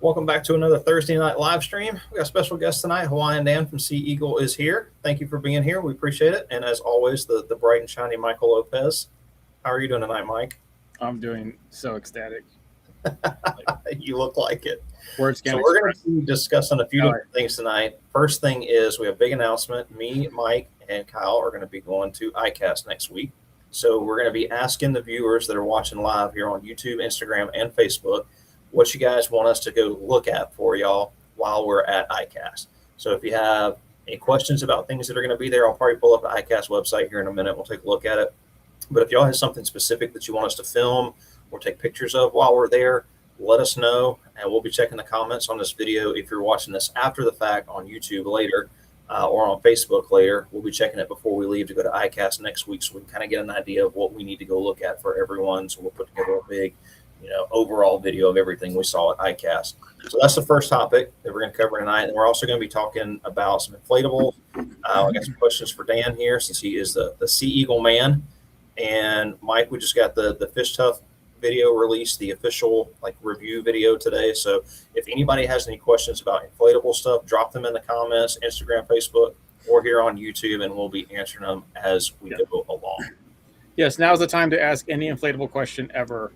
Welcome back to another Thursday night live stream. We got a special guest tonight. Hawaiian Dan from Sea Eagle is here. Thank you for being here. We appreciate it. And as always, the bright and shiny Michael Lopez. How are you doing tonight, Mike? I'm doing so ecstatic. You look like it. Words can't So we're going express. to be discussing a few different things tonight. First thing is we have a big announcement. Me, Mike, and Kyle are going to be going to ICAST next week. So we're going to be asking the viewers that are watching live here on YouTube, Instagram, and Facebook what you guys want us to go look at for y'all while we're at ICAST. So if you have any questions about things that are going to be there, I'll probably pull up the ICAST website here in a minute. We'll take a look at it. But if y'all have something specific that you want us to film or take pictures of while we're there, let us know, and we'll be checking the comments on this video. If you're watching this after the fact on YouTube later or on Facebook later, we'll be checking it before we leave to go to ICAST next week, so we can kind of get an idea of what we need to go look at for everyone. So we'll put together a big, overall video of everything we saw at ICAST. So that's the first topic that we're going to cover tonight. And we're also going to be talking about some inflatables. I got some questions for Dan here, since he is the Sea Eagle man. And Mike, we just got the Fish Tough video released, the official review video today. So if anybody has any questions about inflatable stuff, drop them in the comments, Instagram, Facebook, or here on YouTube, and we'll be answering them as we go along. Yes, now's the time to ask any inflatable question ever.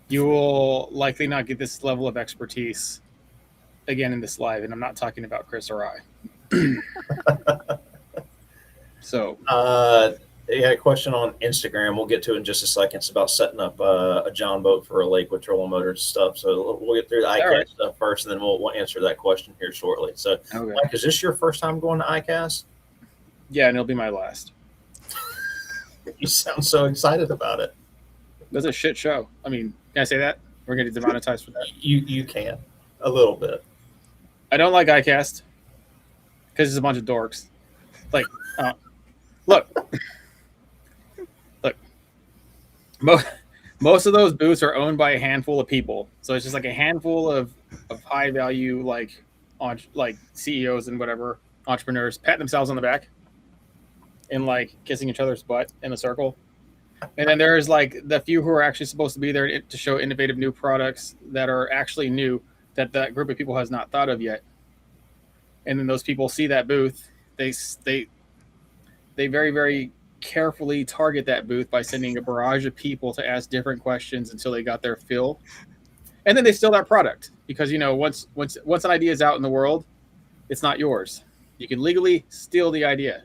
You will likely not get this level of expertise again in this live, and I'm not talking about Chris or I. So yeah, a question on Instagram. We'll get to it in just a second. It's about setting up a John boat for a lake with trolling motors stuff. So we'll get through the ICAST stuff first, and then we'll answer that question here shortly. So, okay. Mike, is this your first time going to ICAST? Yeah, and it'll be my last. You sound so excited about it. That's a shit show. I mean, can I say that? We're going to get demonetized for that. You can. A little bit. I don't like ICAST because it's a bunch of dorks. Look. Most of those booths are owned by a handful of people, so it's just like a handful of high value like CEOs and whatever entrepreneurs patting themselves on the back and kissing each other's butt in a circle. And then there's the few who are actually supposed to be there to show innovative new products that are actually new that that group of people has not thought of yet. And then those people see that booth, they very, very carefully target that booth by sending a barrage of people to ask different questions until they got their fill, and then they steal that product because once an idea is out in the world, it's not yours. You can legally steal the idea.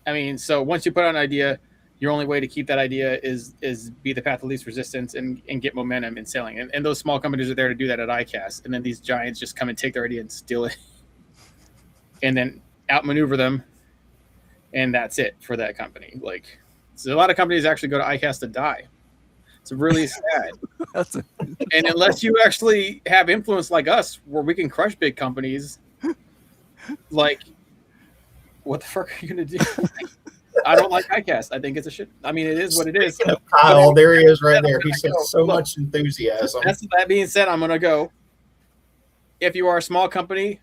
I mean, so once you put out an idea, your only way to keep that idea is be the path of least resistance and get momentum in selling. And those small companies are there to do that at ICAST, and then these giants just come and take their idea and steal it, and then outmaneuver them. And that's it for that company. So a lot of companies actually go to ICAST to die. It's really sad. And unless you actually have influence like us, where we can crush big companies, what the fuck are you gonna do? I don't like ICAST. I think it's a shit. I mean, it is what it is. Kyle, there he is right there. He said so much enthusiasm. That being said, I'm gonna go. If you are a small company,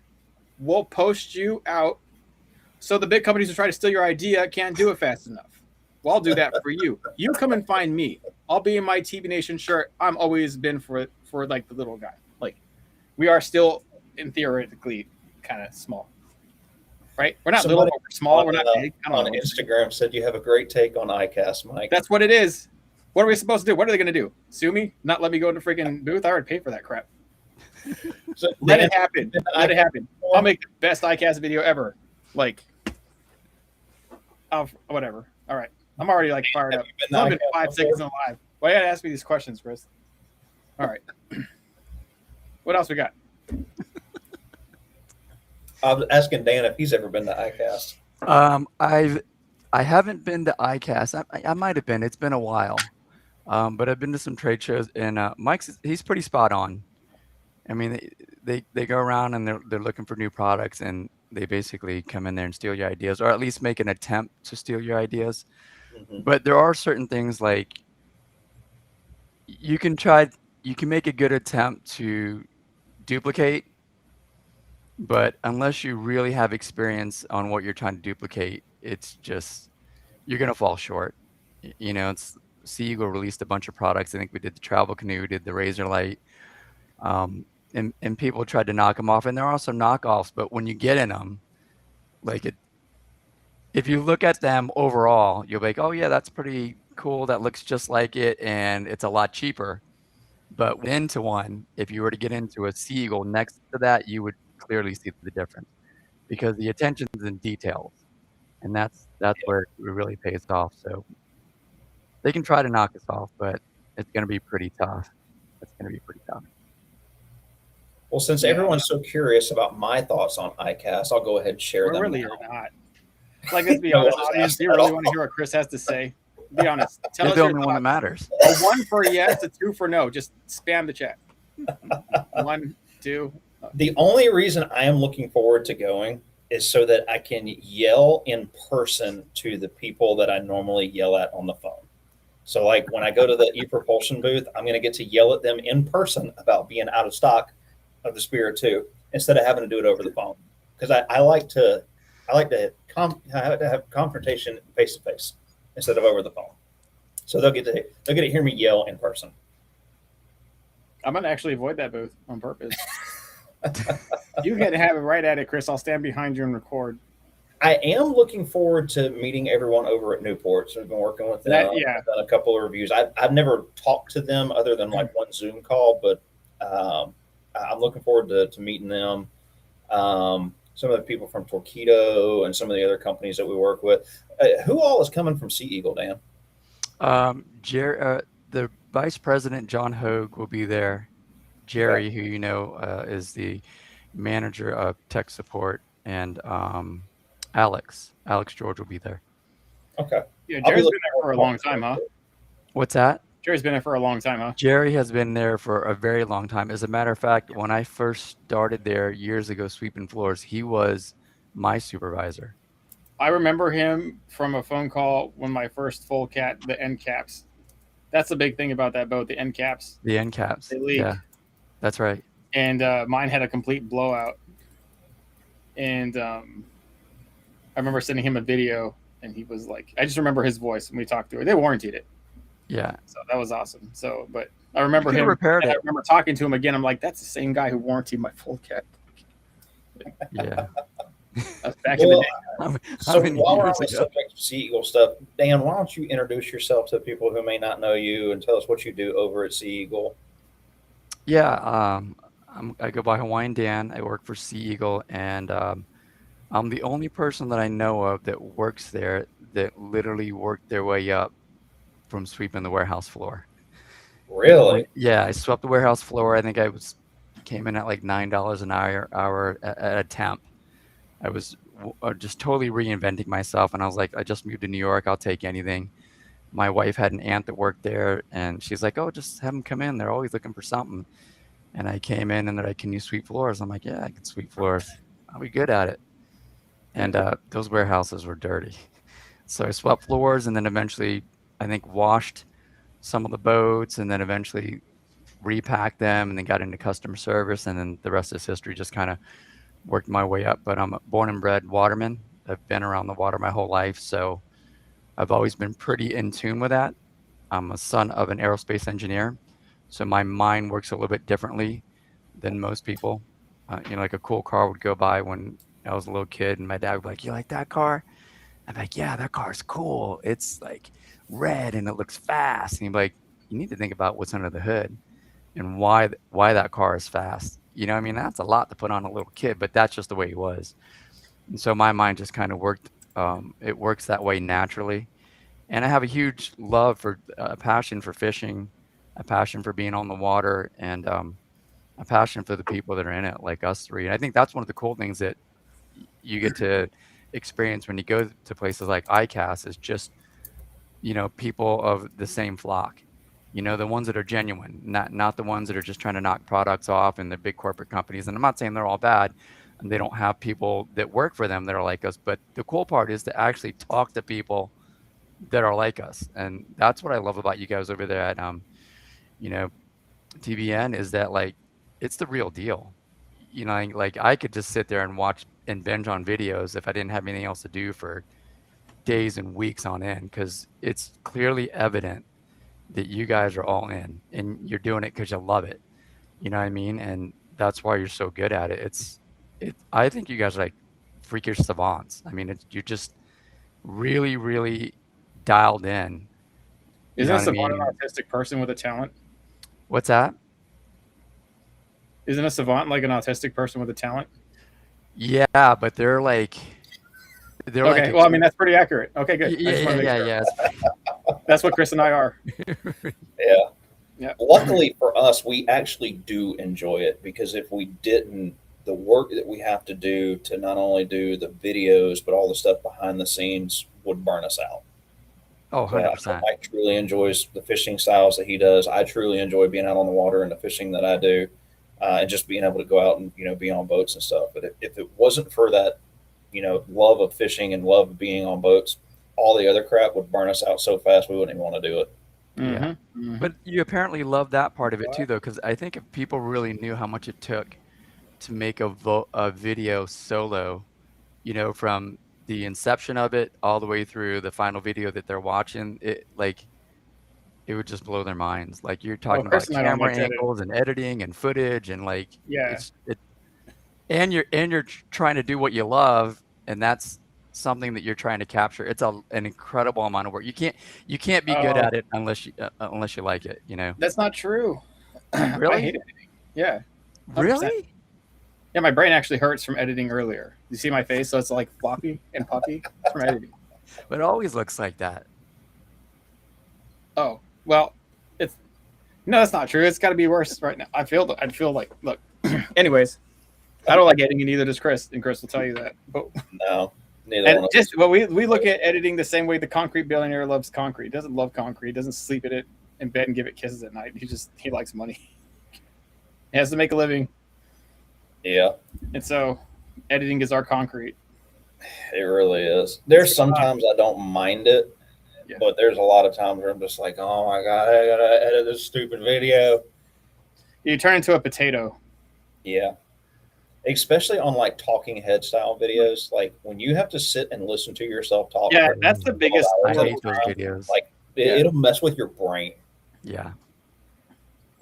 we'll post you out. So the big companies who try to steal your idea can't do it fast enough. Well, I'll do that for you. You come and find me. I'll be in my TV Nation shirt. I'm always been for the little guy. We are still in theoretically kind of small, right? We're not little, we're small. We're not big. On Instagram said you have a great take on ICAST, Mike. That's what it is. What are we supposed to do? What are they going to do? Sue me? Not let me go to freaking booth? I already paid for that crap. So let it happen. Let it happen. I'll make the best ICAST video ever. Whatever. All right. I'm already fired up. It's only been 5 seconds in live. Why you gotta ask me these questions, Chris? All right. What else we got? I was asking Dan if he's ever been to ICAST. I haven't been to ICAST. I might have been. It's been a while. But I've been to some trade shows, and he's pretty spot on. I mean, they go around and they're looking for new products, and they basically come in there and steal your ideas, or at least make an attempt to steal your ideas. Mm-hmm. But there are certain things you can make a good attempt to duplicate, but unless you really have experience on what you're trying to duplicate, it's just, you're going to fall short. Sea Eagle released a bunch of products. I think we did the travel canoe, did the razor light. and people tried to knock them off, and there are some knockoffs. But when you get in them, like if you look at them overall, you'll be like, oh yeah, that's pretty cool. That looks just like it, and it's a lot cheaper. But into one, if you were to get into a Sea Eagle next to that, you would clearly see the difference because the attention's in details, and that's where it really pays off. So they can try to knock us off, but it's going to be pretty tough. It's going to be pretty tough. Well, since Yeah. everyone's so curious about my thoughts on ICAST, I'll go ahead and share We're them. really now. are not. Like, let's be No honest, one has audience. asked Do you at really all. want to hear what Chris has to say? Be honest. Tell You're us the your only one that thoughts. matters. A 1 for yes, a 2 for no. Just spam the chat. 1, 2. The only reason I am looking forward to going is so that I can yell in person to the people that I normally yell at on the phone. So, like when I go to the e-propulsion booth, I'm going to get to yell at them in person about being out of stock of the Spirit 2 instead of having to do it over the phone. Because I like to have confrontation face to face instead of over the phone. So they'll get to hear me yell in person. I'm gonna actually avoid that booth on purpose. You can have it right at it, Chris. I'll stand behind you and record. I am looking forward to meeting everyone over at Newport. So we've been working with them. Yeah. I've done a couple of reviews. I've never talked to them other than like one Zoom call, but I'm looking forward to meeting them. Some of the people from Torquedo and some of the other companies that we work with. Who all is coming from Sea Eagle, Dan? The Vice President, John Hogue, will be there. Jerry, who you know is the manager of tech support, and Alex George will be there. Okay. Yeah, Jerry's been there for a long time, huh? What's that? Jerry's been there for a long time, huh? Jerry has been there for a very long time. As a matter of fact, when I first started there years ago sweeping floors, he was my supervisor. I remember him from a phone call when my first full cat, the end caps. That's the big thing about that boat, the end caps. The end caps. They leak. Yeah, that's right. And mine had a complete blowout. And I remember sending him a video, and he was like, I just remember his voice when we talked to her. They warranted it. Yeah. So that was awesome. So, but I remember him. Repaired it. I remember talking to him again. I'm like, that's the same guy who warranted my full cat. Yeah. That's back in the day. So while we're on the subject of Sea Eagle stuff, Dan, why don't you introduce yourself to people who may not know you and tell us what you do over at Sea Eagle? Yeah, I go by Hawaiian Dan. I work for Sea Eagle, and I'm the only person that I know of that works there that literally worked their way up from sweeping the warehouse floor. Really? Yeah, I swept the warehouse floor. I think came in at like $9 an hour at a temp. I was just totally reinventing myself, and I was like, I just moved to New York. I'll take anything. My wife had an aunt that worked there, and she's like, oh, just have them come in. They're always looking for something. And I came in, and they're like, can you sweep floors? I'm like, yeah, I can sweep floors. I'll be good at it. And those warehouses were dirty. So I swept floors, and then eventually, I think, washed some of the boats, and then eventually repacked them, and then got into customer service, and then the rest is history. Just kind of worked my way up. But I'm a born and bred waterman. I've been around the water my whole life, so I've always been pretty in tune with that. I'm a son of an aerospace engineer, so my mind works a little bit differently than most people. Like a cool car would go by when I was a little kid, and my dad would be like, you like that car? I'm like, yeah, that car's cool. It's like red and it looks fast. And he'd be like, you need to think about what's under the hood and why that car is fast. You know what I mean? That's a lot to put on a little kid, but that's just the way he was. And so my mind just kind of worked. It works that way naturally. And I have a huge love for a passion for fishing, a passion for being on the water, and a passion for the people that are in it, like us three. And I think that's one of the cool things that you get to experience when you go to places like ICAST is just, people of the same flock, the ones that are genuine, not the ones that are just trying to knock products off in the big corporate companies. And I'm not saying they're all bad and they don't have people that work for them that are like us, but the cool part is to actually talk to people that are like us. And that's what I love about you guys over there at, TBN, is that like, it's the real deal. Like I could just sit there and watch and binge on videos if I didn't have anything else to do for days and weeks on end, because it's clearly evident that you guys are all in and you're doing it because you love it. You know what I mean? And that's why you're so good at it. I think you guys are like freakish savants. I mean, you're just really, really dialed in. You know Isn't a what I savant an mean? autistic person with a talent? What's that? Isn't a savant like an autistic person with a talent? Yeah, but they're like Okay, well, I mean that's pretty accurate. Okay, good. I yeah, just want to make yeah, sure. yeah, That's what Chris and I are. Yeah. Yeah. Luckily for us, we actually do enjoy it, because if we didn't, the work that we have to do to not only do the videos but all the stuff behind the scenes would burn us out. Oh, So I know 100%. Mike truly enjoys the fishing styles that he does. I truly enjoy being out on the water and the fishing that I do, and just being able to go out and be on boats and stuff. But if it wasn't for that, love of fishing and love of being on boats, all the other crap would burn us out so fast we wouldn't even want to do it. Yeah. But you apparently love that part of it too, though, because I think if people really knew how much it took to make a video solo, from the inception of it all the way through the final video that they're watching, it would just blow their minds. Like you're Well, talking Chris about and I don't camera like to edit. angles and editing and footage and Yeah. and you're trying to do what you love, and that's something that you're trying to capture. It's an incredible amount of work. You can't be good at it unless you like it. That's not true. I Really? hate editing. Yeah. 100%. Really? Yeah, my brain actually hurts from editing earlier. You see my face, so it's like floppy and puffy from editing. But it always looks like that. Oh, well, no, that's not true. It's got to be worse right now. I feel like, look. Anyways, I don't like editing, and neither does Chris, and Chris will tell you that. But No, neither and one of just well, we look at editing the same way the concrete billionaire loves concrete. He doesn't love concrete. He doesn't sleep in it in bed and give it kisses at night. He likes money. He has to make a living, Yeah, and so editing is our concrete. it really is. There's sometimes I don't mind it, Yeah. but there's a lot of times where I'm just like, oh my God, I gotta edit this stupid video. You turn into a potato. Yeah. Especially on like talking head style videos, like when you have to sit and listen to yourself talk. Yeah, for that's the biggest. 12 I hours at hate a those time, videos. Like Yeah. it'll mess with your brain. Yeah.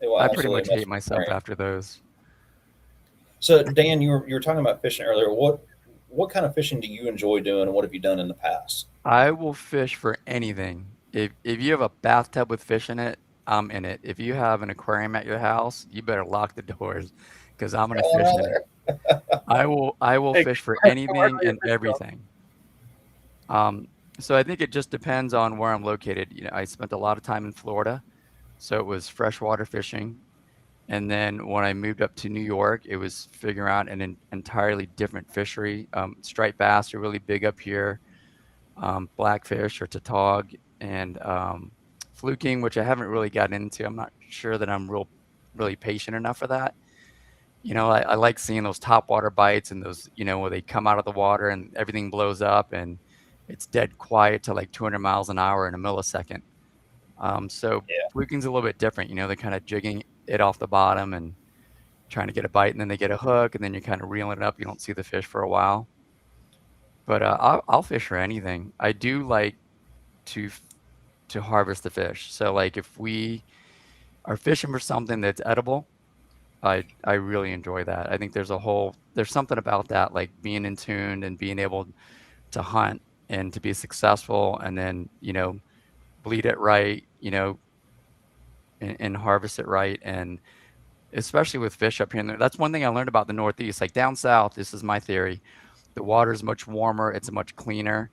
It will I pretty absolutely much mess hate with your myself brain. after those. So Dan, you were talking about fishing earlier. What kind of fishing do you enjoy doing, and what have you done in the past? I will fish for anything. If you have a bathtub with fish in it, I'm in it. If you have an aquarium at your house, you better lock the doors because I'm gonna fish in it. I will Hey, fish for Chris, anything where are your and fish from? everything. So I think it just depends on where I'm located. I spent a lot of time in Florida, so it was freshwater fishing. And then when I moved up to New York, it was figuring out an entirely different fishery. Striped bass are really big up here. Blackfish or tautog and fluking, which I haven't really gotten into. I'm not sure that I'm really patient enough for that. I like seeing those topwater bites and those, where they come out of the water and everything blows up and it's dead quiet to like 200 miles an hour in a millisecond. So Yeah. fluking's a little bit different. They're kind of jigging it off the bottom and trying to get a bite, and then they get a hook, and then you're kind of reeling it up. You don't see the fish for a while. But I'll fish for anything. I do like to harvest the fish. So like if we are fishing for something that's edible, I really enjoy that. I think there's something about that, like being in tune and being able to hunt and to be successful, and then bleed it right, and harvest it right, and especially with fish up here. And that's one thing I learned about the Northeast. Like down south, this is my theory. The water is much warmer. It's much cleaner.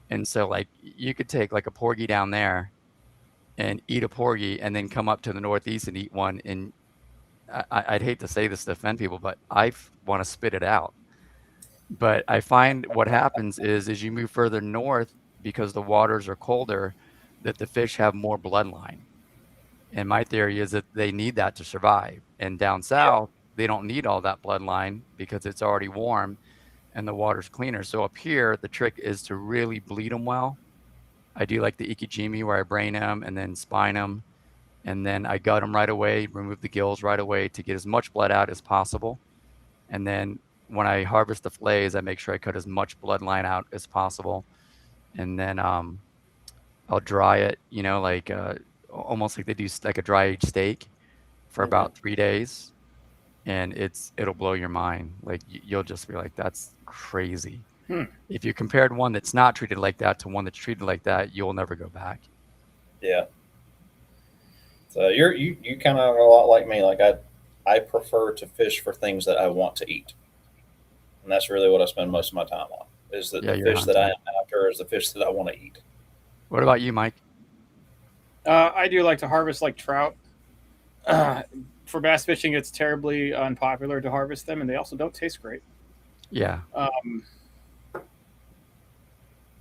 And so like you could take like a porgy down there and eat a porgy and then come up to the Northeast and eat one. And I'd hate to say this to offend people, but I want to spit it out. But I find what happens is as you move further north, because the waters are colder, that the fish have more bloodline. And my theory is that they need that to survive. And down south, they don't need all that bloodline because it's already warm and the water's cleaner. So up here, the trick is to really bleed them well. I do like the ikijimi where I brain them and then spine them. And then I gut them right away, remove the gills right away to get as much blood out as possible. And then when I harvest the fillets, I make sure I cut as much bloodline out as possible. And then I'll dry it, almost like they do like a dry aged steak for about 3 days. and it'll blow your mind. Like you'll just be like, that's crazy. Hmm. If you compared one that's not treated like that to one that's treated like that, you'll never go back. Yeah. So you kind of are a lot like me. Like I prefer to fish for things that I want to eat, and that's really what I spend most of my time on. Is that Yeah, the you're fish that I hunting. am after is the fish that I want to eat. What about you, Mike? I do like to harvest like trout. For bass fishing, it's terribly unpopular to harvest them, and they also don't taste great. Yeah.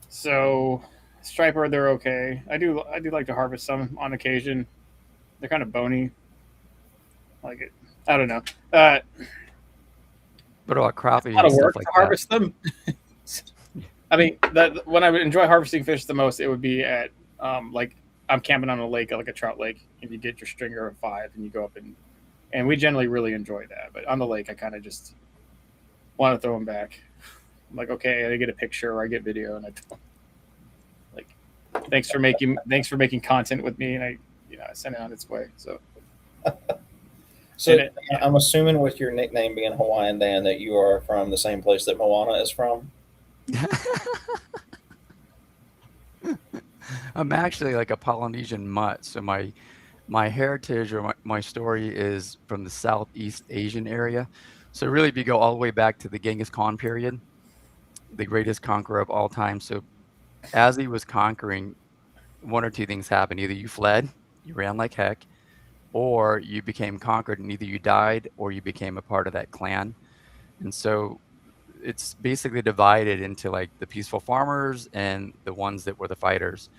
So striper, they're okay. I do like to harvest some on occasion. They're kind of bony. Like it. I don't know. What about crappie A lot and of stuff work like to that? harvest them. I mean, that when I would enjoy harvesting fish the most, it would be at like I'm camping on a lake, like a trout lake, and you get your stringer of 5, and you go up and we generally really enjoy that. But on the lake, I kind of just want to throw them back. I'm like, okay, I get a picture or I get video, and I like, thanks for making content with me, and I send it on its way. So So yeah. I'm assuming with your nickname being Hawaiian Dan that you are from the same place that Moana is from. I'm actually like a Polynesian mutt, so my heritage or my story is from the Southeast Asian area. So really, if you go all the way back to the Genghis Khan period, the greatest conqueror of all time. So as he was conquering, one or two things happened: either you fled, you ran like heck, or you became conquered, and either you died or you became a part of that clan. And so it's basically divided into like the peaceful farmers and the ones that were the fighters.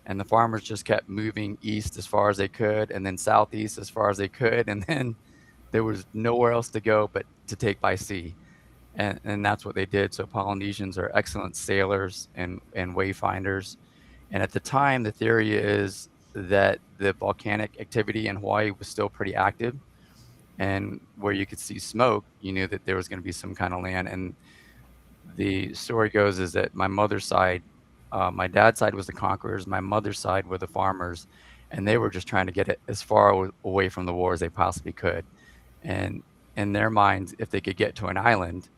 And the farmers just kept moving east as far as they could, and then southeast as far as they could, and then there was nowhere else to go but to take by sea. And that's what they did. So Polynesians are excellent sailors and wayfinders. And at the time, the theory is that the volcanic activity in Hawaii was still pretty active. And where you could see smoke, you knew that there was going to be some kind of land. And the story goes is that my mother's side, my dad's side was the conquerors, my mother's side were the farmers, and they were just trying to get it as far away from the war as they possibly could. And in their minds, if they could get to an island,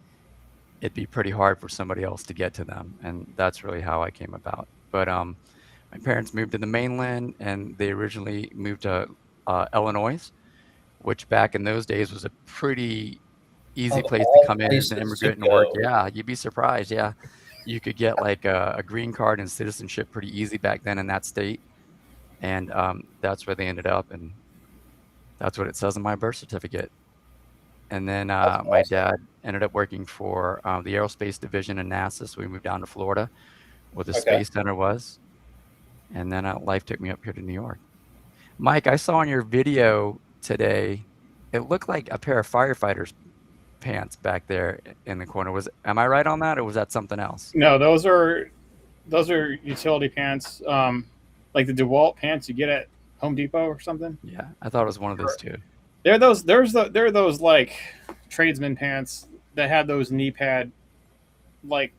it'd be pretty hard for somebody else to get to them. And that's really how I came about. But my parents moved to the mainland, and they originally moved to Illinois, which back in those days was a pretty easy Of place to all come in as an places to immigrant and work. go, Yeah, you'd be surprised. Yeah, you could get like a green card and citizenship pretty easy back then in that state. And that's where they ended up. And that's what it says in my birth certificate. And then that's my awesome. dad ended up working for the aerospace division in NASA. So we moved down to Florida where the Okay. space center was. And then life took me up here to New York. Mike, I saw in your video today, it looked like a pair of firefighters pants back there in the corner. Am I right on that, or was that something else? No, those are utility pants, like the DeWalt pants you get at Home Depot or something. Yeah, I thought it was one of those two. They're those like tradesman pants that had those knee pad like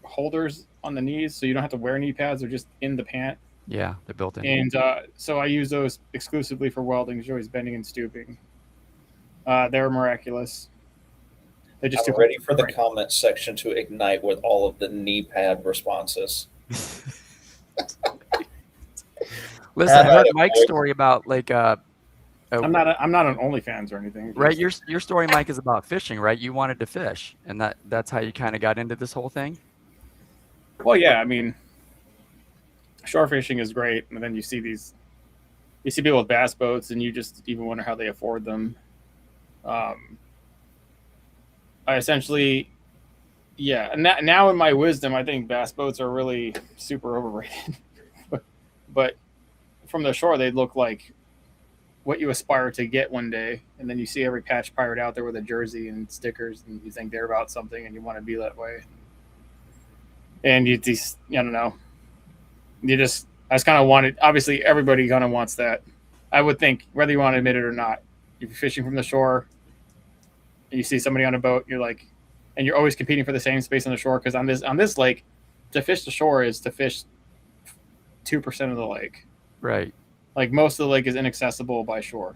holders on the knees, so you don't have to wear knee pads; they're just in the pant. Yeah, they're built in. And so I use those exclusively for welding. You're always bending and stooping. They're miraculous. They're just I'm too ready for the great. comment section to ignite with all of the knee pad responses. Listen, I heard it, Mike's boy. story about like I'm not on OnlyFans or anything. right. Your story, Mike, is about fishing, right? You wanted to fish, and that's how you kind of got into this whole thing. Well, yeah. I mean, shore fishing is great, and then you see people with bass boats, and you just even wonder how they afford them. I essentially, yeah. And now in my wisdom, I think bass boats are really super overrated. But from the shore, they look like what you aspire to get one day, and then you see every patch pirate out there with a jersey and stickers, and you think they're about something, and you want to be that way. And I don't know. I just kind of wanted. Obviously, everybody kind of wants that. I would think, whether you want to admit it or not, if you're fishing from the shore, and you see somebody on a boat, you're like, and you're always competing for the same space on the shore, because on this lake, to fish the shore is to fish 2% of the lake. Right. Like most of the lake is inaccessible by shore.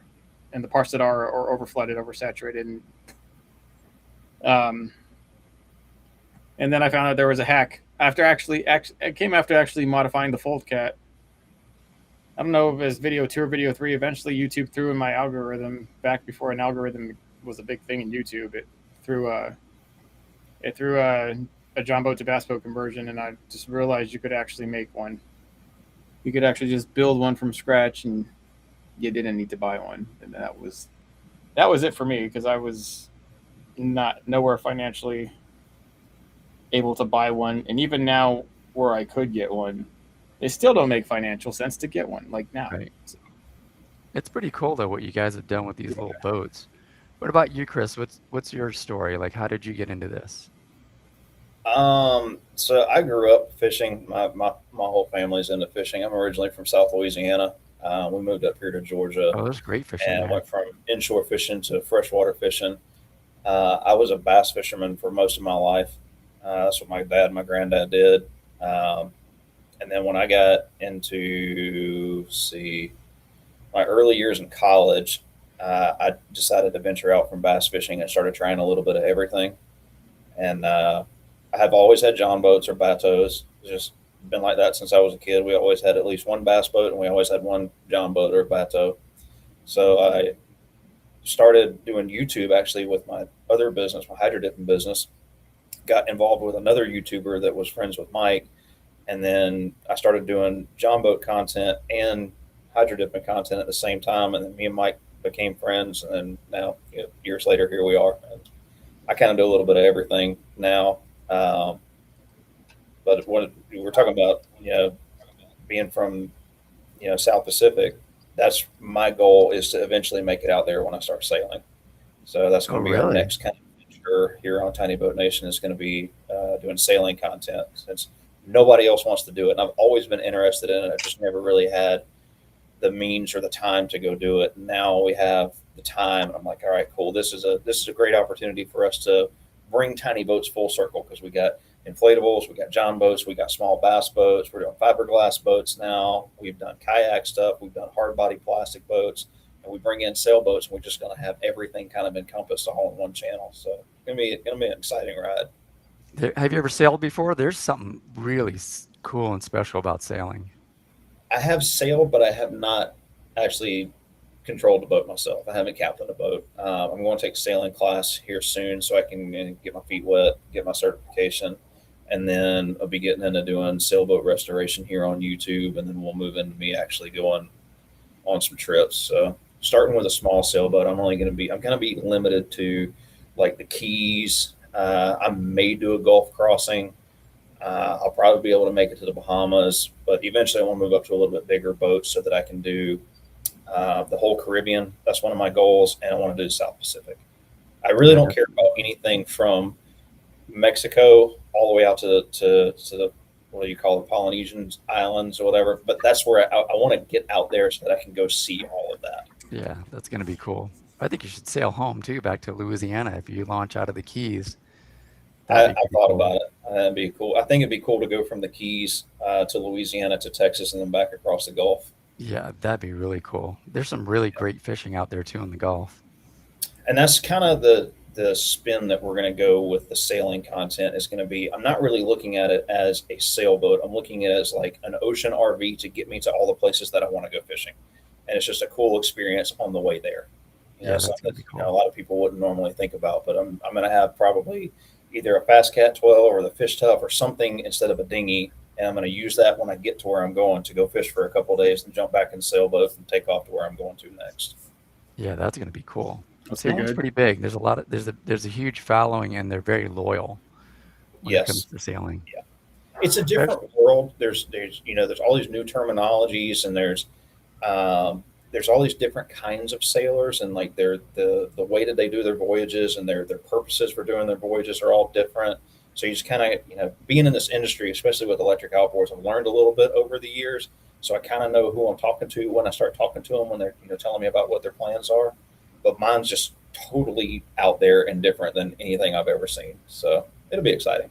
and the parts that are overflooded, oversaturated. And then I found out there was a hack after it came after actually modifying the Fold Cat. I don't know if it's video 2 or video 3. Eventually, YouTube threw in my algorithm back before an algorithm was a big thing in YouTube. It threw a John boat to bass boat conversion, and I just realized you could actually make one. You could actually just build one from scratch, and you didn't need to buy one. And that was it for me, because I was nowhere financially able to buy one, and even now where I could get one, it still don't make financial sense to get one like now. Right. It's pretty cool though what you guys have done with these little boats. What about you, Chris? What's your story? Like, how did you get into this? So I grew up fishing. My whole family's into fishing. I'm originally from South Louisiana. We moved up here to Georgia. Oh, there's great fishing and there. went from inshore fishing to freshwater fishing. I was a bass fisherman for most of my life. That's what my dad and my granddad did. And then when I got into, my early years in college, I decided to venture out from bass fishing and started trying a little bit of everything. And I have always had John boats or bateaus. It's just been like that since I was a kid. We always had at least one bass boat, and we always had one John boat or bateau. So I started doing YouTube actually with my other business, my hydro dipping business. Got involved with another YouTuber that was friends with Mike, and then I started doing John boat content and hydro dipping content at the same time. And then me and Mike became friends, and now, years later, here we are. And I kind of do a little bit of everything now. But when we're talking about, being from, South Pacific, that's my goal, is to eventually make it out there when I start sailing. So that's going to be our next kind of venture here on Tiny Boat Nation, is going to be doing sailing content, since nobody else wants to do it. And I've always been interested in it. I just never really had the means or the time to go do it. Now we have the time, and I'm like, all right, cool. This is a great opportunity for us to bring tiny boats full circle, because we got inflatables, we got John boats, we got small bass boats, we're doing fiberglass boats now, we've done kayak stuff, we've done hard body plastic boats, and we bring in sailboats, and we're just going to have everything kind of encompassed all in one channel. So it's going to be an exciting ride. Have you ever sailed before? There's something really cool and special about sailing. I have sailed, but I have not actually controlled the boat myself. I haven't captained a boat. I'm going to take a sailing class here soon, so I can get my feet wet, get my certification, and then I'll be getting into doing sailboat restoration here on YouTube, and then we'll move into me actually going on some trips. So starting with a small sailboat, I'm going to be limited to like the Keys. I may do a Gulf crossing. I'll probably be able to make it to the Bahamas, but eventually I want to move up to a little bit bigger boat so that I can do the whole Caribbean. That's one of my goals, and I want to do the South Pacific. I really don't care about anything from Mexico all the way out to the, what do you call it, Polynesian islands or whatever, but that's where I want to get out there so that I can go see all of that. Yeah, that's going to be cool. I think you should sail home too, back to Louisiana, if you launch out of the Keys. I thought about it. That'd be cool. I think it'd be cool to go from the Keys to Louisiana to Texas and then back across the Gulf. Yeah, that'd be really cool. There's some really great fishing out there too in the Gulf. And that's kind of the spin that we're going to go with the sailing content, is going to be, I'm not really looking at it as a sailboat. I'm looking at it as like an ocean RV to get me to all the places that I want to go fishing. And it's just a cool experience on the way there. Something that, cool. A lot of people wouldn't normally think about, but I'm going to have probably either a Fast Cat 12 or the Fish Tough or something instead of a dinghy. And I'm going to use that when I get to where I'm going to go fish for a couple of days and jump back in the sailboat and take off to where I'm going to next. Yeah, that's going to be cool. That's Sailing's pretty big. There's a huge following, and they're very loyal when it comes to sailing. Yeah. It's a different world. There's all these new terminologies, and there's all these different kinds of sailors, and like the way that they do their voyages and their purposes for doing their voyages are all different. So you just kind of, being in this industry, especially with electric outboards, I've learned a little bit over the years. So I kind of know who I'm talking to when I start talking to them, when they're telling me about what their plans are. But mine's just totally out there and different than anything I've ever seen. So it'll be exciting.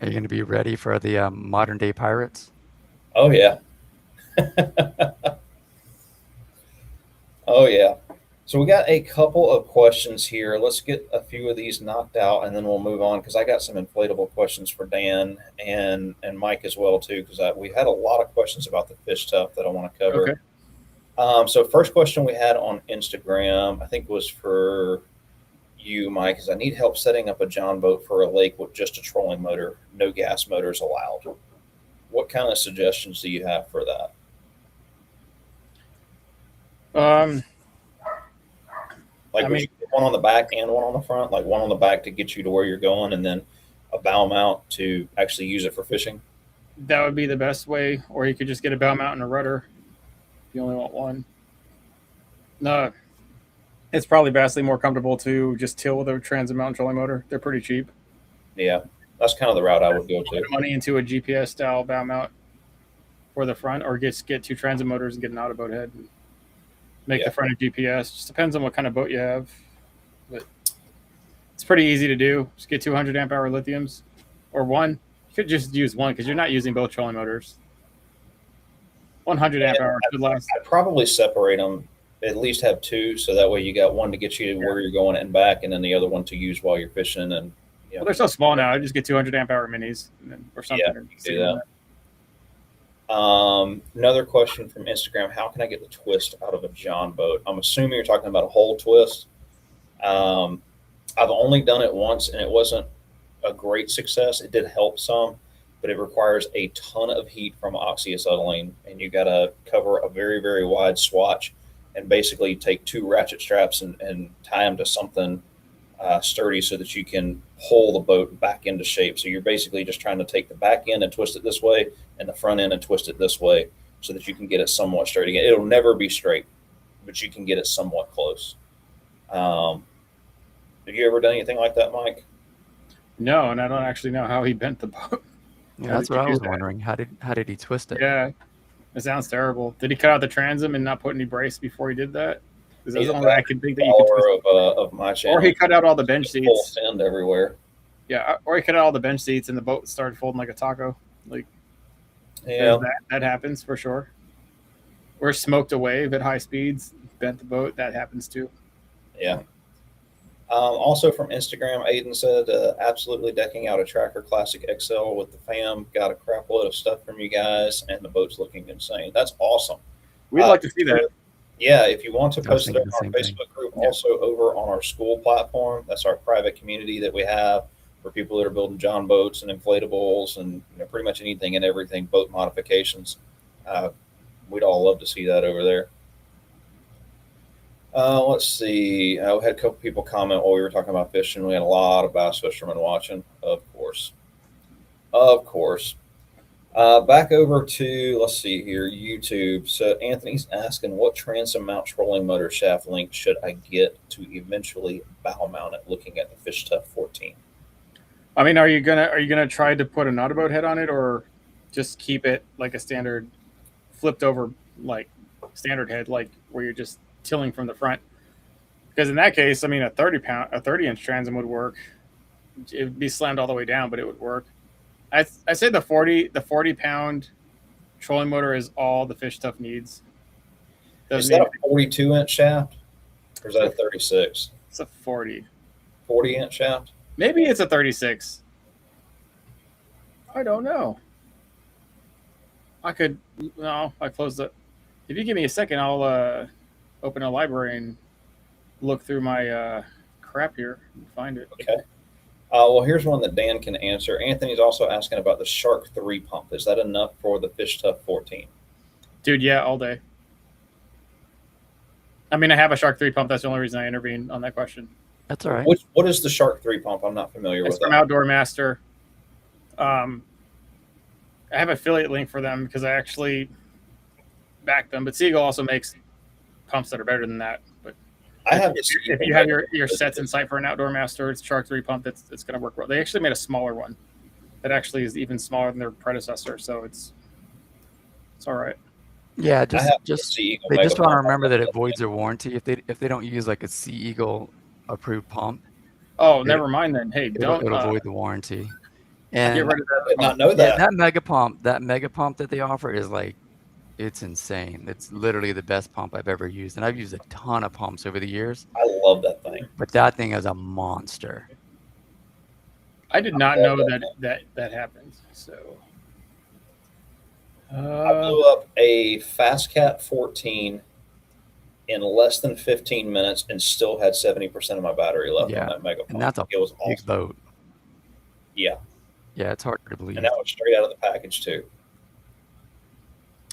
Are you going to be ready for the modern day pirates? Oh, yeah. Oh, yeah. So we got a couple of questions here. Let's get a few of these knocked out, and then we'll move on because I got some inflatable questions for Dan and Mike as well too. Because we had a lot of questions about the fish stuff that I want to cover. Okay. So first question we had on Instagram, I think was for you, Mike, is I need help setting up a John boat for a lake with just a trolling motor, no gas motors allowed. What kind of suggestions do you have for that? Like, would you get one on the back and one on the front? Like one on the back to get you to where you're going, and then a bow mount to actually use it for fishing? That would be the best way. Or you could just get a bow mount and a rudder if you only want one. No, it's probably vastly more comfortable to just till with a transit mount trolling motor. They're pretty cheap. Yeah, that's kind of the route I would go to. Put money into a GPS style bow mount for the front, or get 2 transit motors and get an auto boat head. And make the front a GPS. Just depends on what kind of boat you have, but it's pretty easy to do. Just get 200 amp hour lithiums, or one. You could just use one because you're not using both trolling motors. 100 amp hour should last. I'd probably separate them. At least have 2, so that way you got one to get you to where you're going and back, and then the other one to use while you're fishing. And well, they're so small now. I just get 200 amp hour minis or something. Yeah, you can do that. Another question from Instagram: how can I get the twist out of a John boat? I'm assuming you're talking about a whole twist. I've only done it once, and it wasn't a great success. It did help some, but it requires a ton of heat from oxyacetylene, and you got to cover a very, very wide swatch, and basically take 2 ratchet straps and tie them to something sturdy so that you can pull the boat back into shape. So you're basically just trying to take the back end and twist it this way, and the front end and twist it this way, so that you can get it somewhat straight again. It'll never be straight, but you can get it somewhat close. Have you ever done anything like that, Mike? No, and I don't actually know how he bent the boat. Yeah, that's what I was wondering. How did he twist it? Yeah, it sounds terrible. Did he cut out the transom and not put any brace before he did that? Because that's the only way I can think that you could twist of my channel. Or he cut out all the bench seats. Full send everywhere. Yeah, or he cut out all the bench seats and the boat started folding like a taco. Like, yeah, that happens for sure. Or smoked a wave at high speeds, bent the boat. That happens too. Yeah. Also from Instagram, Aiden said, absolutely decking out a Tracker Classic XL with the fam. Got a crap load of stuff from you guys, and the boat's looking insane. That's awesome. We'd like to see that. Yeah, if you want to post it on our Facebook thing. group, also over on our school platform. That's our private community that we have for people that are building John boats and inflatables and pretty much anything and everything, boat modifications. We'd all love to see that over there. Let's see. We had a couple people comment while we were talking about fishing. We had a lot of bass fishermen watching, of course. Back over to, let's see here, YouTube. So Anthony's asking, what transom mount trolling motor shaft length should I get to eventually bow mount it, looking at the Fish Tough 14? I mean, are you gonna try to put an auto boat head on it, or just keep it like a standard flipped over, like standard head, like where you're just tilling from the front? Because in that case, I mean, a 30-inch transom would work. It'd be slammed all the way down, but it would work. I say the 40-pound trolling motor is all the Fish Tough needs. Is that a 42-inch shaft, or is that a 36? It's a 40-inch shaft. Maybe it's a 36. I don't know. I closed it. If you give me a second, I'll open a library and look through my crap here and find it. Okay. Well, here's one that Dan can answer. Anthony's also asking about the Shark 3 pump. Is that enough for the Fish Tough 14? Dude, yeah, all day. I mean, I have a Shark 3 pump. That's the only reason I intervened on that question. That's all right. What is the Shark 3 pump? I'm not familiar with It's from that. Outdoor Master. I have an affiliate link for them because I actually back them. But Seagull also makes pumps that are better than that. But I have if you have your sets in sight for an Outdoor Master, it's Shark 3 pump. It's going to work well. They actually made a smaller one that actually is even smaller than their predecessor. So it's all right. Yeah, they Mega just want to pump. remember that it voids their warranty if they don't use like a Sea Eagle approved pump. Oh, never mind then. Hey, It'll don't void the warranty. And get rid of I did that. not know yeah, that. that mega pump that they offer is like It's insane. It's literally the best pump I've ever used, and I've used a ton of pumps over the years, I love that thing. but that thing is a monster. I did not know that happened. So I blew up a Fast Cat 14 in less than 15 minutes and still had 70% of my battery left on that mega pump. And that's a it was big awesome. boat. Yeah. Yeah, it's hard to believe. And that was straight out of the package too.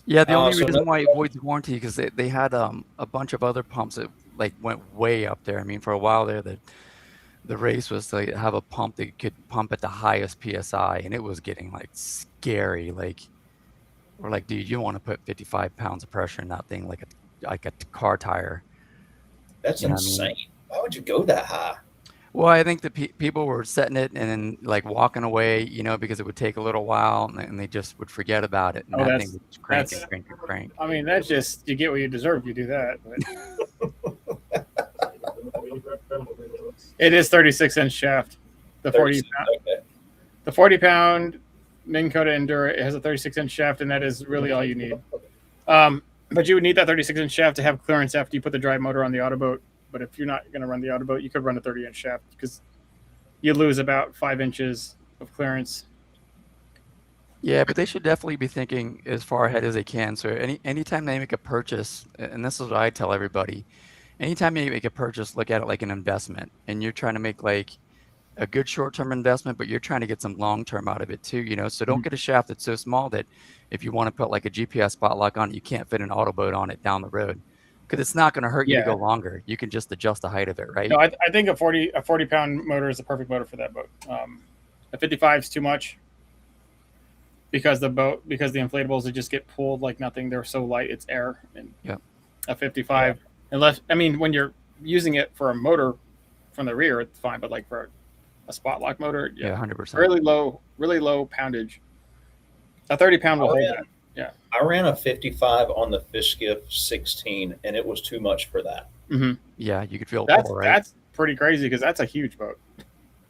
Yeah, the only so reason why it avoids warranty because they had a bunch of other pumps that like went way up there. I mean, for a while there, the race was to have a pump that could pump at the highest PSI, and it was getting like scary. Like, we're like, dude, you don't want to put 55 pounds of pressure in that thing like a car tire. That's insane. Why would you go that high? Well, I think the people were setting it and then like walking away, because it would take a little while, and they just would forget about it. And that thing would crank and crank and crank. I mean, that's just, you get what you deserve if you do that. But it is 36-inch shaft. The 40-pound. Okay. The 40-pound Minn Kota Endura, it has a 36-inch shaft, and that is really all you need. But you would need that 36-inch shaft to have clearance after you put the drive motor on the auto boat. But if you're not going to run the auto boat, you could run a 30-inch shaft because you lose about 5 inches of clearance. Yeah, but they should definitely be thinking as far ahead as they can. So anytime they make a purchase, and this is what I tell everybody, anytime you make a purchase, look at it like an investment. And you're trying to make like a good short-term investment, but you're trying to get some long-term out of it too, So don't get a shaft that's so small that if you want to put like a GPS spot lock on it, you can't fit an auto boat on it down the road. Because it's not going to hurt you to go longer. You can just adjust the height of it, right? No, I think a 40-pound motor is the perfect motor for that boat. A 55 is too much because the inflatables, they just get pulled like nothing. They're so light, it's air. And a 55, unless, I mean, when you're using it for a motor from the rear, it's fine. But like for a spot lock motor, 100%. Really low poundage. A 30-pound will hold that. Yeah, I ran a 55 on the Fish Skiff 16, and it was too much for that. Mm-hmm. Yeah, you could feel that's pull, right? That's pretty crazy because that's a huge boat,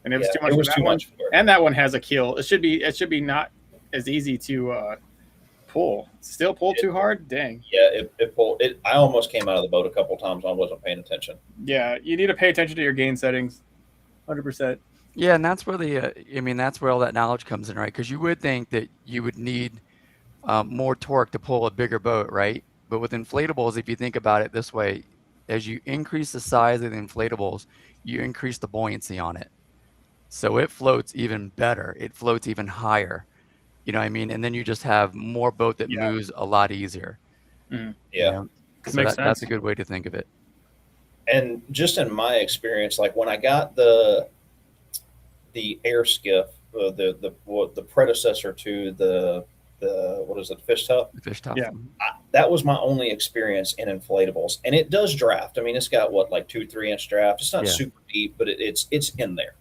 and it was too much. It was for that too one. much for it. And that one has a keel. It should be not as easy to pull. Still pull too hard. Dang. Yeah, it pulled. I almost came out of the boat a couple times. I wasn't paying attention. Yeah, you need to pay attention to your gain settings. 100%. Yeah, and that's where that's where all that knowledge comes in, right? Because you would think that you would need more torque to pull a bigger boat, right? But with inflatables, if you think about it this way, as you increase the size of the inflatables, you increase the buoyancy on it. So it floats even better. It floats even higher. You know what I mean? And then you just have more boat that moves a lot easier. Mm. Yeah. So that's a good way to think of it. And just in my experience, like when I got the air skiff, the predecessor to the what is it, Fish Tough? Fish Tough. Yeah. That was my only experience in inflatables, and it does draft. I mean, it's got like 2-3 inch draft. It's not super deep, but it's in there.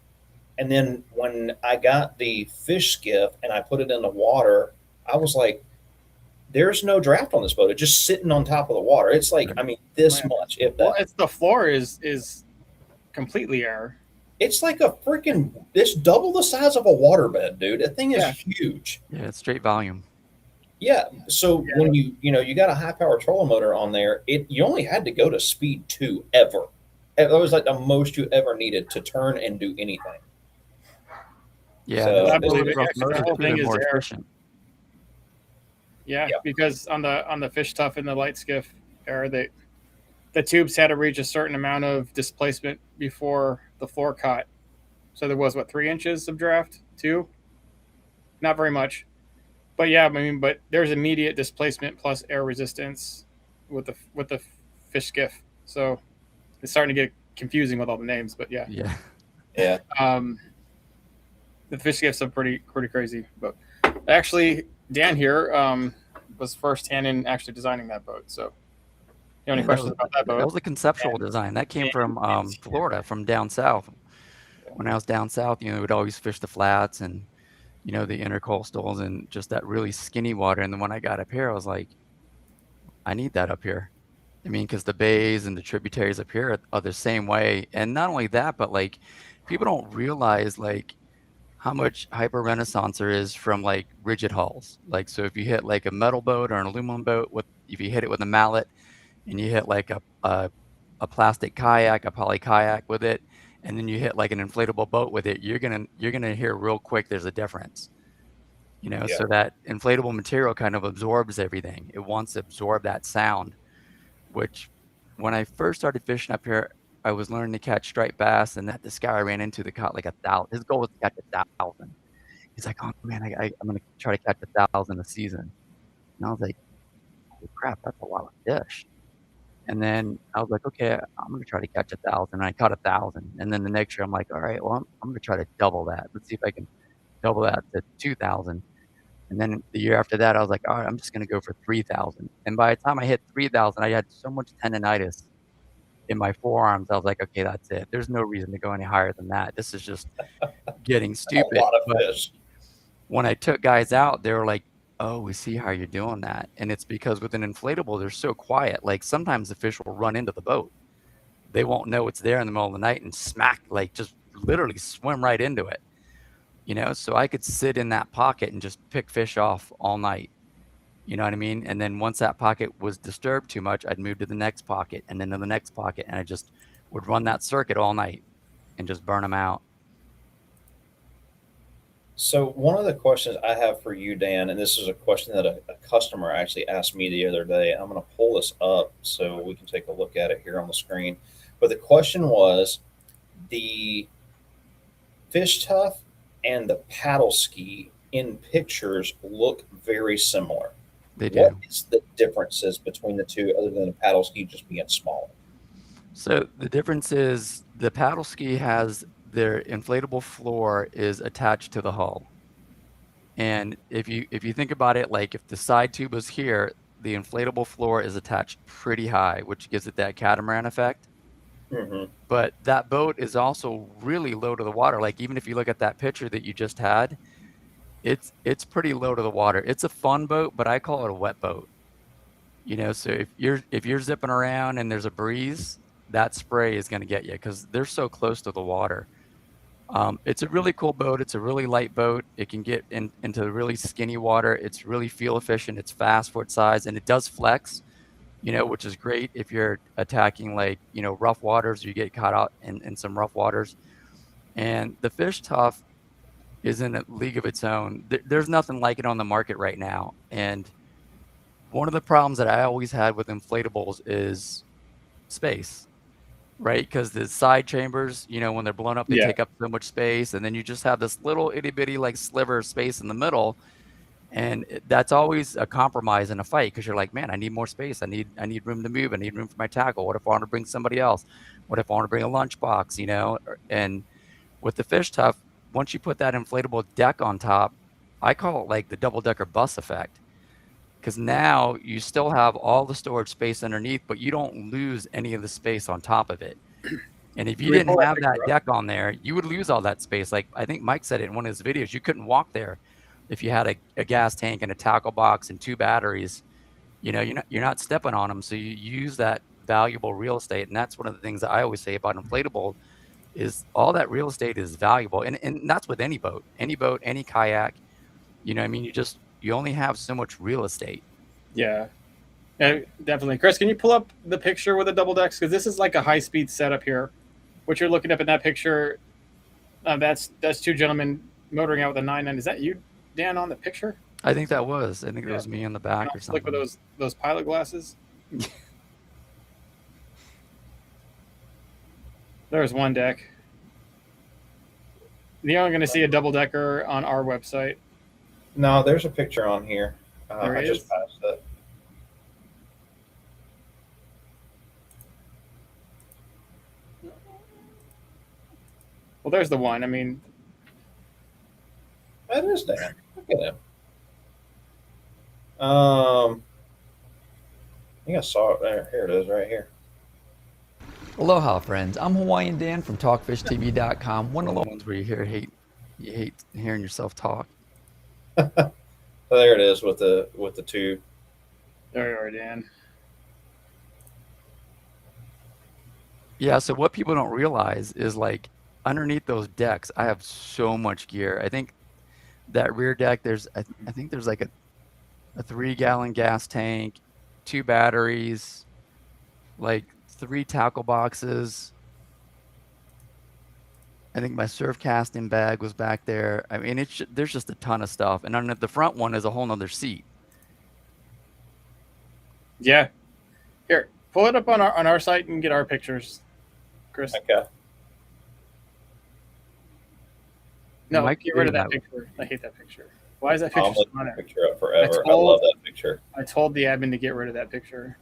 And then when I got the Fish Skiff and I put it in the water, I was like, there's no draft on this boat. It's just sitting on top of the water. It's like, I mean, this much. If that. Well, the floor is completely air. It's like it's double the size of a waterbed, dude. That thing is huge. Yeah, it's straight volume. Yeah. So when you got a high power trolling motor on there, you only had to go to speed 2 ever. That was like the most you ever needed to turn and do anything. Yeah, so, I believe it. The whole thing is more efficient. Yeah, because on the Fish Tough and the light skiff era, the tubes had to reach a certain amount of displacement before the floor caught. So there was 3 inches of draft, 2? Not very much. But yeah, I mean, but there's immediate displacement plus air resistance with the Fish Skiff. So it's starting to get confusing with all the names, but yeah. Yeah. The Fish Skiff's a pretty crazy boat. Actually, Dan here was firsthand in actually designing that boat. So, you have any questions about that boat? That was a conceptual design. That came from Florida, from down south. When I was down south, we would always fish the flats and, the intercoastals and just that really skinny water. And then when I got up here, I was like, I need that up here. I mean, because the bays and the tributaries up here are the same way. And not only that, but like people don't realize like how much hyper renaissance there is from like rigid hulls. Like, so if you hit like a metal boat or an aluminum boat if you hit it with a mallet and you hit like a plastic kayak, a poly kayak with it, and then you hit like an inflatable boat with it, you're gonna hear real quick there's a difference. Yeah. So that inflatable material kind of absorbs everything. It wants to absorb that sound, which when I first started fishing up here, I was learning to catch striped bass, and that this guy I ran into that caught like 1,000. His goal was to catch 1,000. He's like, "Oh man, I'm gonna try to catch 1,000 a season." And I was like, "Holy crap, that's a lot of fish." And then I was like, "Okay, I'm gonna try to catch 1,000." And I caught 1,000. And then the next year, I'm like, "All right, well, I'm gonna try to double that. Let's see if I can double that to 2,000." And then the year after that, I was like, "All right, I'm just gonna go for 3,000." And by the time I hit 3,000, I had so much tendonitis in my forearms. I was like, "Okay, that's it. There's no reason to go any higher than that. This is just getting A stupid." lot of But fish. when I took guys out, they were like, "Oh, we see how you're doing that." And it's because with an inflatable, they're so quiet. Like sometimes the fish will run into the boat. They won't know it's there in the middle of the night and smack, like just literally swim right into it. So I could sit in that pocket and just pick fish off all night. You know what I mean? And then once that pocket was disturbed too much, I'd move to the next pocket and then to the next pocket. And I just would run that circuit all night and just burn them out. So one of the questions I have for you, Dan, and this is a question that a customer actually asked me the other day. I'm going to pull this up so we can take a look at it here on the screen. But the question was the fish tuff and the paddle ski in pictures look very similar. They What do. is the differences between the two other than the paddle ski just being smaller? So the difference is the paddle ski has their inflatable floor is attached to the hull. And if you think about it, like if the side tube was here, the inflatable floor is attached pretty high, which gives it that catamaran effect. Hmm. But that boat is also really low to the water. Like even if you look at that picture that you just had, it's pretty low to the water. It's a fun boat, but I call it a wet boat. So if you're zipping around and there's a breeze, that spray is going to get you because they're so close to the water. It's a really cool boat. It's a really light boat. It can get into really skinny water. It's really fuel efficient. It's fast for its size, and it does flex, which is great if you're attacking like, rough waters or you get caught out in some rough waters. And the Fish Tough is in a league of its own. There's nothing like it on the market right now. And one of the problems that I always had with inflatables is space. Right, because the side chambers, when they're blown up, they Yeah. take up so much space, and then you just have this little itty bitty like sliver of space in the middle, and that's always a compromise in a fight because you're like, man, I need more space. I need room to move. I need room for my tackle. What if I want to bring somebody else? What if I want to bring a lunchbox? And with the Fish Tough, once you put that inflatable deck on top, I call it like the double decker bus effect. Because now you still have all the storage space underneath, but you don't lose any of the space on top of it. And if you Can we didn't pull that have that picture up? deck on there, you would lose all that space. Like I think Mike said it in one of his videos, you couldn't walk there if you had a gas tank and a tackle box and 2 batteries. You're not stepping on them, so you use that valuable real estate. And that's one of the things that I always say about inflatable is all that real estate is valuable, and that's with any boat, any kayak. I mean, you only have so much real estate. Yeah. Definitely. Chris, can you pull up the picture with the double decks? Because this is like a high-speed setup here. What you're looking up in that picture, that's 2 gentlemen motoring out with a 9.9. Is that you, Dan, on the picture? I think that was. I think it Yeah. was me in the And back I'll or flick something. with those pilot glasses. There's one deck. You're only going to see a double decker on our website. No, there's a picture on here. There I is? just passed it. Well, there's the one. I mean, That is Dan. Look at him. I think I saw it there. Here it is, right here. Aloha, friends. I'm Hawaiian Dan from TalkFishTV.com. One of the ones where you hate hearing yourself talk. So there it is with the two. there you are, Dan. Yeah. So what people don't realize is like underneath those decks, I have so much gear. I think that rear deck, I think there's like a 3-gallon gas tank, 2 batteries, like 3 tackle boxes. I think my surf casting bag was back there. I mean, there's just a ton of stuff. And on the front one is a whole nother seat. Yeah. Here, pull it up on our site and get our pictures, Chris. Okay. No, Mike, get rid of that that- picture. I hate that picture. Why is that I'll picture let still on the there? picture up forever. I told- love that picture. I told the admin to get rid of that picture.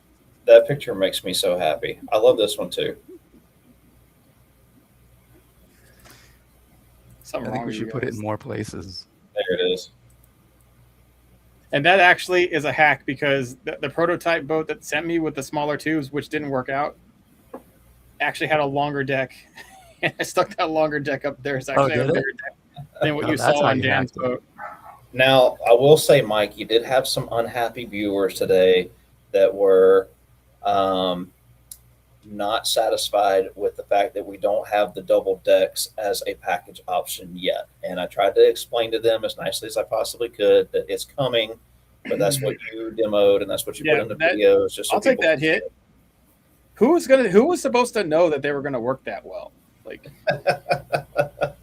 That picture makes me so happy. I love this one too. Something I think wrong we with should you put it guys. in more places. There it is. And that actually is a hack because the prototype boat that sent me with the smaller tubes, which didn't work out, actually had a longer deck. And I stuck that longer deck up there. It's actually a did it? bigger deck than what Oh, you that's saw how on you Dan's hacked it. boat. Now, I will say, Mike, you did have some unhappy viewers today that were not satisfied with the fact that we don't have the double decks as a package option yet. And I tried to explain to them as nicely as I possibly could that it's coming, but that's what you demoed and that's what you Yeah, put in the that- videos. Just so I'll take people that can see hit. it. Who was supposed to know that they were gonna work that well?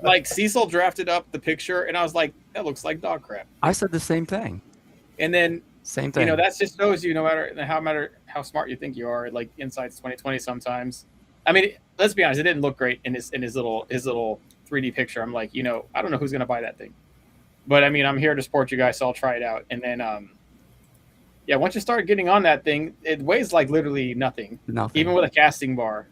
Like Cecil drafted up the picture and I was like, that looks like dog crap. I said the same thing. And then Same thing. that just shows you no matter how smart you think you are, like insight's 2020 sometimes. I mean, let's be honest, it didn't look great in his little 3D picture. I'm like, I don't know who's gonna buy that thing. But I mean, I'm here to support you guys, so I'll try it out. And then once you start getting on that thing, it weighs like literally nothing. Nothing. Even with a casting bar.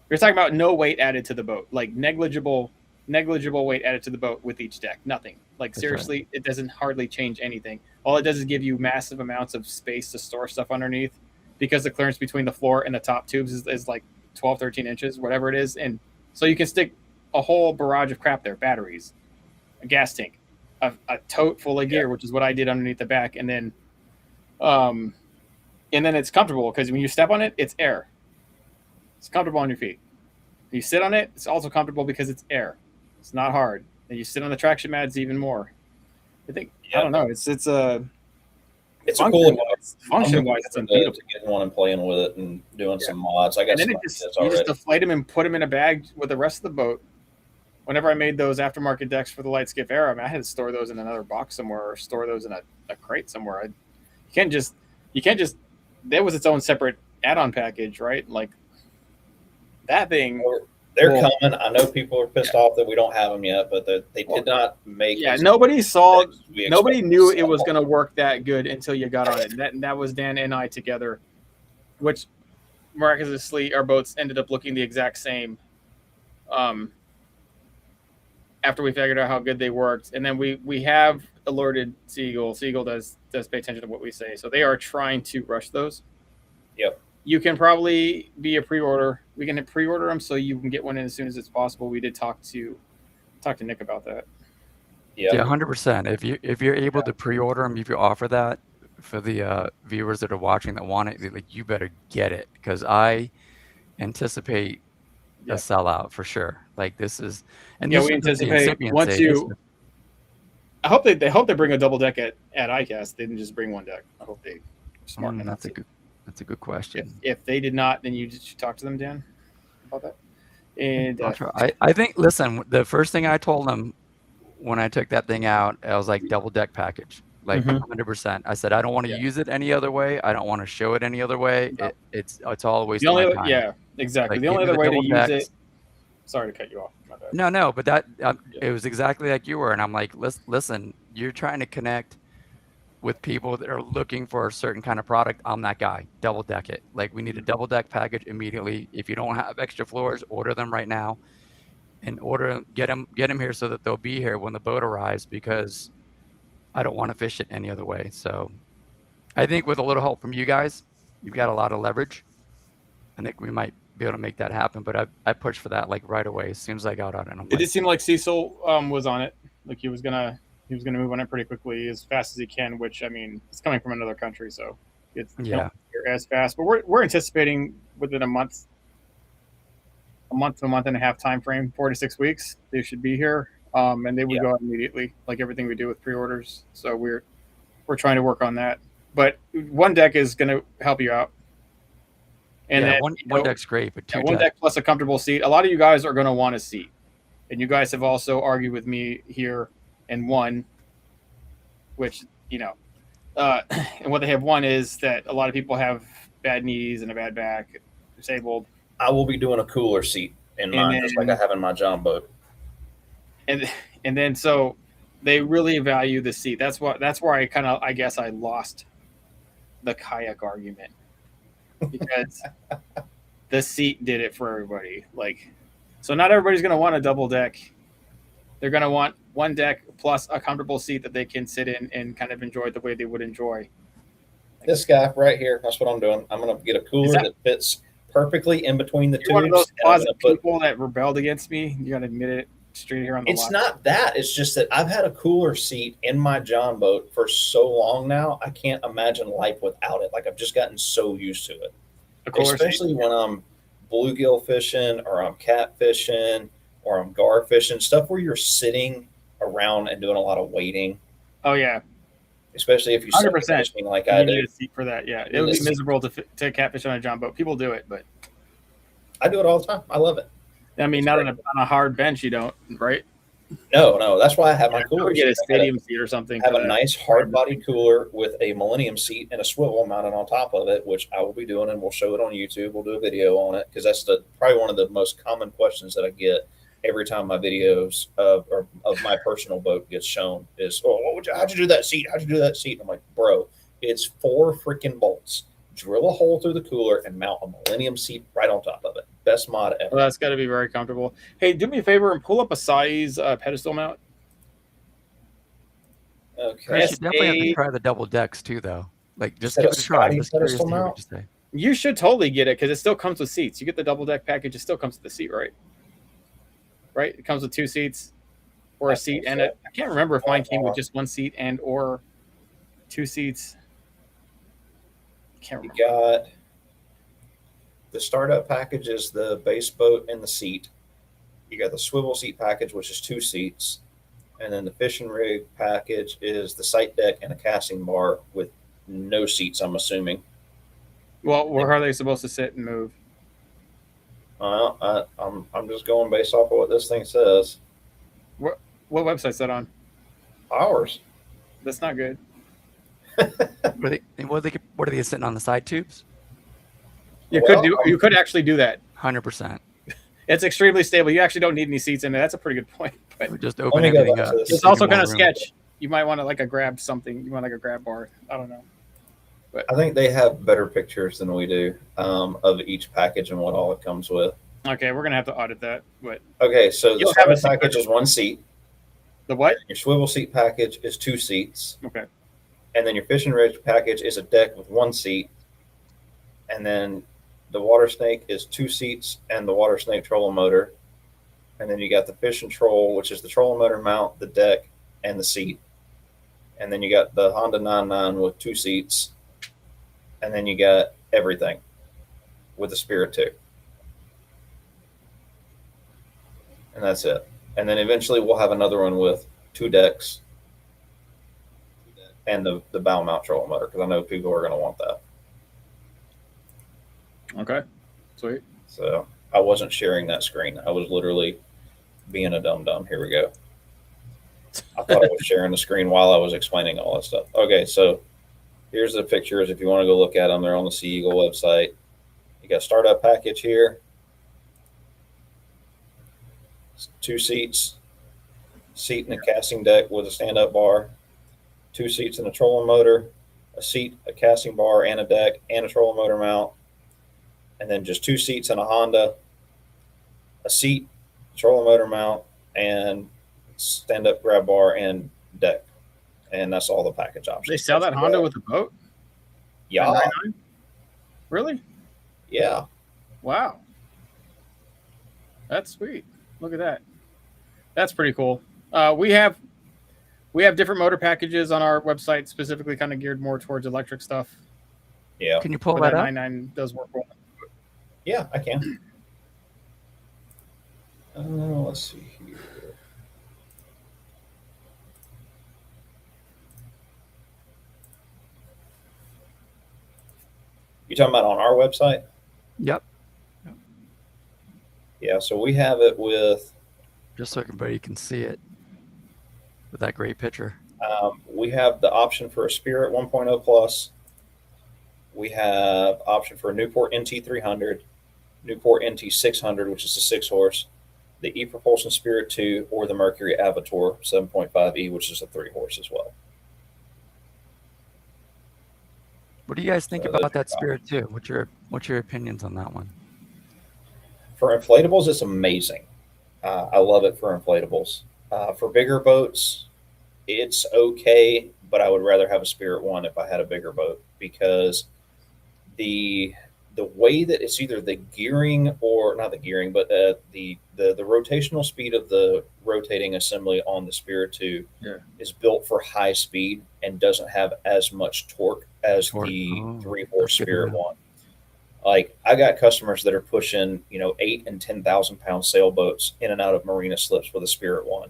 You're talking about no weight added to the boat, like negligible weight added to the boat with each deck. Nothing. Like That's seriously, It doesn't hardly change anything. All it does is give you massive amounts of space to store stuff underneath because the clearance between the floor and the top tubes is like 12, 13 inches, whatever it is. And so you can stick a whole barrage of crap there, batteries, a gas tank, a tote full of gear, which is what I did underneath the back. And then it's comfortable because when you step on it, it's air. It's comfortable on your feet. When you sit on it, it's also comfortable because it's air. It's not hard. And you sit on the traction mat, it's even more. I think I don't know. It's a cool function wise. It's unbeatable. to getting one and playing with it and doing some mods. I got And then some you just ideas deflate them and put them in a bag with the rest of the boat. Whenever I made those aftermarket decks for the Light Skiff Era, I had to store those in another box somewhere or store those in a crate somewhere. You can't just. That was its own separate add-on package, right? Like that thing. They're coming. I know people are pissed off that we don't have them yet, but they did not make. Yeah, nobody knew it was to. going to work that good until you got on it. And that was Dan and I together, which miraculously our boats ended up looking the exact same. After we figured out how good they worked, and then we have alerted Seagull. Seagull does pay attention to what we say, so they are trying to rush those. Yep. You can probably be a pre-order. We can pre-order them so you can get one in as soon as it's possible. We did talk to Nick about that. Yeah, 100%. If you're able to pre-order them, if you offer that for the viewers that are watching that want it, like you better get it because I anticipate a sellout for sure. Like this is, and we anticipate once you. I hope they bring a double deck at ICAST. They didn't just bring one deck. I hope they smart enough. That's a good question. If they did not, then you should talk to them, Dan, about that. And I'll try. I think. Listen, the first thing I told them when I took that thing out, I was like double deck package, like 100%. I said I don't want to use it any other way. I don't want to show it any other way. No. It's all a waste the of only my time. Yeah, exactly. Like, the only other way to use decks. it. Sorry to cut you off. My bad. No, but that it was exactly like you were, and I'm like, listen, you're trying to connect with people that are looking for a certain kind of product. I'm that guy. Double deck it. Like we need a double deck package immediately. If you don't have extra floors, order them right now, and get them here so that they'll be here when the boat arrives. Because I don't want to fish it any other way. So I think with a little help from you guys, you've got a lot of leverage. I think we might be able to make that happen. But I pushed for that like right away as soon as I got on it. It did seem like Cecil was on it. Like he was gonna move on it pretty quickly, as fast as he can. Which I mean, it's coming from another country, so it's not as fast. But we're anticipating within a month a month to a month and a half time frame, 4 to 6 weeks. They should be here, and they would go out immediately, like everything we do with pre-orders. So we're trying to work on that. But one deck is going to help you out. And yeah, then, one deck's great, but one deck plus a comfortable seat. A lot of you guys are going to want a seat, and you guys have also argued with me here and won, which and what they have won is that a lot of people have bad knees and a bad back, disabled. I will be doing a cooler seat in mine, just like I have in my John boat. And then so they really value the seat. That's where I guess I lost the kayak argument, because the seat did it for everybody. Like, so not everybody's going to want a double deck. They're going to want one deck plus a comfortable seat that they can sit in and kind of enjoy the way they would enjoy. This guy right here, that's what I'm doing. I'm going to get a cooler that fits perfectly in between the tubes. One of those closet people that rebelled against me. You got to admit it straight here on the It's not that. It's just that I've had a cooler seat in my John boat for so long now, I can't imagine life without it. Like, I've just gotten so used to it. Especially when I'm bluegill fishing or I'm cat fishing or I'm gar fishing, stuff where you're sitting around and doing a lot of waiting. Oh, yeah. Especially if you suck at fishing like I do. Need a seat for that, yeah. It would be miserable to catfish on a John boat. People do it, but I do it all the time. I love it. I mean, not on a hard bench, you don't, right? No. That's why I have my cooler. Get a stadium seat or something. Have a nice hard body cooler with a Millennium seat and a swivel mounted on top of it, which I will be doing, and we'll show it on YouTube. We'll do a video on it, because that's probably one of the most common questions that I get every time my videos of my personal boat gets shown is, how'd you do that seat? How'd you do that seat? And I'm like, bro, it's 4 freaking bolts. Drill a hole through the cooler and mount a Millennium seat right on top of it. Best mod ever. Well, that's got to be very comfortable. Hey, do me a favor and pull up a size pedestal mount. Okay. You should definitely have to try the double decks too, though. Like, just give it a try. Just curious to hear what you say. You should totally get it, because it still comes with seats. You get the double deck package, it still comes with the seat, right? Right? It comes with 2 seats or a seat and I can't remember if mine came with just 1 seat and or 2 seats. Can't remember. You got the startup package is the base boat and the seat. You got the swivel seat package, which is 2 seats. And then the fishing rig package is the sight deck and a casting bar with no seats, I'm assuming. Well, where are they supposed to sit and move? I'm just going based off of what this thing says. What website's that on? Ours. That's not good. What are they sitting on the side tubes? You could actually do that. 100%. It's extremely stable. You actually don't need any seats in there. That's a pretty good point. But just open everything up. It's also kind of sketch. You might want to like a grab something. You want like a grab bar. I don't know. But I think they have better pictures than we do of each package and what all it comes with. Okay, we're gonna have to audit that. But okay, so the startup package is 1 seat. The what? Your swivel seat package is 2 seats. Okay. And then your fishing rig package is a deck with 1 seat. And then the water snake is 2 seats and the water snake trolling motor. And then you got the fishing troll, which is the trolling motor mount, the deck, and the seat. And then you got the Honda 99 with 2 seats. And then you got everything with the Spirit 2. And that's it. And then eventually we'll have another one with 2 decks and the bow mount trolling motor, because I know people are going to want that. Okay, sweet. So I wasn't sharing that screen. I was literally being a dum-dum. Here we go. I thought I was sharing the screen while I was explaining all that stuff. Okay, so here's the pictures. If you want to go look at them, they're on the Sea Eagle website. You got startup package here. 2 seats, seat and a casting deck with a stand-up bar, 2 seats and a trolling motor, a seat, a casting bar, and a deck, and a trolling motor mount, and then just 2 seats and a Honda, a seat, trolling motor mount, and stand-up grab bar and deck. And that's all the package options. They sell that Honda with the boat? Yeah. Really? Yeah. Wow. That's sweet. Look at that. That's pretty cool. We have different motor packages on our website, specifically kind of geared more towards electric stuff. Yeah. Can you pull that up? 99 does work well. Yeah, I can. Let's see here. You talking about on our website? Yep. Yeah, so we have it with. Just so everybody can see it with that great picture. We have the option for a Spirit 1.0 Plus. We have option for a Newport NT300, Newport NT600, which is a 6-horse, the E-Propulsion Spirit 2, or the Mercury Avator 7.5E, which is a 3-horse as well. What do you guys think So about those are that your Spirit too? What's your opinions on that one? For inflatables, it's amazing. I love it for inflatables. For bigger boats, it's okay, but I would rather have a Spirit 1 if I had a bigger boat, because the way that it's either the gearing, or not the gearing, but the rotational speed of the rotating assembly on the Spirit 2 is built for high speed and doesn't have as much torque as the 3-horse Spirit 1. Like, I got customers that are pushing 8 and 10,000 pound sailboats in and out of marina slips with a Spirit 1.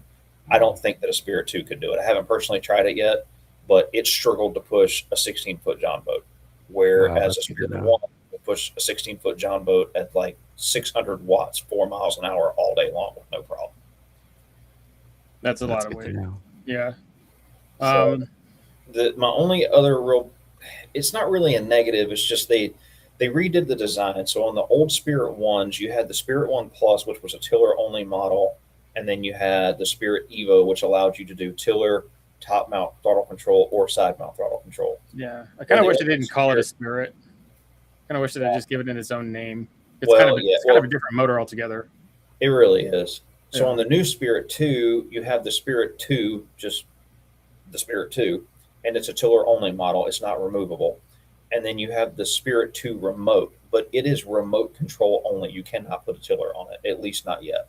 I don't think that a Spirit 2 could do it. I haven't personally tried it yet, but it struggled to push a 16-foot John boat, whereas a Spirit 1 would push a 16-foot John boat at like 600 watts, 4 miles an hour all day long with no problem. That's a lot of weight. Yeah. So my only other it's not really a negative. It's just they redid the design. So on the old Spirit 1s, you had the Spirit 1 Plus, which was a tiller-only model, and then you had the Spirit Evo, which allowed you to do tiller, top mount throttle control, or side mount throttle control. Yeah, I kind of wish they didn't call it a Spirit. Kind of wish they just give it in its own name. It's kind of a different motor altogether. It really is. So on the new Spirit 2, you have the Spirit 2, just the Spirit 2, and it's a tiller-only model. It's not removable. And then you have the Spirit 2 remote, but it is remote control only. You cannot put a tiller on it, at least not yet.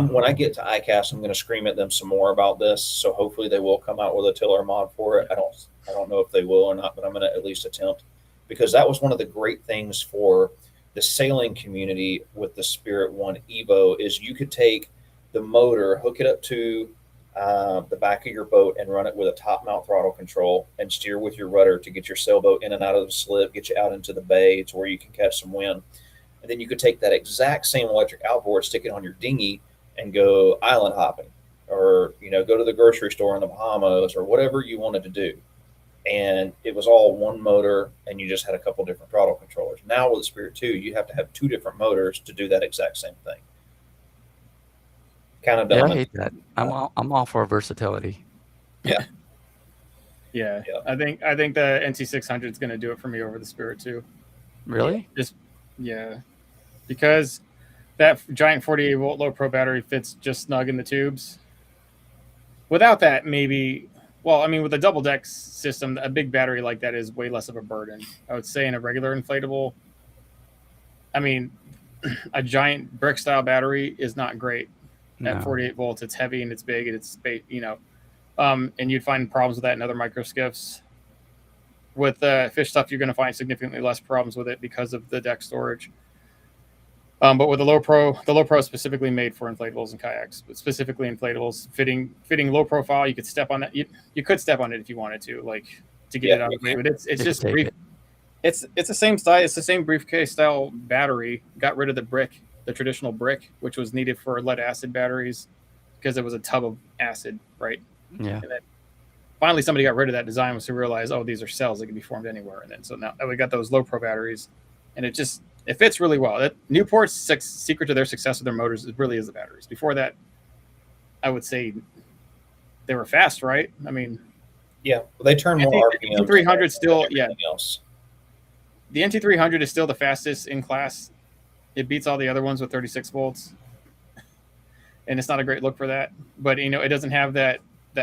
When I get to ICAST, I'm going to scream at them some more about this. So hopefully they will come out with a tiller mod for it. I don't know if they will or not, but I'm going to at least attempt, because that was one of the great things for the sailing community with the Spirit 1 Evo is you could take the motor, hook it up to the back of your boat, and run it with a top mount throttle control and steer with your rudder to get your sailboat in and out of the slip, get you out into the bay to where you can catch some wind. And then you could take that exact same electric outboard, stick it on your dinghy, and go island hopping, or go to the grocery store in the Bahamas, or whatever you wanted to do. And it was all one motor, and you just had a couple different throttle controllers. Now with the Spirit 2, you have to have 2 different motors to do that exact same thing. Kind of dumb. Yeah, I hate that. I'm all for versatility. Yeah. Yeah. I think the NT600 is going to do it for me over the Spirit 2. Really? Because that giant 48 volt low pro battery fits just snug in the tubes. Without that, maybe, with a double deck system, a big battery like that is way less of a burden. I would say in a regular inflatable, a giant brick style battery is not great. At 48 volts, it's heavy and it's big and it's, and you'd find problems with that in other micro skiffs. With fish stuff, you're going to find significantly less problems with it because of the deck storage. But with the low pro is specifically made for inflatables and kayaks, but specifically inflatables, fitting low profile. You could step on that. You could step on it if you wanted to, to get it out of the way. But it's just brief. It's the same style. It's the same briefcase style battery. Got rid of the brick, the traditional brick, which was needed for lead acid batteries because it was a tub of acid, right? Yeah. And then finally somebody got rid of that design once they realized, these are cells that can be formed anywhere. And then so now we got those low pro batteries, and it fits really well. Newport's secret to their success with their motors really is the batteries. Before that, I would say they were fast, right? Yeah, they turn more RPM. NT300 still, else. The NT300 is still the fastest in class. It beats all the other ones with 36 volts, and it's not a great look for that. But it doesn't have that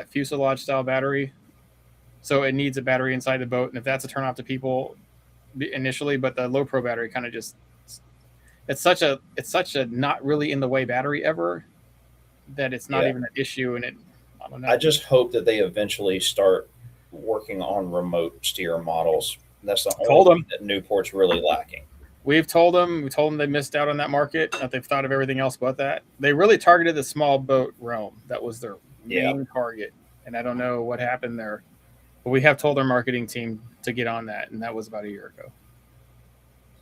fuselage style battery, so it needs a battery inside the boat. And if that's a turn off to people initially, but the low pro battery kind of it's such a not really in the way battery ever that it's not even an issue. And I don't know. I just hope that they eventually start working on remote steer models. That's the only thing that Newport's really lacking. We told them they missed out on that market, that they've thought of everything else but that. They really targeted the small boat realm. That was their main target. And I don't know what happened there. But we have told our marketing team to get on that, and that was about a year ago.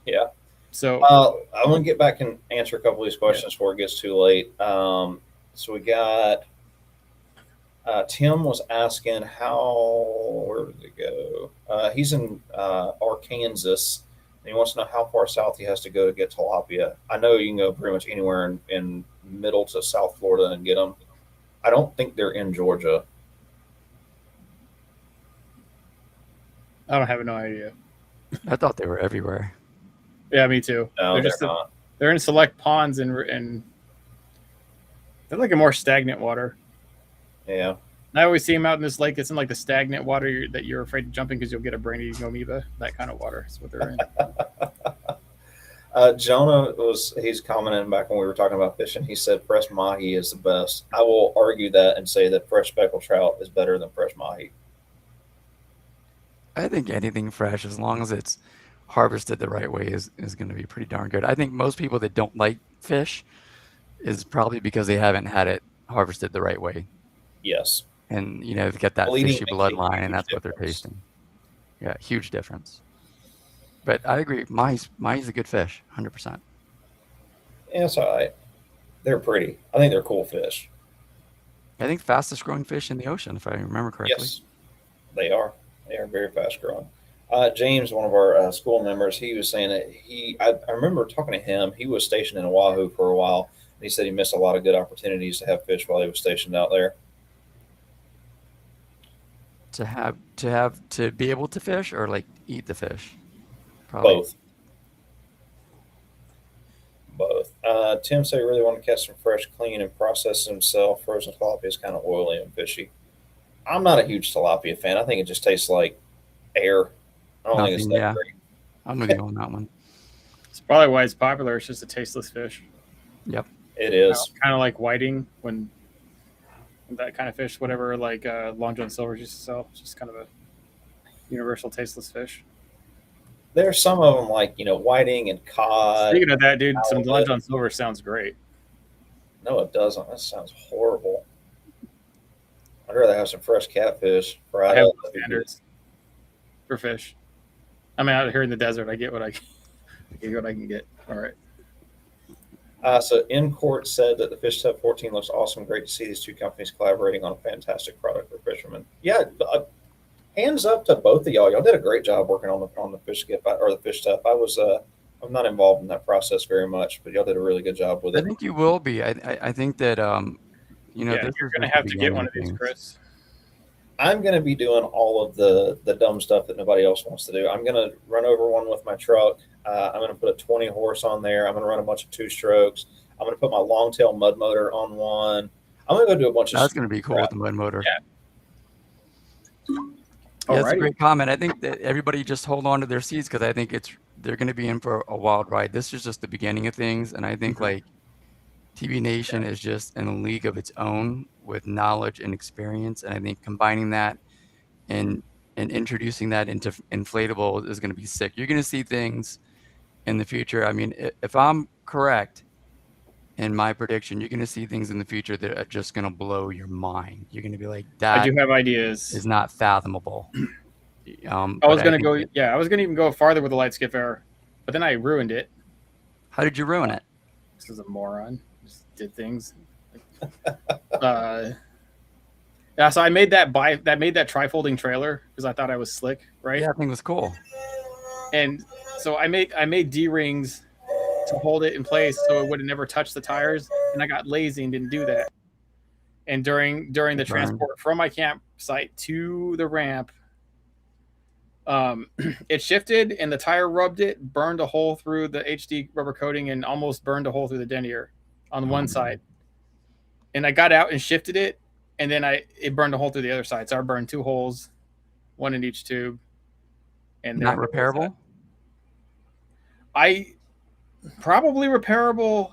Yeah. So I'm going to get back and answer a couple of these questions before it gets too late. So we got Tim was asking where did it go? He's in Arkansas. And he wants to know how far south he has to go to get tilapia. I know you can go pretty much anywhere in middle to South Florida and get them. I don't think they're in Georgia. I don't have no idea. I thought they were everywhere. Yeah, me too. No, they're not. They're in select ponds and they're like a more stagnant water. Yeah. I always see them out in this lake. It's in like the stagnant water that you're afraid to jump in because you'll get a brain-eating amoeba. That kind of water is what they're in. Jonah he's commenting back when we were talking about fishing. He said fresh mahi is the best. I will argue that and say that fresh speckled trout is better than fresh mahi. I think anything fresh, as long as it's harvested the right way, is going to be pretty darn good. I think most people that don't like fish is probably because they haven't had it harvested the right way. Yes. And, they've got that fishy bloodline, and that's what they're tasting. Yeah, huge difference. But I agree. Mahi's a good fish, 100%. Yeah, it's all right. They're pretty. I think they're cool fish. I think fastest growing fish in the ocean, if I remember correctly. Yes, they are. They are very fast growing. James, one of our school members, he was saying that I remember talking to him. He was stationed in Oahu for a while. And he said he missed a lot of good opportunities to have fish while he was stationed out there. To be able to fish or like eat the fish? Probably. Both. Tim said he really wanted to catch some fresh, clean, and process himself. Frozen tilapia is kind of oily and fishy. I'm not a huge tilapia fan. I think it just tastes like air. I don't think it's that great. I'm with you on that one. It's probably why it's popular. It's just a tasteless fish. Yep. It is. Kind of like whiting when that kind of fish, whatever, like Long John Silver used to sell. It's just kind of a universal tasteless fish. There's some of them like, whiting and cod. Speaking of that, dude, some Long John Silver sounds great. No, it doesn't. That sounds horrible. I'd rather have some fresh catfish fried up. Standards for fish. I'm out here in the desert. I get what I can get. All right. So InCourt said that the Fish Tub 14 looks awesome. Great to see these two companies collaborating on a fantastic product for fishermen. Yeah, hands up to both of y'all. Y'all did a great job working on the fish skip or the fish tub. I'm not involved in that process very much, but y'all did a really good job with it. I think you will be. I think that you're going to have to get one of these, Chris. I'm going to be doing all of the dumb stuff that nobody else wants to do. I'm going to run over one with my truck. I'm going to put a 20 horse on there. I'm going to run a bunch of 2-strokes. I'm going to put my longtail mud motor on one. I'm going to go do a bunch of. That's going to be cool with the mud motor. Yeah. Yeah, that's a great comment. I think that everybody just hold on to their seats because I think they're going to be in for a wild ride. This is just the beginning of things, and I think like TB Nation is just in a league of its own with knowledge and experience, and I think combining that and introducing that into inflatable is going to be sick. You're going to see things in the future. I mean, if I'm correct in my prediction, you're going to see things in the future that are just going to blow your mind. You're going to be like, that I do have ideas. Is not fathomable. I was going to go, I was going to even go farther with the light skip air, but then I ruined it. How did you ruin it? This is a moron. Just did things. So I made that tri-folding trailer because I thought I was slick, right? Yeah, that thing was cool. And so I made D-rings to hold it in place so it would have never touched the tires, and I got lazy and didn't do that. And during the transport from my campsite to the ramp, it shifted and the tire rubbed it, burned a hole through the HD rubber coating, and almost burned a hole through the denier on one side. And I got out and shifted it, and then it burned a hole through the other side. So I burned 2 holes, one in each tube. And not repairable? Probably repairable,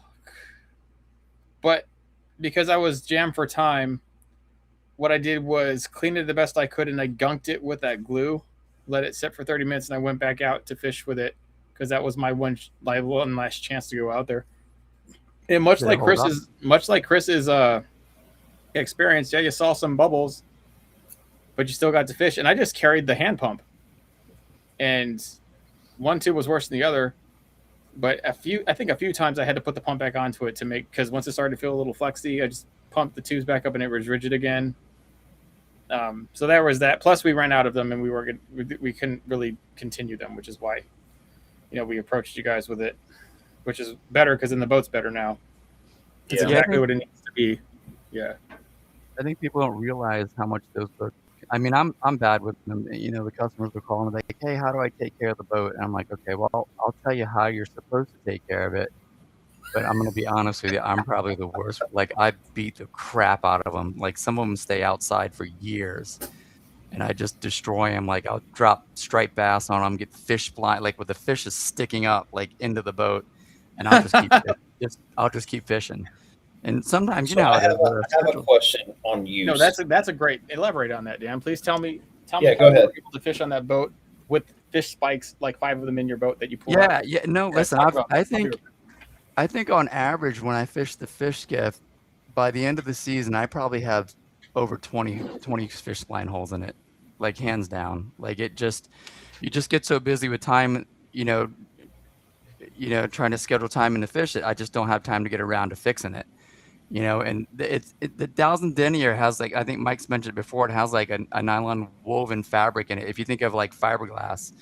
but because I was jammed for time, what I did was clean it the best I could, and I gunked it with that glue, let it sit for 30 minutes, and I went back out to fish with it because that was my one last chance to go out there. And much Did it like hold up? Chris's experience, yeah, you saw some bubbles, but you still got to fish. And I just carried the hand pump, and one tube was worse than the other. But I think a few times I had to put the pump back onto it to make, because once it started to feel a little flexy, I just pumped the tubes back up and it was rigid again. So there was that. Plus, we ran out of them and we couldn't really continue them, which is why, we approached you guys with it, which is better because then the boat's better now. It's exactly what it needs to be. Yeah. I think people don't realize how much those boats. I mean, I'm bad with them. The customers will call and like, hey, how do I take care of the boat? And I'm like, okay, well, I'll tell you how you're supposed to take care of it. But I'm going to be honest with you, I'm probably the worst. Like, I beat the crap out of them. Like, some of them stay outside for years, and I just destroy them. Like, I'll drop striped bass on them, get fish blind, like, with the fish is sticking up, like, into the boat, and I'll just keep fishing. And sometimes, So I have a question on use. No, that's a great. Elaborate on that, Dan. Please tell me Yeah, how go you ahead. were able to fish on that boat with fish spikes, like 5 of them in your boat that you pull Yeah, out. yeah. No, listen, I think on average when I fish the fish skiff, by the end of the season, I probably have over 20 fish spline holes in it, like hands down. Like you just get so busy with time, trying to schedule time in the fish that I just don't have time to get around to fixing it. And the Thousand Denier has, like, I think Mike's mentioned before, it has like a nylon woven fabric in it. If you think of like fiberglass,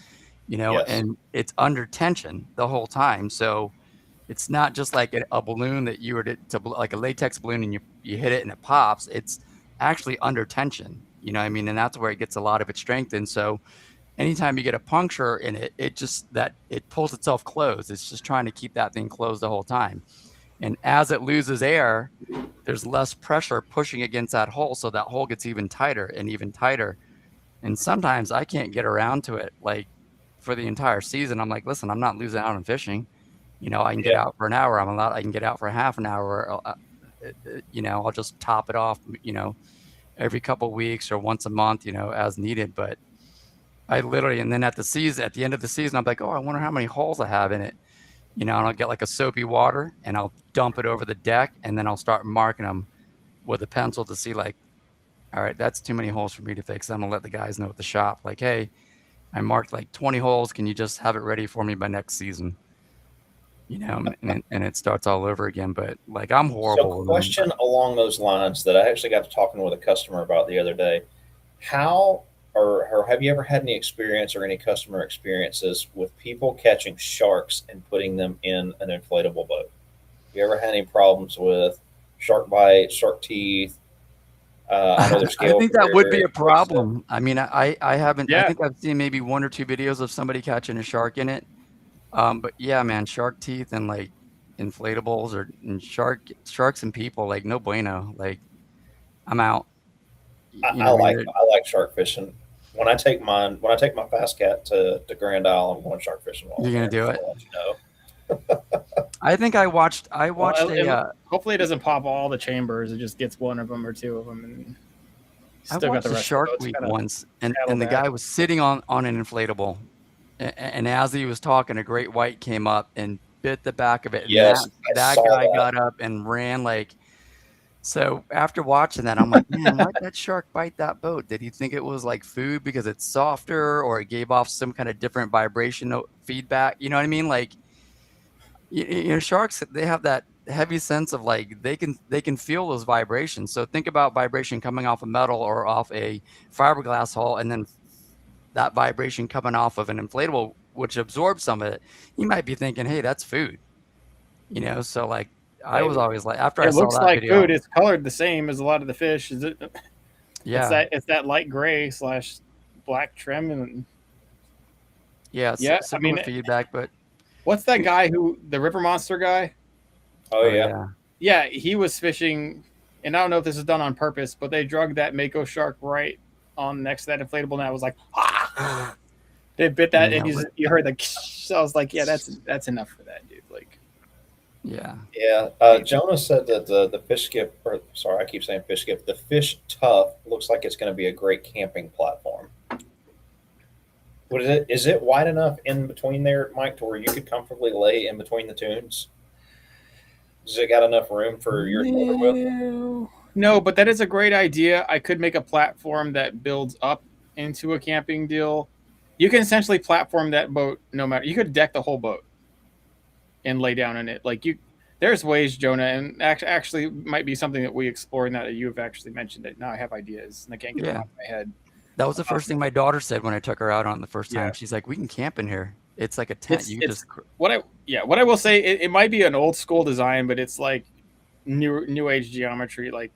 Yes. and it's under tension the whole time. So it's not just like a balloon that you were to like a latex balloon and you hit it and it pops. It's actually under tension, what I mean? And that's where it gets a lot of its strength. And so anytime you get a puncture in it, it pulls itself closed. It's just trying to keep that thing closed the whole time. And as it loses air, there's less pressure pushing against that hole. So that hole gets even tighter and even tighter. And sometimes I can't get around to it. Like for the entire season, I'm like, listen, I'm not losing out on fishing. I can get out for an hour. I can get out for half an hour. I'll just top it off, every couple of weeks or once a month, as needed. But I literally, and then at the end of the season, I'm like, oh, I wonder how many holes I have in it. And I'll get like a soapy water and I'll dump it over the deck and then I'll start marking them with a pencil to see like, all right, that's too many holes for me to fix. I'm gonna let the guys know at the shop, like, hey, I marked like 20 holes. Can you just have it ready for me by next season? And it starts all over again. But like, I'm horrible. So, question along those lines that I actually got to talking with a customer about the other day. How or have you ever had any experience or any customer experiences with people catching sharks and putting them in an inflatable boat? You ever had any problems with shark bite, shark teeth? I know there's I think that would be a problem. I mean, I haven't. Yeah. I think I've seen maybe 1 or 2 videos of somebody catching a shark in it. But yeah, man, shark teeth and like inflatables and sharks and people, like no bueno. Like I'm out. I like shark fishing. When I take my fast cat to Grand Isle, I'm going shark fishing. You're gonna do it. Let I think I watched. Hopefully, it doesn't pop all the chambers. It just gets 1 of them or 2 of them. And I watched a Shark Week once, and the guy was sitting on an inflatable, and as he was talking, a great white came up and bit the back of it. Yes, that guy got up and ran like. So after watching that, I'm like, man, why'd that shark bite that boat? Did he think it was like food because it's softer, or it gave off some kind of different vibration feedback? You know what I mean? Like, sharks, they have that heavy sense of like they can feel those vibrations. So think about vibration coming off a metal or off a fiberglass hull, and then that vibration coming off of an inflatable, which absorbs some of it. You might be thinking, hey, that's food. So like. I was always like, after I saw that video. It looks like food. It's colored the same as a lot of the fish. Is it? Yeah. It's that light gray / black trim. And yeah. Similar feedback, but. What's that guy the River Monster guy? Oh, yeah. Yeah, he was fishing, and I don't know if this is done on purpose, but they drug that mako shark right on next to that inflatable, and I was like, ah! They bit that, and you heard the. So I was like, yeah, that's enough for that, dude. Like. Yeah. Jonah said that the fish skip, I keep saying fish skip. The Fish Tough looks like it's going to be a great camping platform. Is it wide enough in between there, Mike, to where you could comfortably lay in between the tunes? Does it got enough room for your shoulder width? No, but that is a great idea. I could make a platform that builds up into a camping deal. You can essentially platform that boat no matter. You could deck the whole boat and lay down in it. Like there's ways, Jonah, and actually might be something that we explore. Now that you have actually mentioned it, now I have ideas and I can't get them out of my head. That was the first thing my daughter said when I took her out on the first time. Yeah. She's like, "We can camp in here. It's like a tent. What I will say, it might be an old school design, but it's like new age geometry. Like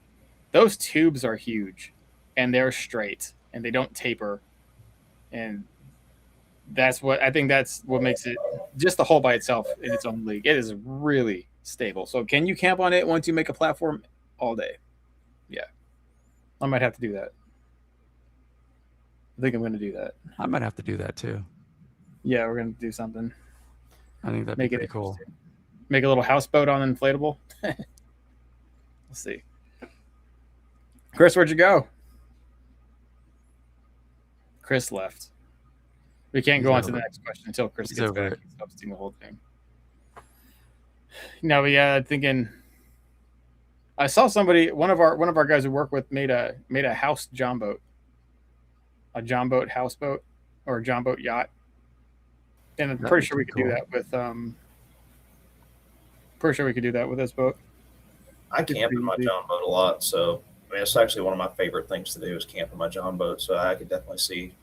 those tubes are huge, and they're straight, and they don't taper, and that's what makes it just the hull by itself in its own league. It is really stable. So can you camp on it once you make a platform all day? Yeah, I might have to do that. I think I'm going to do that. I might have to do that too. Yeah, we're going to do something. I think that'd be pretty cool. Make a little houseboat on inflatable. We'll see. Chris, where'd you go? Chris left. We can't go on to the next question until Chris gets back. He's hosting the whole thing. No, yeah, thinking. I saw somebody, one of our guys we work with made a house John boat, a John boat houseboat, or a John boat yacht, and I'm pretty sure we could do that with Pretty sure we could do that with this boat. I camp in my John boat a lot, so I mean it's actually one of my favorite things to do is camp in my John boat. So I could definitely see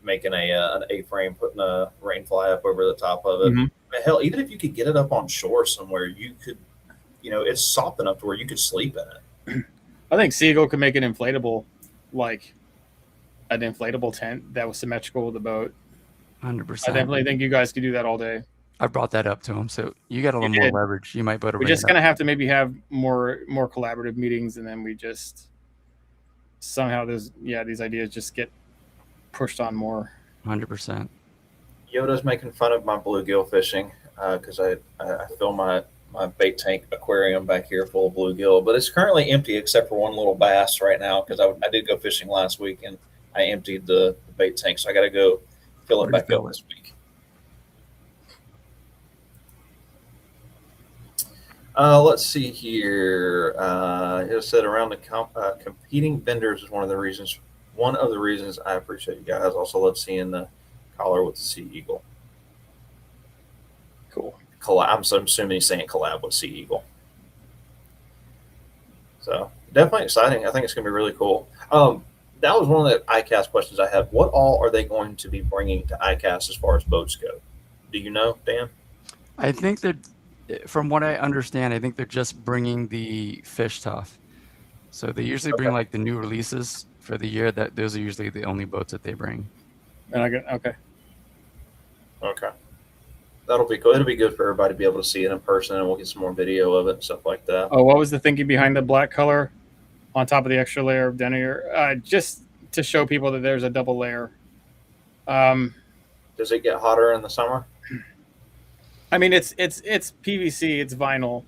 making an A-frame, putting a rain fly up over the top of it. Mm-hmm. I mean, hell, even if you could get it up on shore somewhere, you could, it's soft enough to where you could sleep in it. I think Seagull could make an inflatable, like an inflatable tent that was symmetrical with the boat. 100%. I definitely think you guys could do that all day. I brought that up to him, so you got a little more leverage. You might be able to. We're just gonna have to maybe have more collaborative meetings, and then we just somehow these ideas just get pushed on more. 100%. Yoda's making fun of my bluegill fishing because I fill my bait tank aquarium back here full of bluegill, but it's currently empty except for one little bass right now because I did go fishing last week and I emptied the bait tank, so I got to go fill it back up this week. Let's see here. It said around the competing vendors is one of the reasons I appreciate you guys. Also love seeing the collar with the Sea Eagle. Cool. I'm assuming he's saying collab with Sea Eagle. So definitely exciting. I think it's going to be really cool. That was one of the ICAST questions I had. What all are they going to be bringing to ICAST as far as boats go? Do you know, Dan? I think that, from what I understand, I think they're just bringing the fish tough. So they usually bring like the new releases for the year. Those are usually the only boats that they bring. Okay. That'll be cool. It'll be good for everybody to be able to see it in person, and we'll get some more video of it and stuff like that. Oh, what was the thinking behind the black color on top of the extra layer of denier? Just to show people that there's a double layer. Does it get hotter in the summer? I mean, it's PVC, it's vinyl,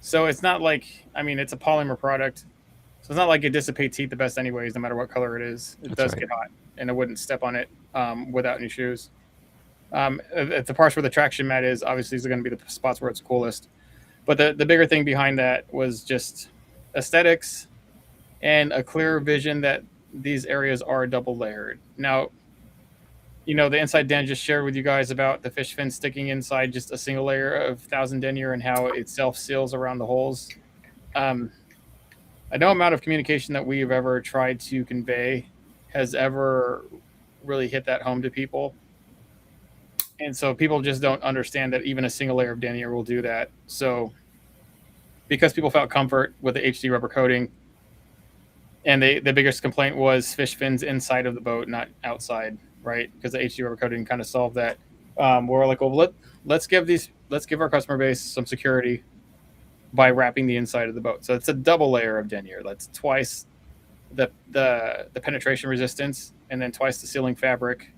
so it's not like, I mean, it's a polymer product, so it's not like it dissipates heat the best anyways, no matter what color it is. It does get hot, and I wouldn't step on it without any shoes. The parts where the traction mat is, obviously, is going to be the spots where it's coolest. But the bigger thing behind that was just aesthetics and a clear vision that these areas are double layered. Now, the Inside Den just shared with you guys about the fish fin sticking inside just a single layer of 1000 denier and how it self-seals around the holes. No amount of communication that we've ever tried to convey has ever really hit that home to people. And so people just don't understand that even a single layer of denier will do that. So because people felt comfort with the HD rubber coating, and the biggest complaint was fish fins inside of the boat, not outside, right? Because the HD rubber coating kind of solved that. We're like, well, let's give our customer base some security by wrapping the inside of the boat. So it's a double layer of denier. That's twice the penetration resistance, and then twice the sealing fabric,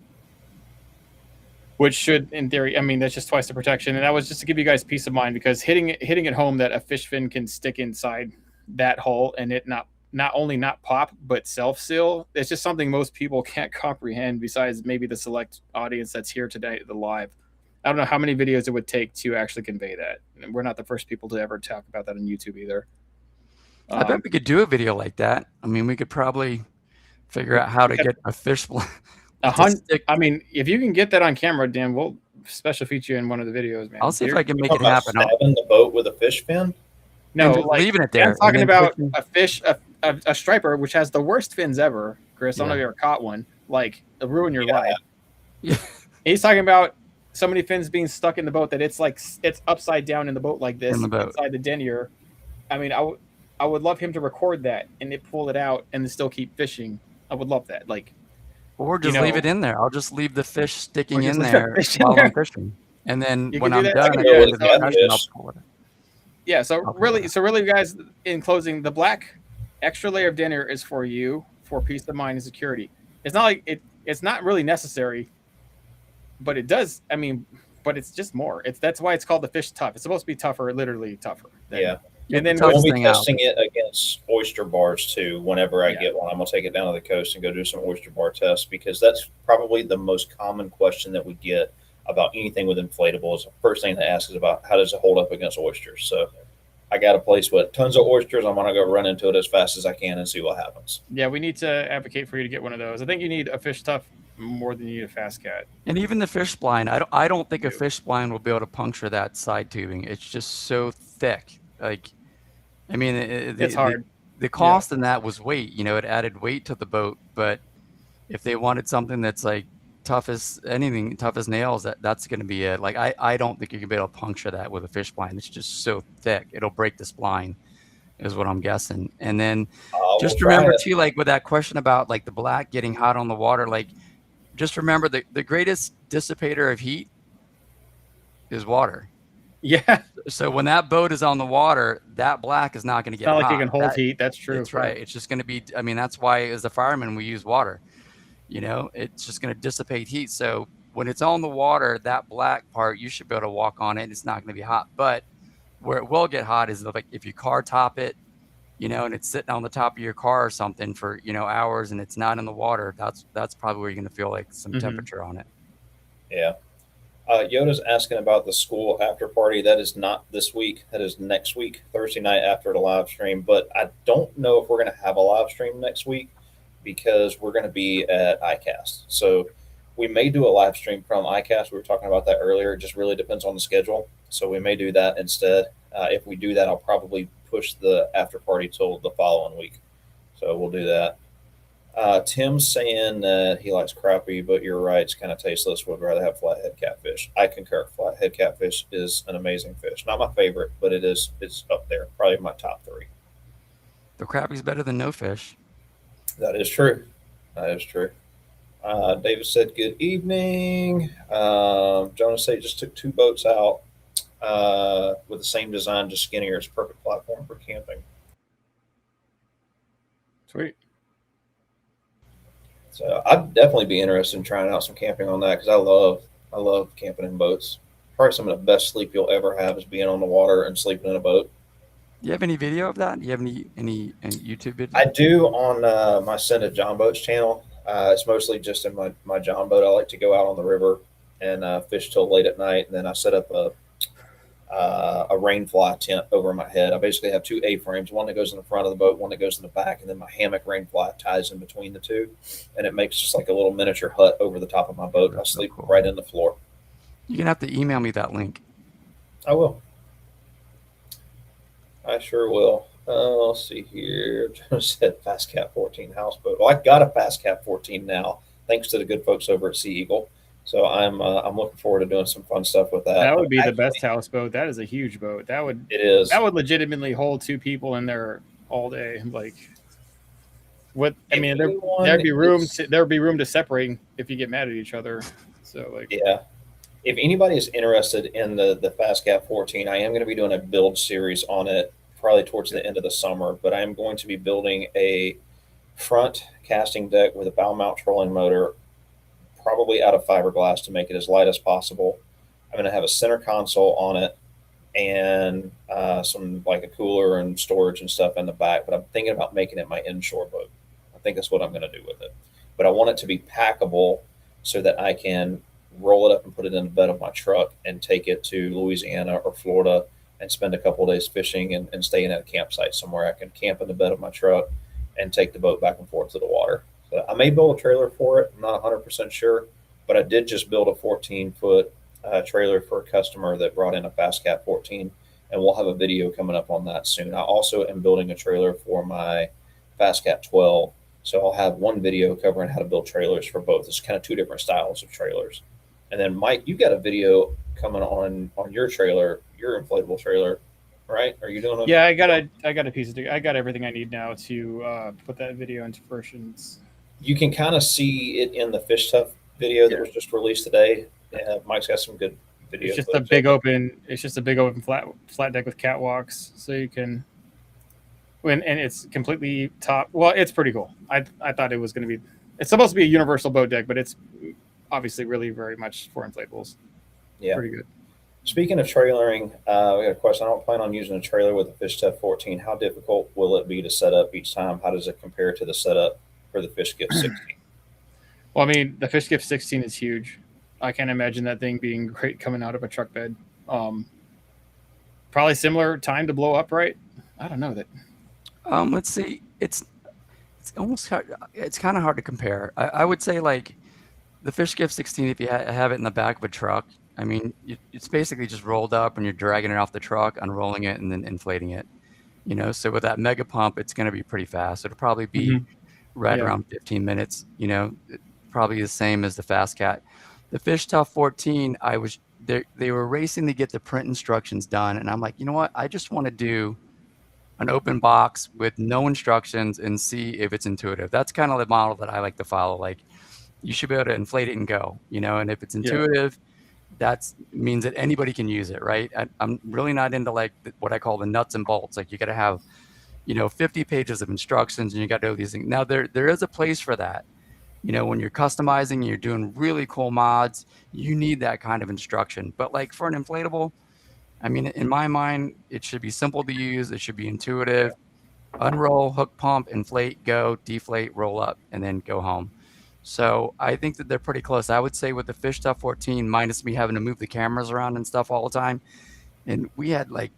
which should, in theory, I mean, that's just twice the protection. And that was just to give you guys peace of mind, because hitting it home that a fish fin can stick inside that hole and it not not only not pop but self-seal. It's just something most people can't comprehend, besides maybe the select audience that's here today, the live. I don't know how many videos it would take to actually convey that. And we're not the first people to ever talk about that on YouTube either. I bet we could do a video like that. I mean, we could probably figure out how to get a fish blind. I mean, if you can get that on camera, Dan, we'll special feature you in one of the videos, man. I'll see if I can make it happen. Stabbing the boat with a fish fin? No, like, leaving it there. I'm talking about a fish, a striper, which has the worst fins ever. Chris, I don't know if you ever caught one. Like, it'll ruin your life. Yeah. He's talking about so many fins being stuck in the boat that it's like it's upside down in the boat like this, inside the denier. I mean, I would love him to record that and pull it out and then still keep fishing. I would love that. Like, or just leave it in there. I'll just leave the fish sticking in there while I'm fishing, and then when I'm done, I'll pull it. Yeah. So really, guys, in closing, the black extra layer of denier is for you, for peace of mind and security. It's not like it's not really necessary, but it does. I mean, but it's just more. That's why it's called the fish tough. It's supposed to be tougher, literally tougher. Yeah. And then we'll be testing it against oyster bars too. Whenever I get one, I'm gonna take it down to the coast and go do some oyster bar tests, because that's probably the most common question that we get about anything with inflatables. The first thing they ask is about how does it hold up against oysters. So I got a place with tons of oysters. I'm gonna go run into it as fast as I can and see what happens. Yeah, we need to advocate for you to get one of those. I think you need a fish tough more than you need a fast cat. And even the fish blind, I don't think a fish blind will be able to puncture that side tubing. It's just so thick. Like, I mean, it's hard. The cost in that was weight. You know, it added weight to the boat. But if they wanted something that's like tough as anything, tough as nails, that's going to be it. Like, I don't think you can be able to puncture that with a fish blind. It's just so thick. It'll break the spline, is what I'm guessing. And then just remember too, like with that question about like the black getting hot on the water, like just remember the greatest dissipator of heat is water. Yeah. So when that boat is on the water, that black is not going to get hot. Not like you can hold heat. That's true. That's right. It's just going to be, I mean, that's why as a fireman, we use water. You know, it's just going to dissipate heat. So when it's on the water, that black part, you should be able to walk on it. It's not going to be hot. But where it will get hot is like if you car top it, you know, and it's sitting on the top of your car or something for, you know, hours and it's not in the water, that's probably where you're going to feel like some temperature on it. Yeah. Yoda's asking about the school after party. That is not this week. That is next week, Thursday night after the live stream. But I don't know if we're going to have a live stream next week because we're going to be at ICAST. So we may do a live stream from ICAST. We were talking about that earlier. It just really depends on the schedule. So we may do that instead. If we do that, I'll probably push the after party till the following week. So we'll do that. Tim's saying that he likes crappie, but you're right. It's kind of tasteless. Would rather have flathead catfish. I concur. Flathead catfish is an amazing fish. Not my favorite, but it's up there. Probably my top 3. The crappie's better than no fish. That is true. That is true. David said, good evening. Jonas said just took 2 boats out with the same design, just skinnier. It's a perfect platform for camping. Sweet. So I'd definitely be interested in trying out some camping on that because I love camping in boats. Probably some of the best sleep you'll ever have is being on the water and sleeping in a boat. Do you have any video of that? Do you have any YouTube video? I do on my Send a John Boats channel. It's mostly just in my John boat. I like to go out on the river and fish till late at night, and then I set up a rainfly tent over my head. I basically have 2 A-frames, one that goes in the front of the boat, one that goes in the back, and then my hammock rainfly ties in between the 2, and it makes just like a little miniature hut over the top of my boat. I sleep right in the floor. You're gonna have to email me that link. I will. I sure will. Let's see here. Just said Fast Cat 14 houseboat. Well, I got a Fast Cat 14 now, thanks to the good folks over at Sea Eagle. So I'm looking forward to doing some fun stuff with that. That would be the best houseboat. That is a huge boat. That would legitimately hold 2 people in there all day. Like, what? I mean, there'd be room to separate if you get mad at each other. So like, yeah. If anybody is interested in the Fast Cat 14, I am going to be doing a build series on it probably towards the end of the summer. But I am going to be building a front casting deck with a bow mount trolling motor, probably out of fiberglass to make it as light as possible. I'm going to have a center console on it, and some like a cooler and storage and stuff in the back. But I'm thinking about making it my inshore boat. I think that's what I'm going to do with it. But I want it to be packable so that I can roll it up and put it in the bed of my truck and take it to Louisiana or Florida and spend a couple of days fishing and staying at a campsite somewhere. I can camp in the bed of my truck and take the boat back and forth to the water. So I may build a trailer for it. I'm not 100% sure, but I did just build a 14-foot trailer for a customer that brought in a Fast Cat 14, and we'll have a video coming up on that soon. I also am building a trailer for my Fast Cat 12, so I'll have one video covering how to build trailers for both. It's kind of two different styles of trailers. And then Mike, you got a video coming on your trailer, your inflatable trailer, right? Are you doing it? Yeah, I got a piece of I got everything I need now to put that video into fruitions. You can kind of see it in the Fish Tough video that was just released today. Mike's got some good videos. It's just a big open. It's just a big open flat deck with catwalks, so you can. And it's completely top. Well, it's pretty cool. I thought it was going to be. It's supposed to be a universal boat deck, but it's obviously really very much for inflatables. Yeah, pretty good. Speaking of trailering, we got a question. I don't plan on using a trailer with a Fish Tough 14. How difficult will it be to set up each time? How does it compare to the setup for the Fish Gift 16? Well, I mean, the Fish Gift 16 is huge. I can't imagine that thing being great coming out of a truck bed. Probably similar time to blow up, right? I don't know that. Let's see. It's almost hard. It's kind of hard to compare. I would say like the Fish Gift 16. If you have it in the back of a truck, I mean, it's basically just rolled up and you're dragging it off the truck, unrolling it, and then inflating it. You know, so with that mega pump, it's going to be pretty fast. It'll probably be right around 15 minutes. You know, probably the same as the Fast Cat. The Fish Tough 14, they were racing to get the print instructions done, and I'm like, you know what? I just want to do an open box with no instructions and see if it's intuitive. That's kind of the model that I like to follow. Like, you should be able to inflate it and go, you know, and if it's intuitive, that means that anybody can use it, right? I'm really not into like what I call the nuts and bolts. Like, you got to have, you know, 50 pages of instructions and you got to do these things. Now, there is a place for that. You know, when you're customizing and you're doing really cool mods, you need that kind of instruction. But like for an inflatable, I mean, in my mind, it should be simple to use. It should be intuitive. Unroll, hook pump, inflate, go, deflate, roll up, and then go home. So I think that they're pretty close. I would say with the Fish Tough 14, minus me having to move the cameras around and stuff all the time, and we had like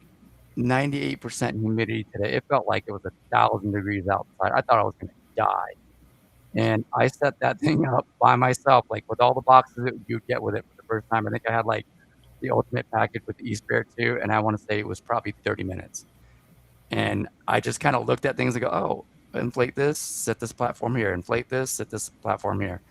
98% humidity today. It felt like it was 1,000 degrees outside. I thought I was going to die. And I set that thing up by myself, like with all the boxes that you'd get with it for the first time. I think I had like the ultimate package with the E-Spirit too. And I want to say it was probably 30 minutes. And I just kind of looked at things and go, oh, inflate this, set this platform here, inflate this, set this platform here.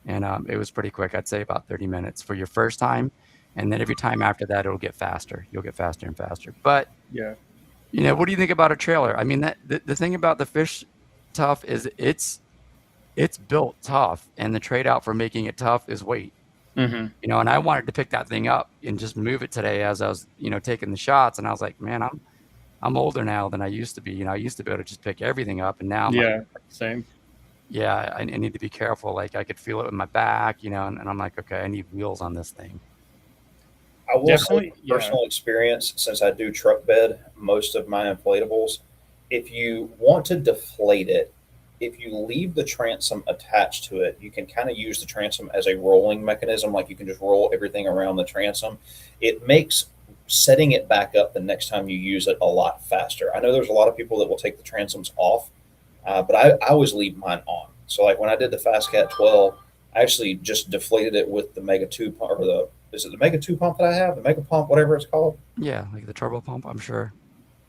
And it was pretty quick. I'd say about 30 minutes for your first time. And then every time after that, it'll get faster. You'll get faster and faster. But, yeah, you know, what do you think about a trailer? I mean, the thing about the Fish Tough is it's built tough, and the trade out for making it tough is weight. You know, and I wanted to pick that thing up and just move it today as I was, you know, taking the shots. And I was like, man, I'm older now than I used to be. You know, I used to be able to just pick everything up, and now I'm like, same. Yeah, I need to be careful. Like, I could feel it in my back, you know, and I'm like, okay, I need wheels on this thing. I will say from personal experience, since I do truck bed most of my inflatables, if you want to deflate it, if you leave the transom attached to it, you can kind of use the transom as a rolling mechanism. Like, you can just roll everything around the transom. It makes setting it back up the next time you use it a lot faster. I know there's a lot of people that will take the transoms off, but I always leave mine on. So like when I did the Fast Cat 12, I actually just deflated it with the Mega 2 pump, or is it the Mega 2 pump that I have? The Mega pump, whatever it's called? Yeah, like the turbo pump, I'm sure.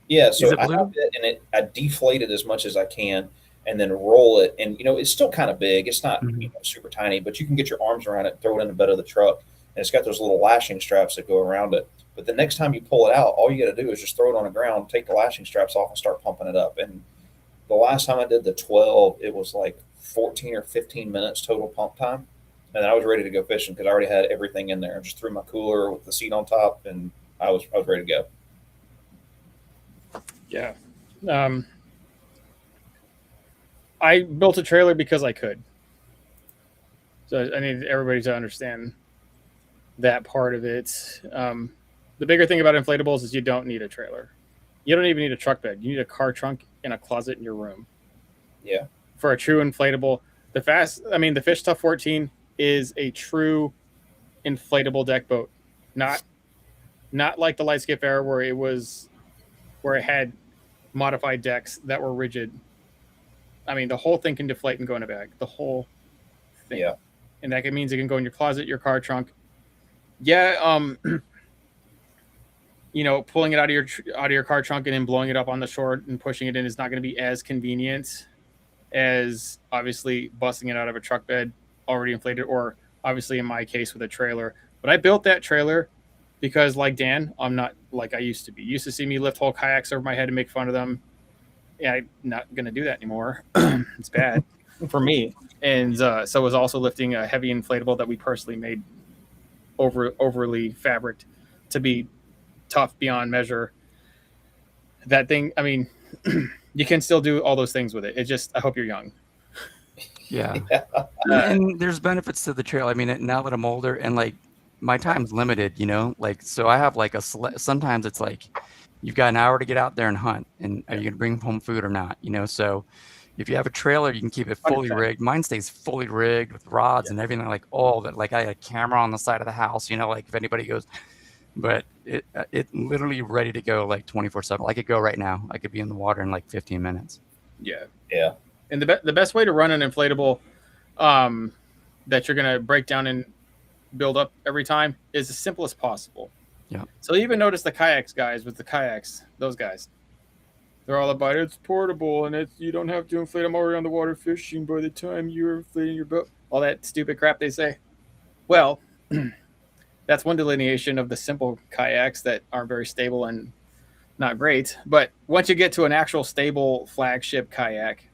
Yeah, so I have it, and I deflate it as much as I can, and then roll it. And, you know, it's still kind of big. It's not you know, super tiny, but you can get your arms around it, throw it in the bed of the truck, and it's got those little lashing straps that go around it. But the next time you pull it out, all you got to do is just throw it on the ground, take the lashing straps off, and start pumping it up. And the last time I did the 12, it was like 14 or 15 minutes total pump time. And I was ready to go fishing because I already had everything in there. I just threw my cooler with the seat on top, and I was ready to go. Yeah. I built a trailer because I could. So I need everybody to understand that part of it. The the bigger thing about inflatables is you don't need a trailer. You don't even need a truck bed. You need a car trunk and a closet in your room. Yeah. For a true inflatable, the Fish Tough 14 is a true inflatable deck boat. Not like the Lightscape Air where it had modified decks that were rigid. I mean, the whole thing can deflate and go in a bag. The whole thing. Yeah. And that means it can go in your closet, your car trunk. Yeah, pulling it out of your car trunk and then blowing it up on the shore and pushing it in is not going to be as convenient as obviously busting it out of a truck bed already inflated, or obviously in my case with a trailer. But I built that trailer because, like Dan, I'm not like I used to be. You used to see me lift whole kayaks over my head and make fun of them. Yeah, I'm not going to do that anymore. It's bad for me. And so I was also lifting a heavy inflatable that we personally made overly fabric to be tough beyond measure. That thing, I mean, you can still do all those things with it. It just, I hope you're young. Yeah. And there's benefits to the trail. I mean, now that I'm older and like my time's limited, like, so I have like sometimes it's like you've got an hour to get out there and hunt, and are you going to bring home food or not? So if you have a trailer, you can keep it fully 100%. rigged. Mine stays fully rigged with rods and everything, like all of it. Like I had a camera on the side of the house, like if anybody goes, but it literally ready to go like 24/7. I could go right now. I could be in the water in like 15 minutes. Yeah. Yeah. And the best way to run an inflatable that you're going to break down and build up every time is as simple as possible. Yeah. So even notice the kayaks guys with the kayaks, those guys, they're all about it's portable and you don't have to inflate them already on the water fishing by the time you're inflating your boat. All that stupid crap they say. Well, that's one delineation of the simple kayaks that aren't very stable and not great. But once you get to an actual stable flagship kayak,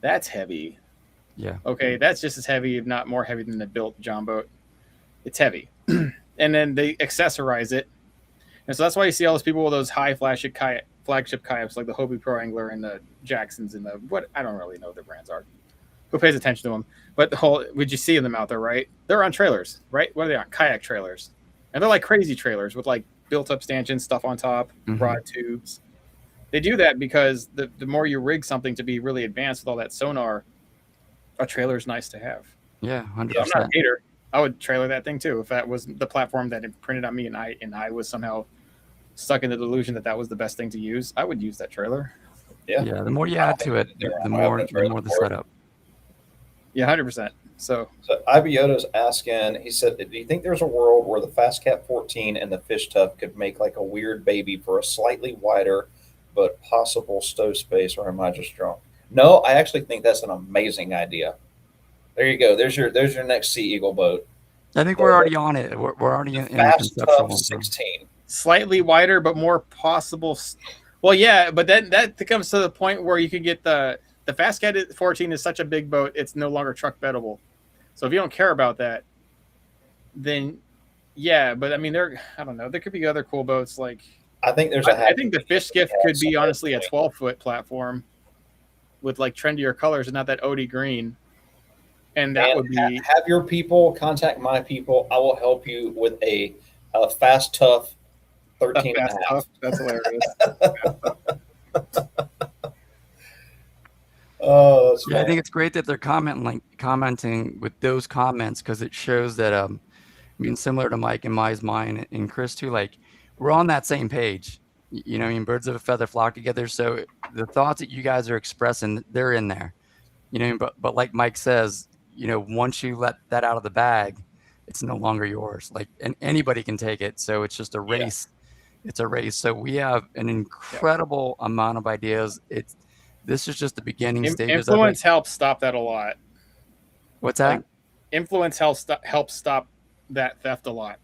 that's heavy. Yeah. Okay, that's just as heavy, if not more heavy than the built John boat. It's heavy. And then they accessorize it. And so that's why you see all those people with those high flagship kayaks like the Hobie Pro Angler and the Jacksons and I don't really know what their brands are. Who pays attention to them? But would you see them out there, right? They're on trailers, right? What are they on? Kayak trailers. And they're like crazy trailers with like built-up stanchions, stuff on top, rod tubes. They do that because the more you rig something to be really advanced with all that sonar, a trailer is nice to have. Yeah, 100%. Yeah, I'm not a hater. I would trailer that thing too if that was the platform that imprinted on me and I was somehow stuck in the delusion that was the best thing to use. I would use that trailer. Yeah. The more you add to it, the more the setup. Yeah, 100%. So Ibiota's asking, he said, do you think there's a world where the Fast Cat 14 and the Fish Tough could make like a weird baby for a slightly wider but possible stow space, or am I just drunk? No, I actually think that's an amazing idea. There you go. There's your next Sea Eagle boat. I think we're already on it. We're already in Fast conceptual. Tough 16. Slightly wider, but more possible. Well, yeah, but then that comes to the point where you could get the Fast Cat 14 is such a big boat, it's no longer truck beddable. So if you don't care about that, then yeah. But I mean, I don't know. There could be other cool boats like. I think I think the Fish Skiff could be honestly a 12-foot platform with like trendier colors and not that OD green. And that would be have your people contact my people. I will help you with a Fast Tough 13 and a half. Tough. That's hilarious. Oh, that's yeah, I think it's great that they're commenting with those comments because it shows that I mean, similar to Mike and my mind and Chris too, like we're on that same page. I mean, birds of a feather flock together. So the thoughts that you guys are expressing, they're in there. But like Mike says, once you let that out of the bag, it's no longer yours. Like, and anybody can take it. So it's just a race. Yeah. It's a race. So we have an incredible amount of ideas. This is just the beginning stages. Influence helps stop that a lot. What's that? Like, influence helps stop that theft a lot.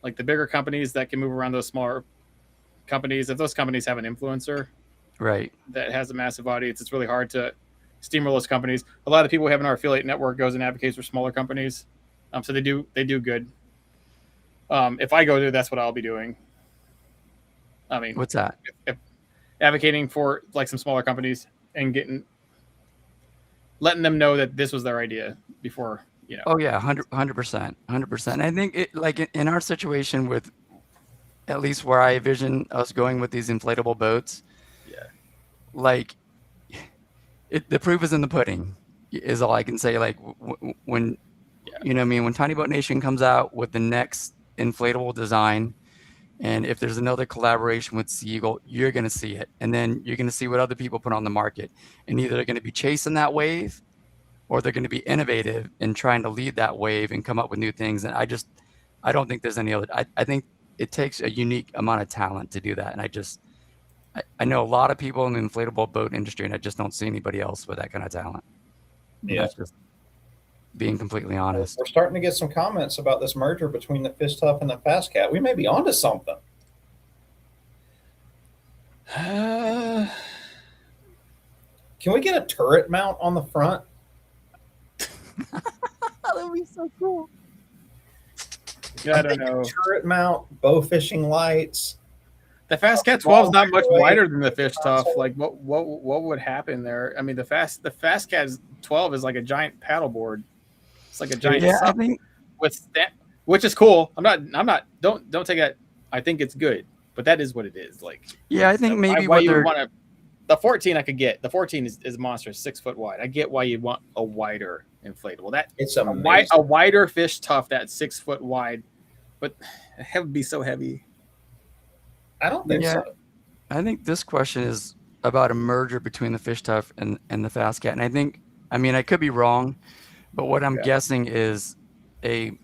Like the bigger companies that can move around those smaller companies, if those companies have an influencer right that has a massive audience, it's really hard to steamroll those companies. A lot of the people who have in our affiliate network goes and advocates for smaller companies. So they do good. If I go there, that's what I'll be doing. I mean, what's that? If advocating for like some smaller companies and letting them know that this was their idea before, Oh yeah, 100%. I think it, like in our situation with at least where I envision us going with these inflatable boats, Yeah. like the proof is in the pudding, is all I can say. Like when, Yeah. you know what I mean, when Tiny Boat Nation comes out with the next inflatable design, and if there's another collaboration with Sea Eagle, you're going to see it. And then you're going to see what other people put on the market. And either they're going to be chasing that wave, or they're going to be innovative and trying to lead that wave and come up with new things. And I don't think there's any other. I think it takes a unique amount of talent to do that. And I know a lot of people in the inflatable boat industry, and I just don't see anybody else with that kind of talent. And Yeah. that's just being completely honest. We're starting to get some comments about this merger between the Fish Tough and the Fast Cat. We may be onto something. Can we get a turret mount on the front? That would be so cool. Yeah, I don't know. Turret mount, bow fishing lights. The Fast Cat 12 is not much wider than the Fish Tough. Like, what would happen there? I mean, the Fast Cat 12 is like a giant paddleboard. It's like a giant I think with that, which is cool. Don't take that. I think it's good, but that is what it is. Like, I think maybe why what you they're want to. The 14 I could get. The 14 is monstrous, 6 foot wide. I get why you want a wider inflatable. That It's a amazing. wider Fish Tough that's 6 foot wide, but it would be so heavy. I don't think so. I think this question is about a merger between the Fish Tough and the Fast Cat. And I could be wrong, but what I'm guessing is a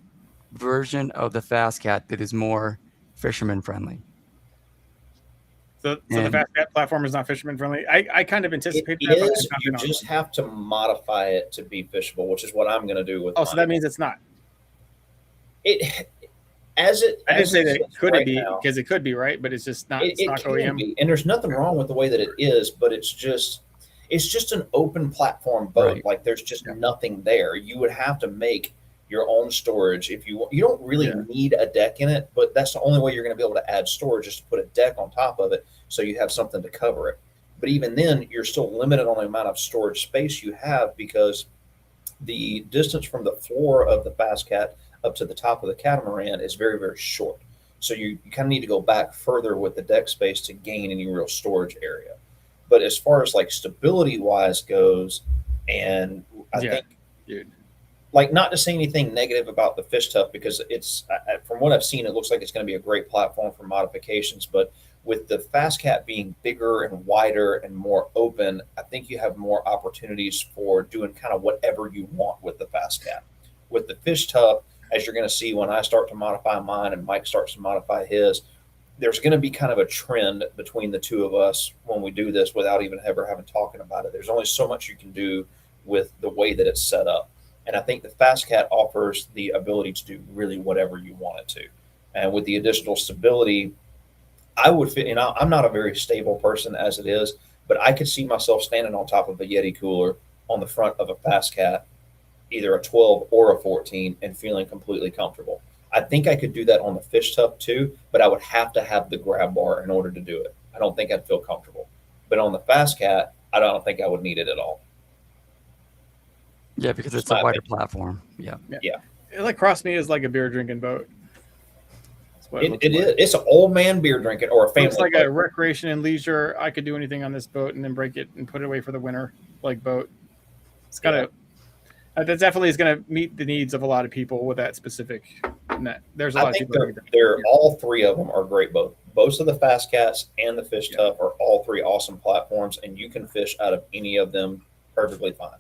version of the Fast Cat that is more fisherman friendly. So the Fast Cat platform is not fisherman friendly. I kind of anticipate It that. But is. You just have to modify it to be fishable, which is what I'm going to do with. Oh, so that means it's not. It. I didn't say that could right it be now, because it could be right, but it's just not. It's not can OEM. be, and there's nothing wrong with the way that it is, but it's just an open platform boat. Right. Like there's just nothing there. You would have to make your own storage if you don't really need a deck in it, but that's the only way you're going to be able to add storage is to put a deck on top of it so you have something to cover it. But even then, you're still limited on the amount of storage space you have because the distance from the floor of the Fast Cat up to the top of the catamaran is very, very short. So you kind of need to go back further with the deck space to gain any real storage area. But as far as like stability wise goes, and I think, like, not to say anything negative about the Fish Tough because it's from what I've seen, it looks like it's going to be a great platform for modifications. But with the Fast Cat being bigger and wider and more open, I think you have more opportunities for doing kind of whatever you want with the Fast Cat. With the Fish Tough, as you're going to see when I start to modify mine and Mike starts to modify his, there's going to be kind of a trend between the two of us when we do this without even ever having talking about it. There's only so much you can do with the way that it's set up. And I think the Fast Cat offers the ability to do really whatever you want it to. And with the additional stability, I would fit, I'm not a very stable person as it is, but I could see myself standing on top of a Yeti cooler on the front of a Fast Cat, either a 12 or a 14, and feeling completely comfortable. I think I could do that on the Fish Tough too, but I would have to have the grab bar in order to do it. I don't think I'd feel comfortable. But on the Fast Cat, I don't think I would need it at all. Yeah, because it's a wider platform. Yeah. It like crossed me as like a beer drinking boat. It is. It's an old man beer drinking or a family. It's like a recreation and leisure. I could do anything on this boat and then break it and put it away for the winter, like boat. It's got a. That definitely is going to meet the needs of a lot of people with that specific net. There's a lot of people. They're all three of them are great boats. Both of the Fast Cats and the Fish Tough are all three awesome platforms, and you can fish out of any of them perfectly fine.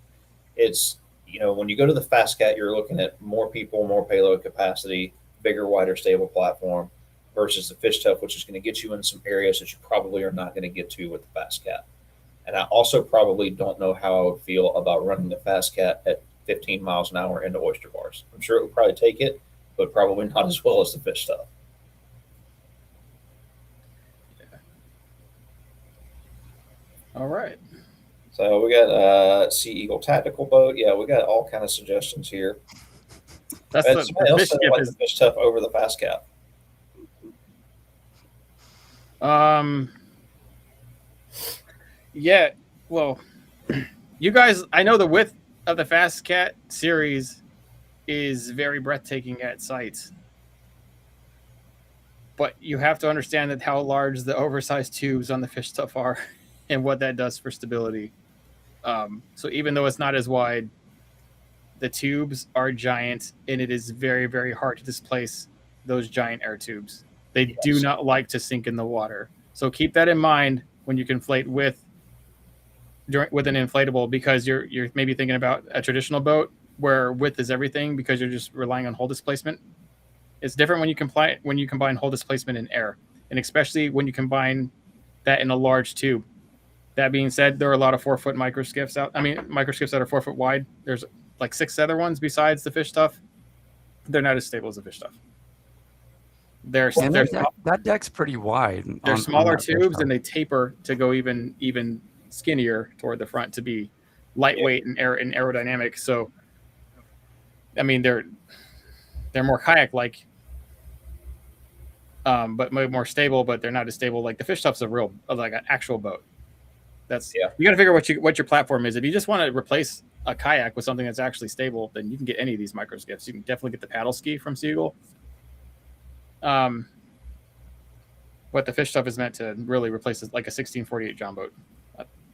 It's, when you go to the Fast Cat, you're looking at more people, more payload capacity, bigger, wider, stable platform versus the Fish Tough, which is going to get you in some areas that you probably are not going to get to with the Fast Cat. And I also probably don't know how I would feel about running the Fast Cat at 15 miles an hour into oyster bars. I'm sure it would probably take it, but probably not as well as the Fish Tough. All right. So we got Sea Eagle tactical boat. Yeah, we got all kind of suggestions here. That's the Fish Skip is the Fish Tough over the Fast Cat. Yeah. Well, you guys, I know the width of the Fast Cat series is very breathtaking at sights. but you have to understand that how large the oversized tubes on the fish stuff are and what that does for stability. So even though it's not as wide, the tubes are giant, and it is very, very hard to displace those giant air tubes. They do not like to sink in the water. So keep that in mind when you conflate with an inflatable, because you're maybe thinking about a traditional boat where width is everything because you're just relying on hull displacement. It's different when you combine hull displacement and air, and especially when you combine that in a large tube. That being said, there are a lot of 4-foot microskiffs out. I mean, microskiffs that are 4 foot wide. There's like 6 other ones besides the fish stuff. They're not as stable as the fish stuff. That deck's pretty wide. They're smaller tubes, and they taper to go even skinnier toward the front to be lightweight and aerodynamic. So, I mean, they're more kayak-like, but more stable. But they're not as stable. Like the fish stuff's like an actual boat. You got to figure what your platform is. If you just want to replace a kayak with something that's actually stable, then you can get any of these micro skiffs. You can definitely get the paddle ski from Seagull. But the fish stuff is meant to really replace it, like a 1648 John boat.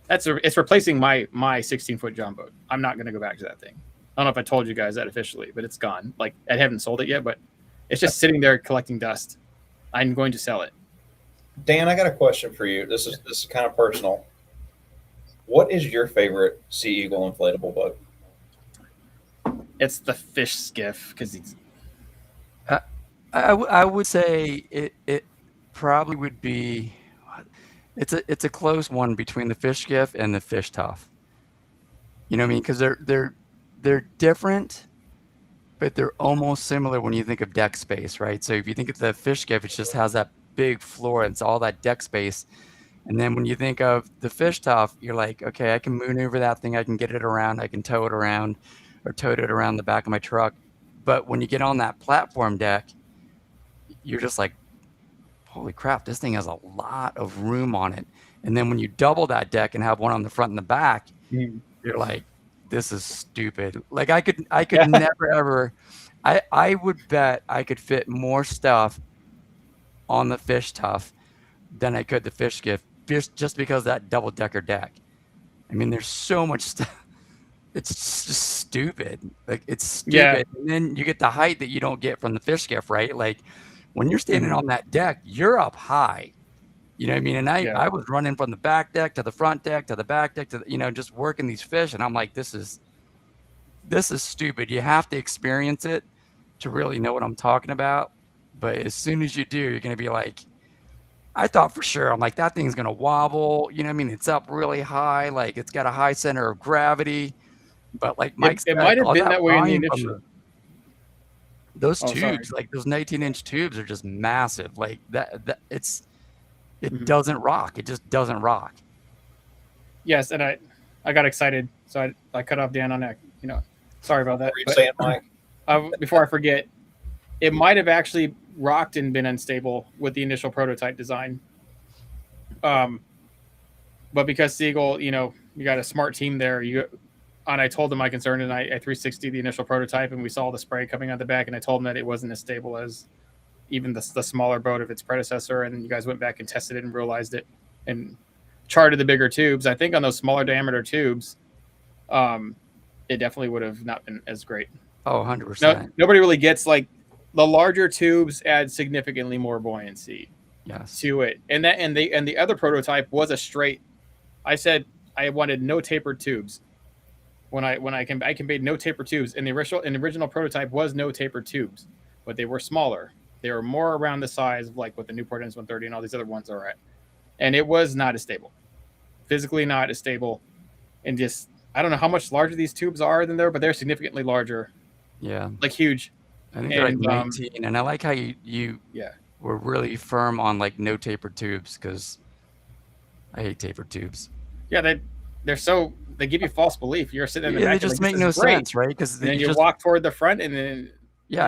It's replacing my 16-foot John boat. I'm not going to go back to that thing. I don't know if I told you guys that officially, but it's gone. Like, I haven't sold it yet, but it's just sitting there collecting dust. I'm going to sell it. Dan, I got a question for you. This is kind of personal. What is your favorite Sea Eagle inflatable boat? It's the fish skiff because I would say it probably would be. It's a close one between the fish skiff and the fish tough. You know what I mean? Because they're different, but they're almost similar when you think of deck space, right? So if you think of the fish skiff, it just has that big floor and it's all that deck space. And then when you think of the fish tough, you're like, okay, I can maneuver that thing. I can get it around. I can tow it around or tote it around the back of my truck. But when you get on that platform deck, you're just like, holy crap, this thing has a lot of room on it. And then when you double that deck and have one on the front and the back, you're like, this is stupid. Like I could never ever, I would bet I could fit more stuff on the fish tough than I could the fish skiff, just because of that double decker deck. I mean, there's so much stuff. It's just stupid. Like it's stupid. Yeah. And then you get the height that you don't get from the fish skiff, right? Like when you're standing on that deck, you're up high. You know what I mean? And I was running from the back deck to the front deck to the back deck to just working these fish, and I'm like, this is stupid. You have to experience it to really know what I'm talking about. But as soon as you do, you're gonna be like, I thought for sure, I'm like, that thing's gonna wobble. You know what I mean? It's up really high, like it's got a high center of gravity. But like Mike said, it might have been that way in the initial. Those tubes, like those 19-inch tubes, are just massive. Like that it doesn't rock. It just doesn't rock. Yes, and I got excited, so I cut off Dan on that. Sorry about that. What were you saying, Mike? Before I forget, it might have actually rocked and been unstable with the initial prototype design. But because Seagull, you got a smart team there. And I told them my concern, and I 360 the initial prototype, and we saw the spray coming out the back, and I told them that it wasn't as stable as even the smaller boat of its predecessor. And you guys went back and tested it and realized it and charted the bigger tubes. I think on those smaller diameter tubes, it definitely would have not been as great. Oh, 100%. Nobody really gets, like, the larger tubes add significantly more buoyancy to it. And the other prototype was a straight. I said I wanted no tapered tubes. When I conveyed no tapered tubes, and the original prototype was no tapered tubes, but they were smaller. They were more around the size of like what the Newport NS130 and all these other ones are at, and it was not as stable, physically not as stable, and just I don't know how much larger these tubes are than but they're significantly larger. Yeah, like huge. I think they're like 19, and I like how you were really firm on like no tapered tubes, because I hate tapered tubes. Yeah, they give you false belief. You're sitting in the back. They just make no sense, right? Because then you walk toward the front, and then you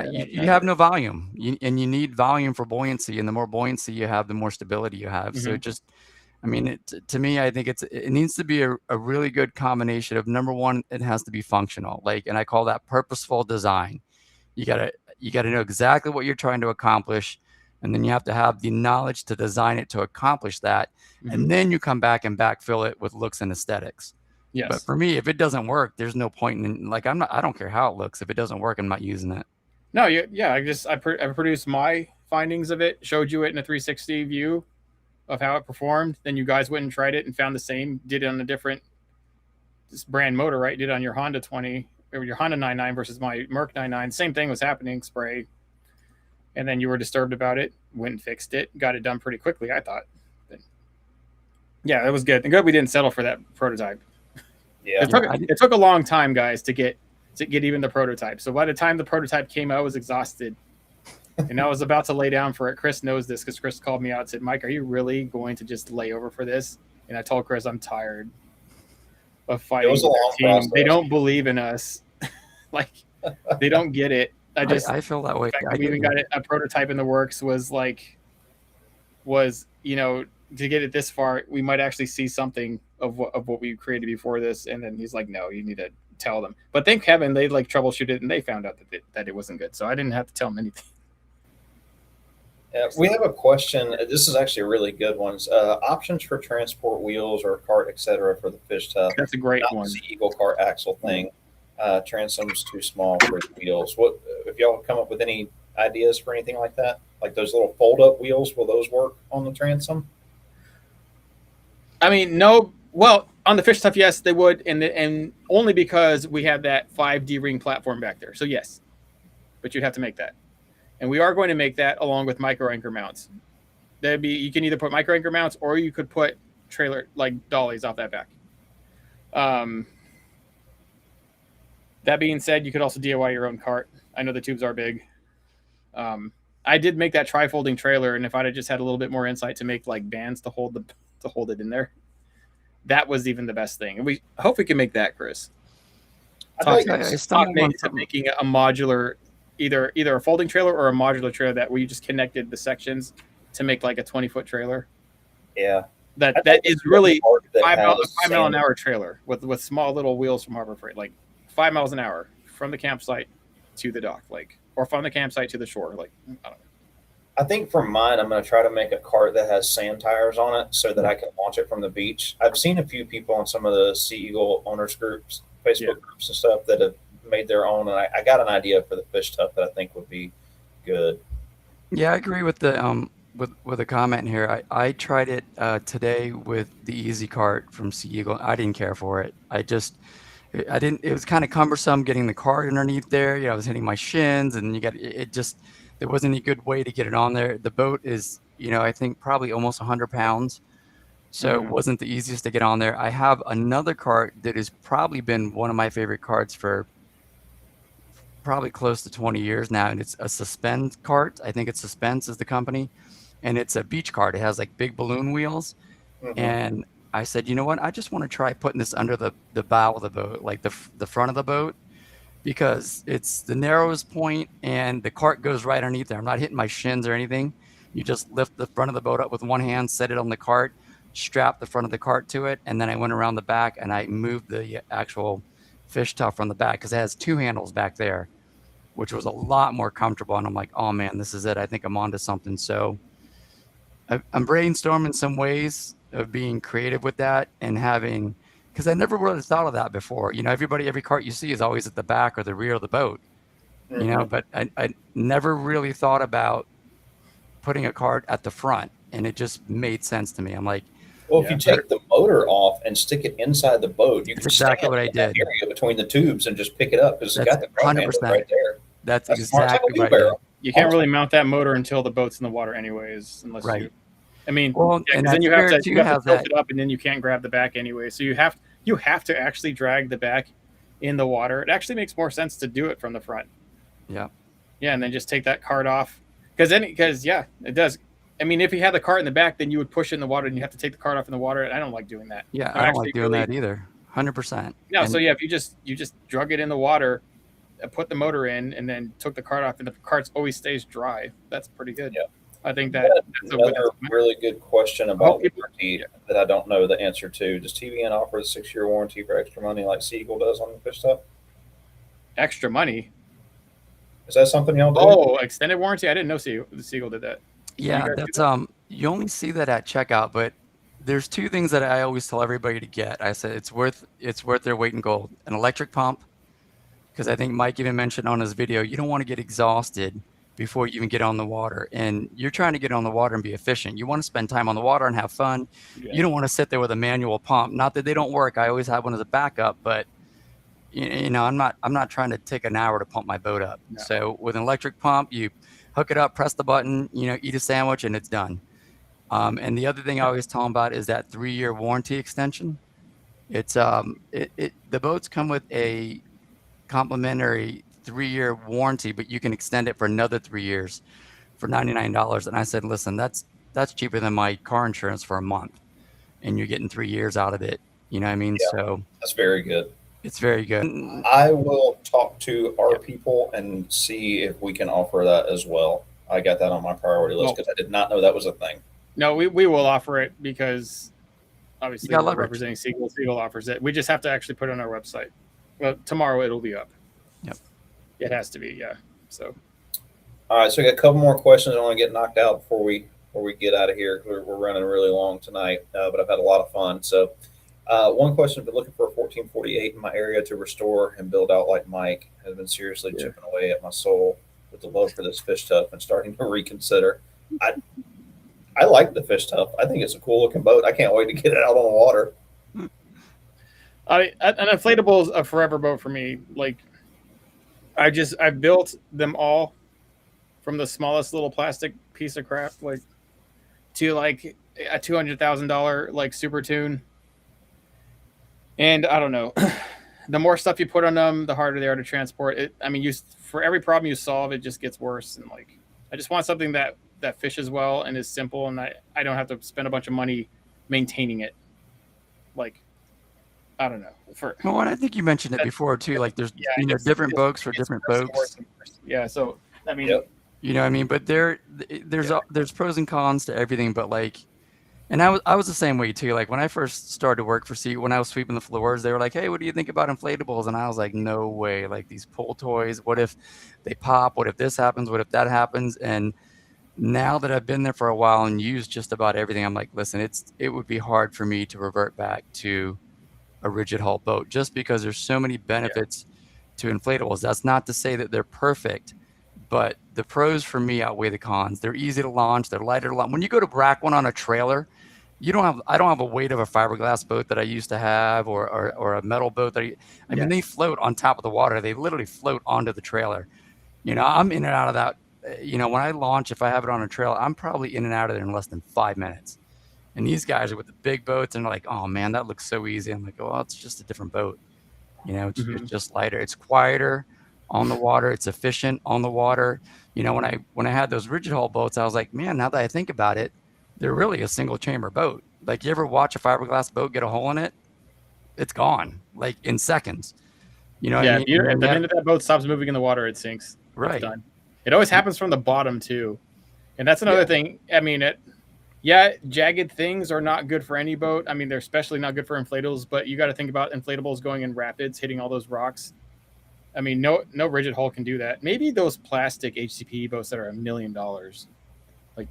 have no volume, and you need volume for buoyancy. And the more buoyancy you have, the more stability you have. So to me, I think it needs to be a really good combination of, number one, it has to be functional, and I call that purposeful design. You gotta know exactly what you're trying to accomplish, and then you have to have the knowledge to design it to accomplish that, Mhm. and then you come back and backfill it with looks and aesthetics. Yes. But for me, if it doesn't work, there's no point in, like, I don't care how it looks. If it doesn't work, I'm not using it. No, yeah. I produced my findings of it, showed you it in a 360 view of how it performed. Then you guys went and tried it and found the same. Did it on a different brand motor, right? Did it on your Honda 20 or your Honda 99 versus my Merc 99. Same thing was happening. Spray. And then you were disturbed about it. Went and fixed it. Got it done pretty quickly, I thought. But yeah, it was good. And good we didn't settle for that prototype. Yeah. It took a long time, guys, to get even the prototype. So by the time the prototype came out, I was exhausted. And I was about to lay down for it. Chris knows this because Chris called me out and said, Mike, are you really going to just lay over for this? And I told Chris, I'm tired of fighting with their team. They don't believe in us. Like, they don't get it. I feel that way. We even got a prototype in the works was, you know, to get it this far, we might actually see something of what we created before this. And then he's like, no, you need to tell them. But thank Kevin, they like troubleshoot it and they found out that it wasn't good. So I didn't have to tell them anything. We have a question. This is actually a really good one. Options for transport wheels or cart, etc. for the Fish Tough. That's a great one. The Eagle cart axle thing. Transom's too small for the wheels. What if y'all come up with any ideas for anything like that? Like those little fold-up wheels, will those work on the transom? I mean, no. Well, on the Fish Tough, yes, they would, and only because we have that 5D ring platform back there. So yes, but you'd have to make that. And we are going to make that along with micro anchor mounts. You can either put micro anchor mounts or you could put trailer like dollies off that back. That being said, you could also DIY your own cart. I know the tubes are big. I did make that tri-folding trailer, and if I'd have just had a little bit more insight to make like bands to hold it in there, that was even the best thing. And we hope we can make that, Chris. Talk making a modular. Either a folding trailer or a modular trailer that we just connected the sections to make like a 20-foot trailer. Yeah. That is really 5 mile an hour trailer with small little wheels from Harbor Freight, like 5 miles an hour from the campsite to the dock, like, or from the campsite to the shore. Like, I don't know. I think for mine, I'm going to try to make a cart that has sand tires on it so that I can launch it from the beach. I've seen a few people on some of the Sea Eagle owners groups, Facebook groups and stuff that have made their own, and I got an idea for the Fish Tough that I think would be good. Yeah, I agree with the with a comment here. I tried it today with the Easy Cart from Sea Eagle. I didn't care for it. It was kind of cumbersome getting the cart underneath there. You know, I was hitting my shins, and there wasn't any good way to get it on there. The boat is, you know, I think probably almost 100 pounds. So it wasn't the easiest to get on there. I have another cart that has probably been one of my favorite carts for probably close to 20 years now, and it's a Suspend cart. I think it's Suspense is the company, and it's a beach cart. It has like big balloon wheels, and I said, you know what? I just want to try putting this under the bow of the boat, like the front of the boat, because it's the narrowest point, and the cart goes right underneath there. I'm not hitting my shins or anything. You just lift the front of the boat up with one hand, set it on the cart, strap the front of the cart to it, and then I went around the back and I moved the actual Fish Tough from the back because it has two handles back there, which was a lot more comfortable. And I'm like, oh man, this is it. I think I'm onto something. So I'm brainstorming some ways of being creative with that and having, because I never really thought of that before. You know, every cart you see is always at the back or the rear of the boat, you know, but I never really thought about putting a cart at the front, and it just made sense to me. I'm like, well, if you take the motor off and stick it inside the boat, you can exactly what I did. That area between the tubes and just pick it up because it's got the front handle right there. That's exactly what I did. You can't really mount that motor until the boat's in the water, anyways, unless you. I mean, and then you have to tilt it up, and then you can't grab the back anyway. So you have to actually drag the back in the water. It actually makes more sense to do it from the front. Yeah. Yeah, and then just take that cart off because it does. I mean, if you had the cart in the back, then you would push it in the water, and you have to take the cart off in the water. And I don't like doing that. Yeah, I don't like doing that either. 100%. No, so yeah, if you just drug it in the water, put the motor in, and then took the cart off, and the cart always stays dry. That's pretty good. Yeah, I think that's another really good question about warranty that I don't know the answer to. Does TBN offer a 6-year warranty for extra money like Sea Eagle does on the Fish Tough? Extra money? Is that something y'all do? Oh, extended warranty? I didn't know Sea Eagle did that. Yeah, guys do that's that? you only see that at checkout, but there's two things that I always tell everybody to get. I said it's worth their weight in gold. An electric pump, because I think Mike even mentioned on his video, you don't want to get exhausted before you even get on the water. And you're trying to get on the water and be efficient. You want to spend time on the water and have fun. Yeah. You don't want to sit there with a manual pump. Not that they don't work. I always have one as a backup, but I'm not trying to take an hour to pump my boat up. No. So with an electric pump, you hook it up, press the button, eat a sandwich, and it's done. And the other thing I always tell them about is that 3-year warranty extension. It's the boats come with a complimentary 3-year warranty, but you can extend it for another 3 years for $99. And I said, listen, that's cheaper than my car insurance for a month, and you're getting 3 years out of it. You know what I mean? Yeah. So That's very good. it's very good. I will talk to our Yep. people and see if we can offer that as well. I got that on my priority list Well- because I did not know that was a thing. No, we will offer it because obviously got we're leverage. representing Siegel. Siegel offers it. We just have to actually put it on our website. Well, tomorrow it'll be up. Yep. It has to be, yeah. So All right, so I got a couple more questions I want to get knocked out before we get out of here. We're running really long tonight, but I've had a lot of fun. So, one question: I've been looking for a 1448 in my area to restore and build out like Mike. Has been seriously chipping away at my soul with the love for this fish tuff and starting to reconsider. I like the fish tuff. I think it's a cool looking boat. I can't wait to get it out on the water. an inflatable is a forever boat for me. Like I've built them all from the smallest little plastic piece of crap, like to like a $200,000 like super tune. And I don't know, the more stuff you put on them, the harder they are to transport. I mean, for every problem you solve, it just gets worse. And like, I just want something that fishes well and is simple, and I don't have to spend a bunch of money maintaining it. Like, I don't know. Well, and I think you mentioned it before too. Like there's different boats for different worse boats. and worse. Yeah. So I mean, Yep. You know what I mean? But there's pros and cons to everything. But like, and I was the same way too. Like when I first started to work for when I was sweeping the floors, they were like, "Hey, what do you think about inflatables?" And I was like, "No way! Like these pull toys. What if they pop? What if this happens? What if that happens?" And now that I've been there for a while and used just about everything, I'm like, listen, it would be hard for me to revert back to a rigid hull boat just because there's so many benefits to inflatables. That's not to say that they're perfect, but the pros for me outweigh the cons. They're easy to launch. They're lighter to launch. When you go to rack one on a trailer, I don't have a weight of a fiberglass boat that I used to have or a metal boat I mean, they float on top of the water. They literally float onto the trailer. I'm in and out of that. When I launch, if I have it on a trailer, I'm probably in and out of there in less than 5 minutes. And these guys are with the big boats and they're like, "Oh man, that looks so easy." I'm like, "Oh, it's just a different boat. It's just lighter. It's quieter on the water. It's efficient on the water." When I had those rigid hull boats, I was like, man, now that I think about it, they're really a single chamber boat. Like, you ever watch a fiberglass boat get a hole in it? It's gone, like in seconds. What I mean? At the minute that boat stops moving in the water, it sinks. Right. It's done. It always happens from the bottom too, and that's another thing. I mean, jagged things are not good for any boat. I mean, they're especially not good for inflatables. But you got to think about inflatables going in rapids, hitting all those rocks. I mean, no rigid hull can do that. Maybe those plastic HCP boats that are $1 million, like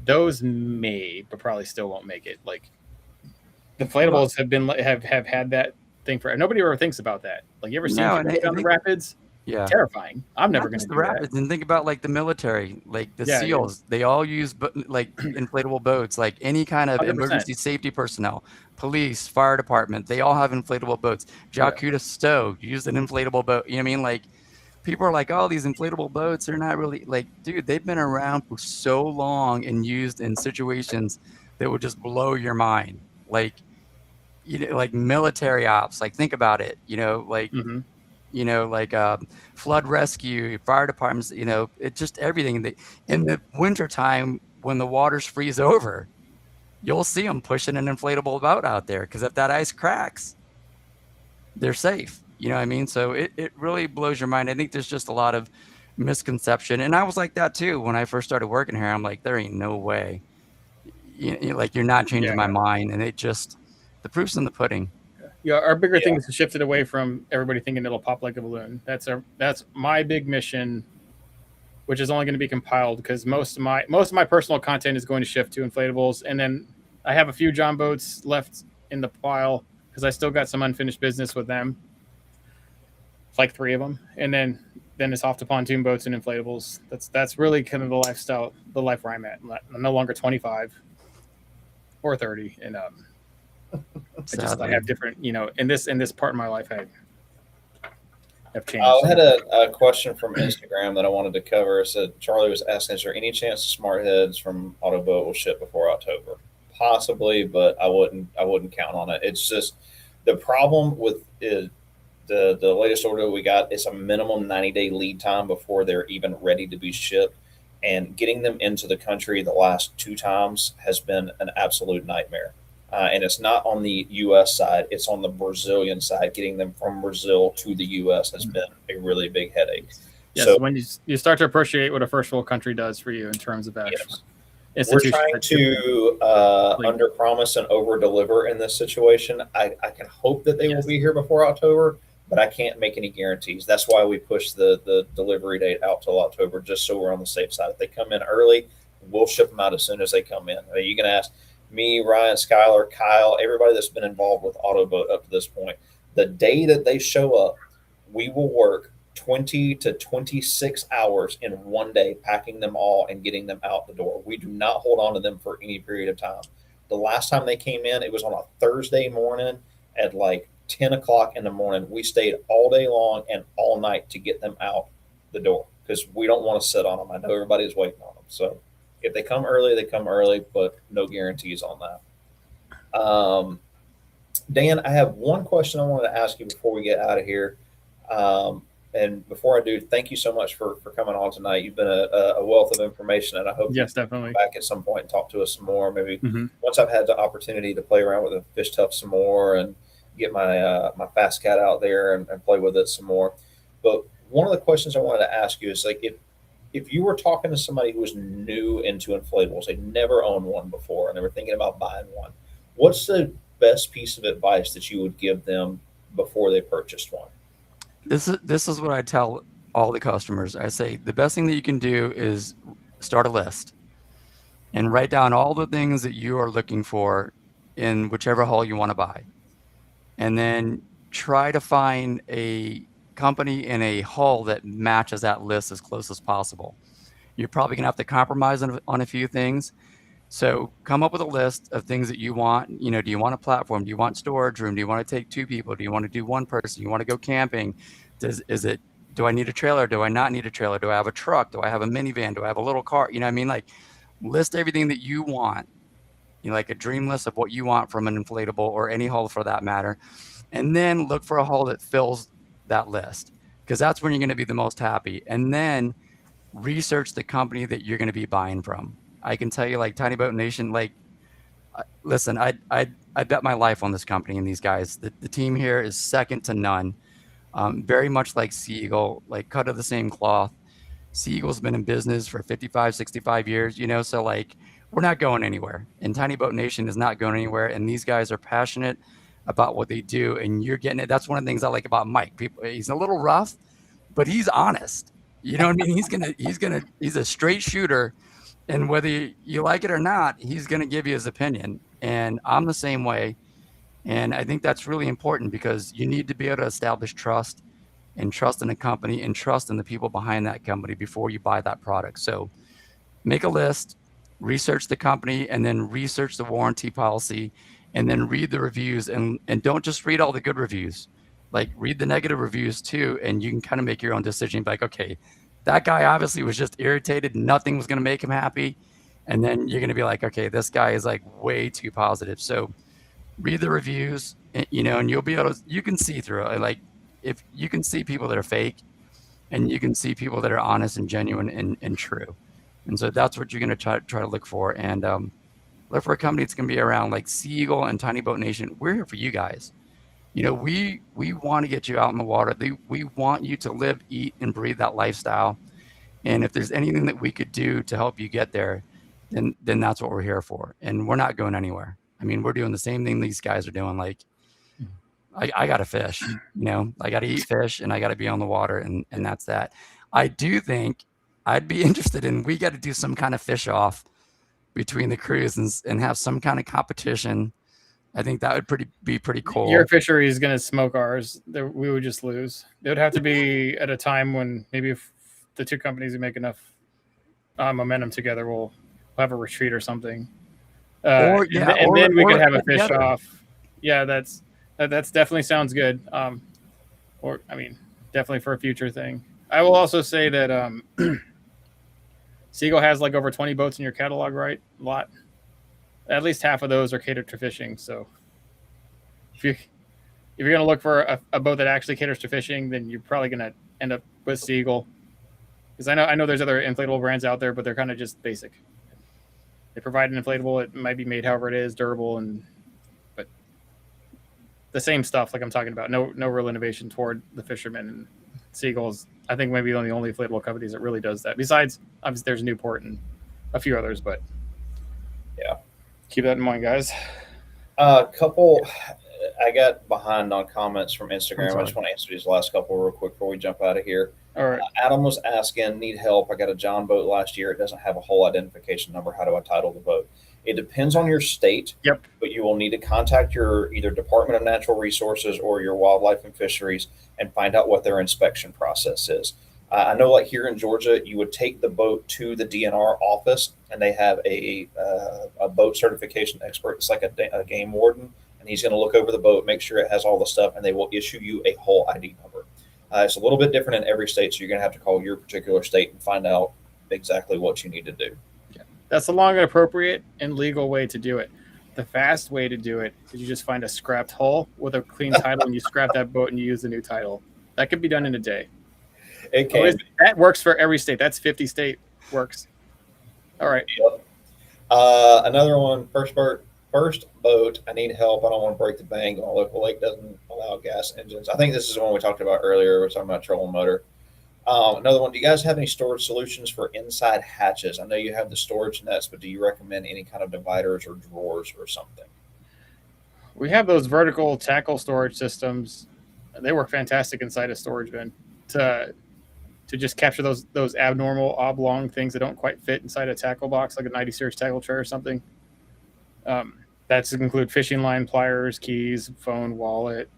those may, but probably still won't make it. Like the inflatables have had that thing for. Nobody ever thinks about that. Like, you ever seen people go down the rapids? Yeah, terrifying. I'm never going to do the rapids. And think about like the military, like the SEALs. They all use like inflatable boats. Like any kind of 100%. Emergency safety personnel, police, fire department. They all have inflatable boats. Jacuda Stowe used an inflatable boat. You know what I mean? Like, people are like, "Oh, these inflatable boats are not really like." Dude, they've been around for so long and used in situations that would just blow your mind. Like, like military ops. Like, think about it. Flood rescue, fire departments, it's just everything. In the wintertime, when the waters freeze over, you'll see them pushing an inflatable boat out there because if that ice cracks, they're safe. You know what I mean? So it really blows your mind. I think there's just a lot of misconception. And I was like that too when I first started working here. I'm like, there ain't no way. You're not changing my mind. And the proof's in the pudding. Yeah, our bigger thing is to shift it away from everybody thinking it'll pop like a balloon. That's my big mission which is only going to be compiled because most of my personal content is going to shift to inflatables, and then I have a few John boats left in the pile because I still got some unfinished business with them. It's like 3 of them, and then it's off to pontoon boats and inflatables. That's really kind of the lifestyle, the life where I'm at. I'm no longer 25 or 30, and I have different, in this part of my life, I have changed. I had a question from Instagram that I wanted to cover. So Charlie was asking, is there any chance the smart heads from Autoboat will ship before October? Possibly, but I wouldn't count on it. It's just the problem with it. The latest order we got is a minimum 90-day lead time before they're even ready to be shipped. And getting them into the country the last 2 times has been an absolute nightmare. And it's not on the U.S. side. It's on the Brazilian side. Getting them from Brazil to the U.S. has been a really big headache. Yes, so when you start to appreciate what a first world country does for you in terms of actual we're trying to under promise and over deliver in this situation. I can hope that they will be here before October, but I can't make any guarantees. That's why we push the delivery date out till October, just so we're on the safe side. If they come in early, we'll ship them out as soon as they come in. I mean, you can ask me, Ryan, Skylar, Kyle, everybody that's been involved with Autoboat up to this point. The day that they show up, we will work 20 to 26 hours in one day, packing them all and getting them out the door. We do not hold on to them for any period of time. The last time they came in, it was on a Thursday morning at like 10 o'clock in the morning. We stayed all day long and all night to get them out the door because we don't want to sit on them. I know everybody's waiting on them. So if they come early, they come early, but no guarantees on that. Dan, I have one question I wanted to ask you before we get out of here. And before I do, thank you so much for coming on tonight. You've been a wealth of information, and I hope definitely come back at some point and talk to us some more. Maybe once I've had the opportunity to play around with the fish tuff some more and get my my fast cat out there and play with it some more. But one of the questions I wanted to ask you is like if you were talking to somebody who was new into inflatables, they'd never owned one before, and they were thinking about buying one, what's the best piece of advice that you would give them before they purchased one? This is what I tell all the customers. I say the best thing that you can do is start a list and write down all the things that you are looking for in whichever hull you want to buy. And then try to find a company in a hull that matches that list as close as possible. You're probably gonna have to compromise on a few things. So come up with a list of things that you want. Do you want a platform? Do you want storage room? Do you want to take 2 people? Do you want to do 1 person? You want to go camping? Do I need a trailer? Do I not need a trailer? Do I have a truck? Do I have a minivan? Do I have a little car? You know what I mean? Like list everything that you want, like a dream list of what you want from an inflatable or any hull for that matter. And then look for a hull that fills that list because that's when you're going to be the most happy. And then research the company that you're going to be buying from. I can tell you, like Tiny Boat Nation, like, listen, I bet my life on this company and these guys. The team here is second to none. Very much like Sea Eagle, like cut of the same cloth. Sea Eagle's been in business for 55, 65 years, so like we're not going anywhere. And Tiny Boat Nation is not going anywhere. And these guys are passionate about what they do. And you're getting it. That's one of the things I like about Mike. He's a little rough, but he's honest. You know what I mean? He's a straight shooter. And whether you like it or not, he's going to give you his opinion. And I'm the same way. And I think that's really important because you need to be able to establish trust and trust in a company and trust in the people behind that company before you buy that product. So make a list, research the company, and then research the warranty policy, and then read the reviews. And don't just read all the good reviews. Like read the negative reviews too, and you can kind of make your own decision. Like, okay, that guy obviously was just irritated. Nothing was going to make him happy. And then you're going to be like, okay, this guy is like way too positive. So read the reviews, and you'll be able to, you can see through it. Like if you can see people that are fake and you can see people that are honest and genuine and true. And so that's what you're going to try to look for. And look for a company that's going to be around like Sea Eagle and Tiny Boat Nation. We're here for you guys. We want to get you out in the water. We want you to live, eat, and breathe that lifestyle. And if there's anything that we could do to help you get there, then that's what we're here for. And we're not going anywhere. I mean, we're doing the same thing these guys are doing. Like, I got to fish, I got to eat fish and I got to be on the water. And that's that. I do think I'd be interested in. We got to do some kind of fish off between the crews and have some kind of competition. I think that would be pretty cool. Your fishery is going to smoke ours. We would just lose. It would have to be at a time when maybe if the two companies who make enough momentum together will have a retreat or something. Then we could have a fish together. Off. Yeah, that's definitely sounds good. Definitely for a future thing. I will also say that Seagull has like over 20 boats in your catalog, right? A lot. At least half of those are catered to fishing. So if you're going to look for a boat that actually caters to fishing, then you're probably going to end up with Seagull. Because I know there's other inflatable brands out there, but they're kind of just basic. They provide an inflatable. It might be made however it is, durable, but the same stuff like I'm talking about. No real innovation toward the fishermen. And Seagull's, I think, maybe one of the only inflatable companies that really does that. Besides, obviously, there's Newport and a few others, but yeah. Keep that in mind, guys. I got behind on comments from Instagram. I just want to answer these last couple real quick before we jump out of here. All right. Adam was asking, need help. I got a John boat last year. It doesn't have a whole identification number. How do I title the boat? It depends on your state. Yep. But you will need to contact your either Department of Natural Resources or your Wildlife and Fisheries and find out what their inspection process is. I know, like here in Georgia, you would take the boat to the DNR office, and they have a boat certification expert. It's like a game warden, and he's going to look over the boat, make sure it has all the stuff, and they will issue you a whole ID number. It's a little bit different in every state, so you're going to have to call your particular state and find out exactly what you need to do. Yeah. That's the long and appropriate and legal way to do it. The fast way to do it is you just find a scrapped hull with a clean title, and you scrap that boat and you use the new title. That could be done in a day. It can. That works for every state. That's 50 state works. All right. Yep. Another one, first boat. I need help. I don't want to break the bank. My local lake doesn't allow gas engines. I think this is the one we talked about earlier. We're talking about trolling motor. Another one. Do you guys have any storage solutions for inside hatches? I know you have the storage nets, but do you recommend any kind of dividers or drawers or something? We have those vertical tackle storage systems. They work fantastic inside a storage bin to just capture those abnormal oblong things that don't quite fit inside a tackle box, like a 90 series tackle tray or something. That's to include fishing line, pliers, keys, phone, wallet.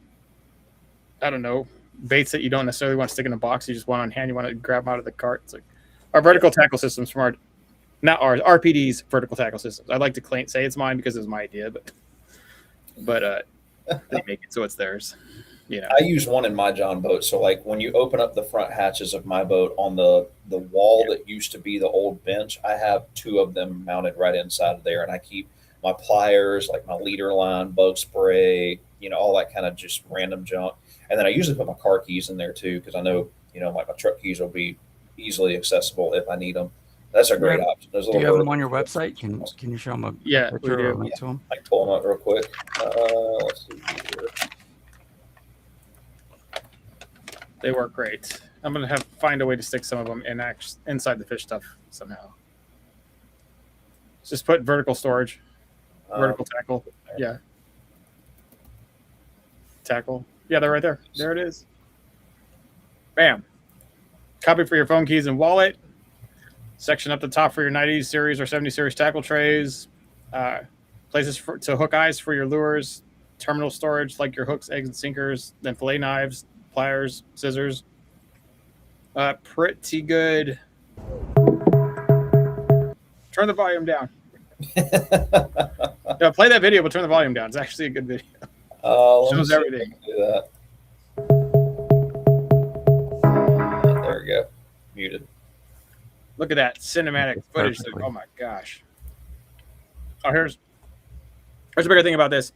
I don't know, baits that you don't necessarily want to stick in a box. You just want on hand. You want to grab them out of the cart. It's like our vertical tackle systems from RPD's vertical tackle systems. I'd like to say it's mine because it was my idea, but they make it so it's theirs. You know. I use one in my John boat. So like when you open up the front hatches of my boat on the wall that used to be the old bench, I have two of them mounted right inside of there. And I keep my pliers, like my leader line, bug spray, all that kind of just random junk. And then I usually put my car keys in there too, because I know, like my truck keys will be easily accessible if I need them. That's a great option. Do you have them on your website? Can you show them a picture or a link to them? I can pull them up real quick. Let's see here. They work great. I'm going to find a way to stick some of them inside the fish stuff somehow. Just put vertical storage, vertical tackle. Yeah. Tackle. Yeah, they're right there. There it is. Bam. Copy for your phone keys and wallet. Section up the top for your 90 series or 70 series tackle trays. Places to hook eyes for your lures. Terminal storage like your hooks, eggs, and sinkers. Then fillet knives, pliers, scissors. Pretty good. Turn the volume down. Yeah, play that video, but turn the volume down. It's actually a good video. Shows everything. Do that. There we go. Muted. Look at that cinematic footage. Oh my gosh. Oh, here's a bigger thing about this.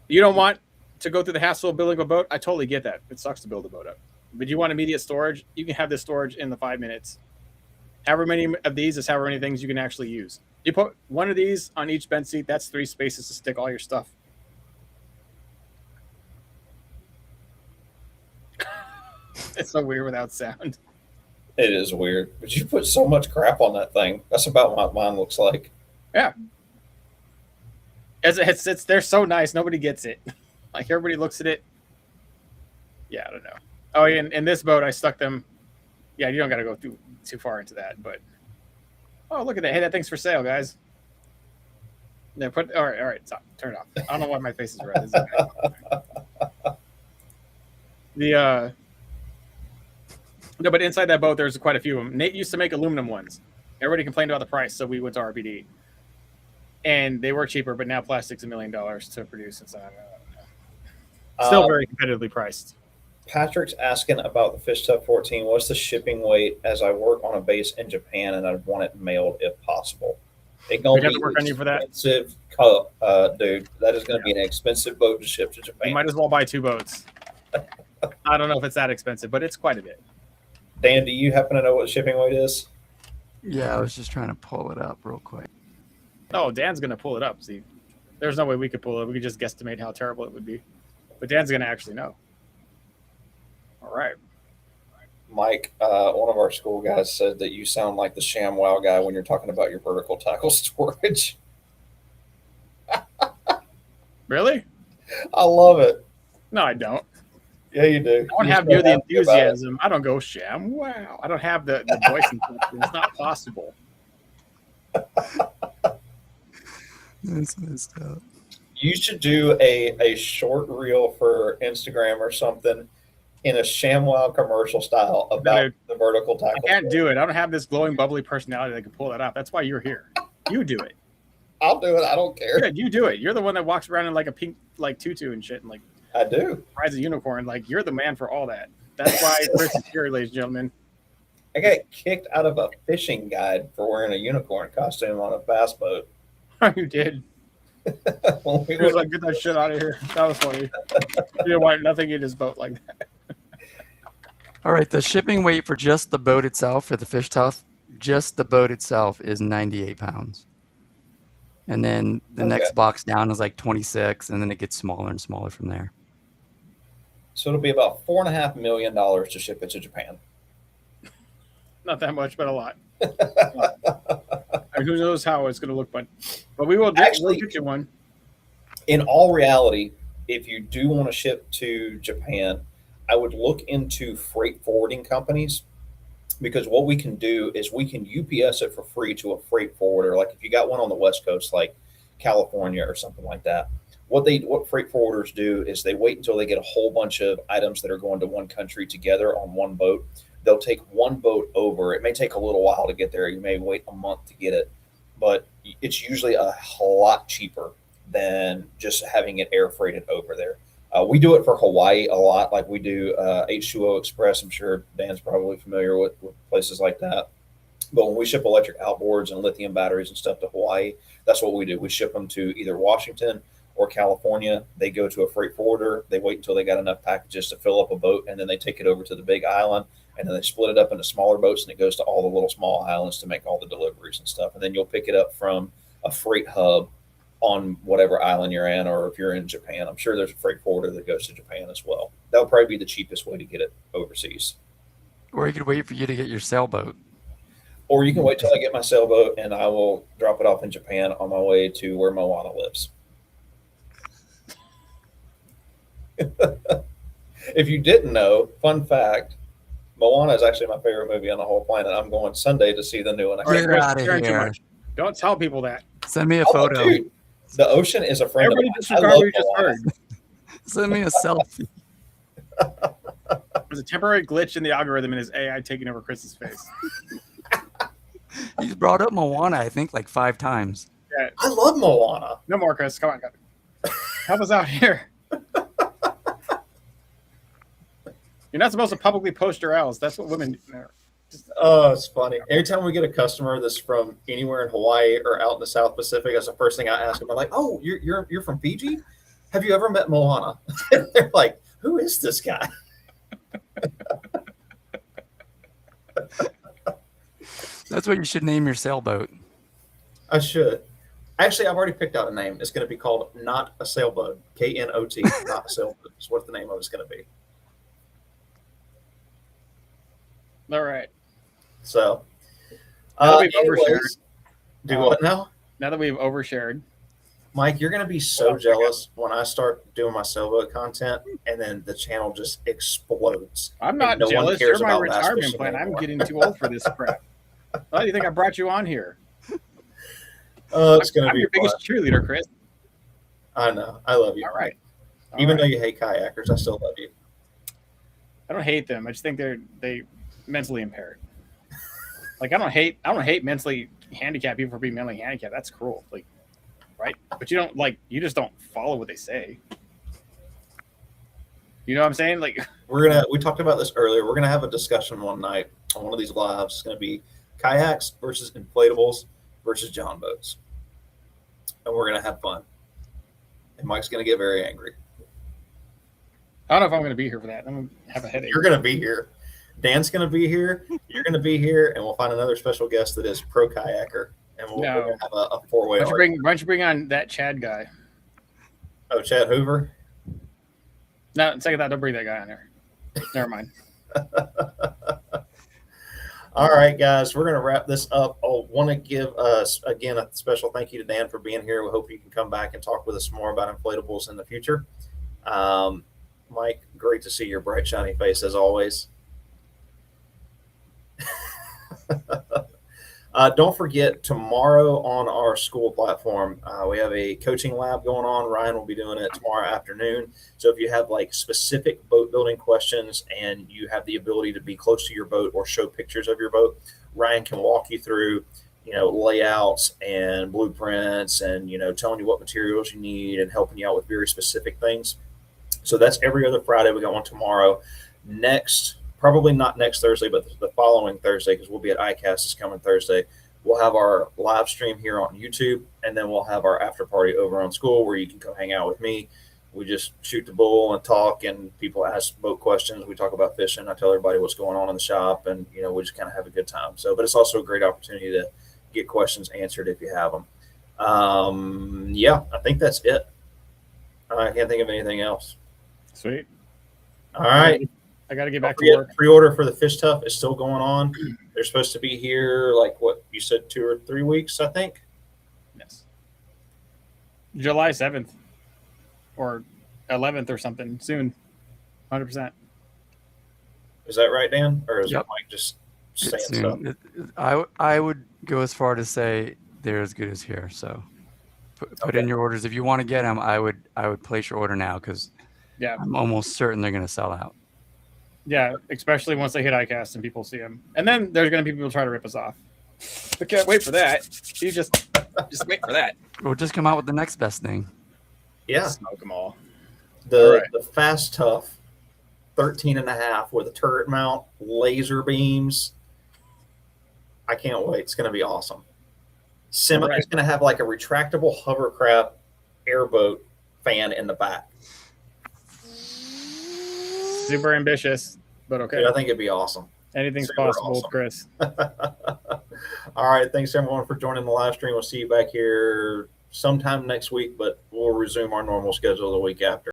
You don't want to go through the hassle of building a boat. I totally get that. It sucks to build a boat up. But you want immediate storage, you can have this storage in the 5 minutes. However many of these is however many things you can actually use. You put one of these on each bench seat, that's 3 spaces to stick all your stuff. It's so weird without sound. It is weird. But you put so much crap on that thing. That's about what mine looks like. Yeah. They're so nice. Nobody gets it. Like everybody looks at it. Yeah, I don't know. Oh, yeah, in this boat, I stuck them, Yeah, you don't got to go too far into that. But oh, look at that! Hey, that thing's for sale, guys. Yeah, all right, stop. Turn it off. I don't know why my face is red. No, but inside that boat, there's quite a few of them. Nate used to make aluminum ones. Everybody complained about the price, so we went to RBD, and they were cheaper. But now plastic's $1 million to produce, and so still very competitively priced. Patrick's asking about the Fish Tub 14. What's the shipping weight? As I work on a base in Japan, and I want it mailed if possible. It's gonna have to work on you for that, dude. That is going to be an expensive boat to ship to Japan. You might as well buy 2 boats. I don't know if it's that expensive, but it's quite a bit. Dan, do you happen to know what the shipping weight is? Yeah, I was just trying to pull it up real quick. Oh, Dan's going to pull it up. See, there's no way we could pull it. We could just guesstimate how terrible it would be. But Dan's going to actually know. All right. Mike, one of our school guys said that you sound like the ShamWow guy when you're talking about your vertical tackle storage. Really? I love it. No, I don't. Yeah, you do. I don't have near the enthusiasm. I don't go ShamWow. I don't have the voice inflection. It's not possible. That's messed up. You should do a short reel for Instagram or something in a ShamWow commercial style about the vertical tackle. I can't do it. I don't have this glowing, bubbly personality that can pull that off. That's why you're here. You do it. I'll do it. I don't care. Yeah, you do it. You're the one that walks around in like a pink tutu and shit, and like I do. rides a unicorn. Like you're the man for all that. That's why Chris is here, ladies and gentlemen. I got kicked out of a fishing guide for wearing a unicorn costume on a bass boat. You did. We He was like, "Get that shit out of here." That was funny. You didn't want nothing in his boat like that. All right, the shipping weight for just the boat itself, for the fish tub, just the boat itself is 98 pounds. And then the next box down is like 26, and then it gets smaller and smaller from there. So it'll be about $4.5 million to ship it to Japan. Not that much, but a lot. Who knows how it's going to look, but we will we'll get you one. In all reality, if you do want to ship to Japan, I would look into freight forwarding companies, because what we can do is we can UPS it for free to a freight forwarder. Like if you got one on the West Coast, like California or something like that, what freight forwarders do is they wait until they get a whole bunch of items that are going to one country together on one boat. They'll take one boat over. It may take a little while to get there. You may wait a month to get it, but it's usually a lot cheaper than just having it air freighted over there. We do it for Hawaii a lot. Like we do H2O Express. I'm sure Dan's probably familiar with places like that. But when we ship electric outboards and lithium batteries and stuff to Hawaii, that's what we do. We ship them to either Washington or California. They go to a freight forwarder. They wait until they got enough packages to fill up a boat, and then they take it over to the big island, and then they split it up into smaller boats, and it goes to all the little small islands to make all the deliveries and stuff. And then you'll pick it up from a freight hub on whatever island you're in, or if you're in Japan, I'm sure there's a freight forwarder that goes to Japan as well. That would probably be the cheapest way to get it overseas. Or you could wait for you to get your sailboat. Or you can wait till I get my sailboat, and I will drop it off in Japan on my way to where Moana lives. If you didn't know, fun fact, Moana is actually my favorite movie on the whole planet. I'm going Sunday to see the new one. Get out of here. Don't tell people that. Send me a photo. Dude, the ocean is a friend Everybody of mine. disregard what you just heard. Send me a selfie. There's a temporary glitch in the algorithm, and his AI taking over Chris's face. He's brought up Moana, I think, like 5 times. Yeah. I love Moana. No more, Chris. Come on, help us out here. You're not supposed to publicly post your L's. That's what women do. Oh, it's funny. Every time we get a customer that's from anywhere in Hawaii or out in the South Pacific, that's the first thing I ask them. I'm like, "Oh, you're from Fiji? Have you ever met Moana?" They're like, "Who is this guy?" That's what you should name your sailboat. I should. Actually, I've already picked out a name. It's going to be called Not a Sailboat. KNOT. Not a Sailboat. That's what the name of it's going to be. All right. So, Now that we've anyways, overshared. do what now? Now that we've overshared, Mike, you're going to be so jealous when I start doing my sailboat content and then the channel just explodes. I'm not no one jealous. cares You're my about bass retirement fishing plan. I'm anymore. getting too old for this crap. Why do you think I brought you on here? Oh, it's going to I'm be your fun. biggest cheerleader, Chris. I know. I love you. All right. Even though you hate kayakers, I still love you. I don't hate them. I just think they mentally impaired. Like I don't hate mentally handicapped people for being mentally handicapped. That's cruel. Like, right? But you just don't follow what they say. You know what I'm saying? Like We talked about this earlier. We're gonna have a discussion one night on one of these lives. It's gonna be kayaks versus inflatables versus john boats, and we're gonna have fun. And Mike's gonna get very angry. I don't know if I'm going to be here for that. I'm going to have a headache. You're gonna be here. Dan's gonna be here. You're gonna be here, and we'll find another special guest that is pro kayaker, and we're gonna have a four-way. Why don't you bring on that Chad guy? Oh, Chad Hoover. No, second thought, don't bring that guy on there. Never mind. All right, guys, we're going to wrap this up. I want to give us, again, a special thank you to Dan for being here. We hope you can come back and talk with us more about inflatables in the future. Mike, great to see your bright, shiny face as always. Don't forget, tomorrow on our school platform, we have a coaching lab going on. Ryan will be doing it tomorrow afternoon. So if you have like specific boat building questions and you have the ability to be close to your boat or show pictures of your boat, Ryan can walk you through, layouts and blueprints and, telling you what materials you need and helping you out with very specific things. So that's every other Friday. We got one tomorrow. Probably not next Thursday, but the following Thursday, because we'll be at ICAST this coming Thursday. We'll have our live stream here on YouTube, and then we'll have our after party over on school where you can come hang out with me. We just shoot the bull and talk, and people ask boat questions. We talk about fishing. I tell everybody what's going on in the shop, and we just kind of have a good time. So, but it's also a great opportunity to get questions answered if you have them. I think that's it. I can't think of anything else. Sweet. All right. I got to get back to work. Pre-order for the Fish Tough is still going on. They're supposed to be here, like what you said, 2 or 3 weeks, I think. Yes. July 7th or 11th or something soon. 100%. Is that right, Dan? Or is Yep. Mike just saying stuff? I would go as far to say they're as good as here. So put in your orders. If you want to get them, I would place your order now because I'm almost certain they're going to sell out. Yeah, especially once they hit ICAST and people see them. And then there's going to be people try to rip us off. I can't wait for that. You just wait for that. We'll just come out with the next best thing. Yeah. Smoke them all. The Fast Tough 13.5 with a turret mount, laser beams. I can't wait. It's going to be awesome. It's going to have like a retractable hovercraft airboat fan in the back. Super ambitious, but okay. Dude, I think it'd be awesome. Anything's Super possible, awesome. Chris. All right. Thanks, everyone, for joining the live stream. We'll see you back here sometime next week, but we'll resume our normal schedule the week after.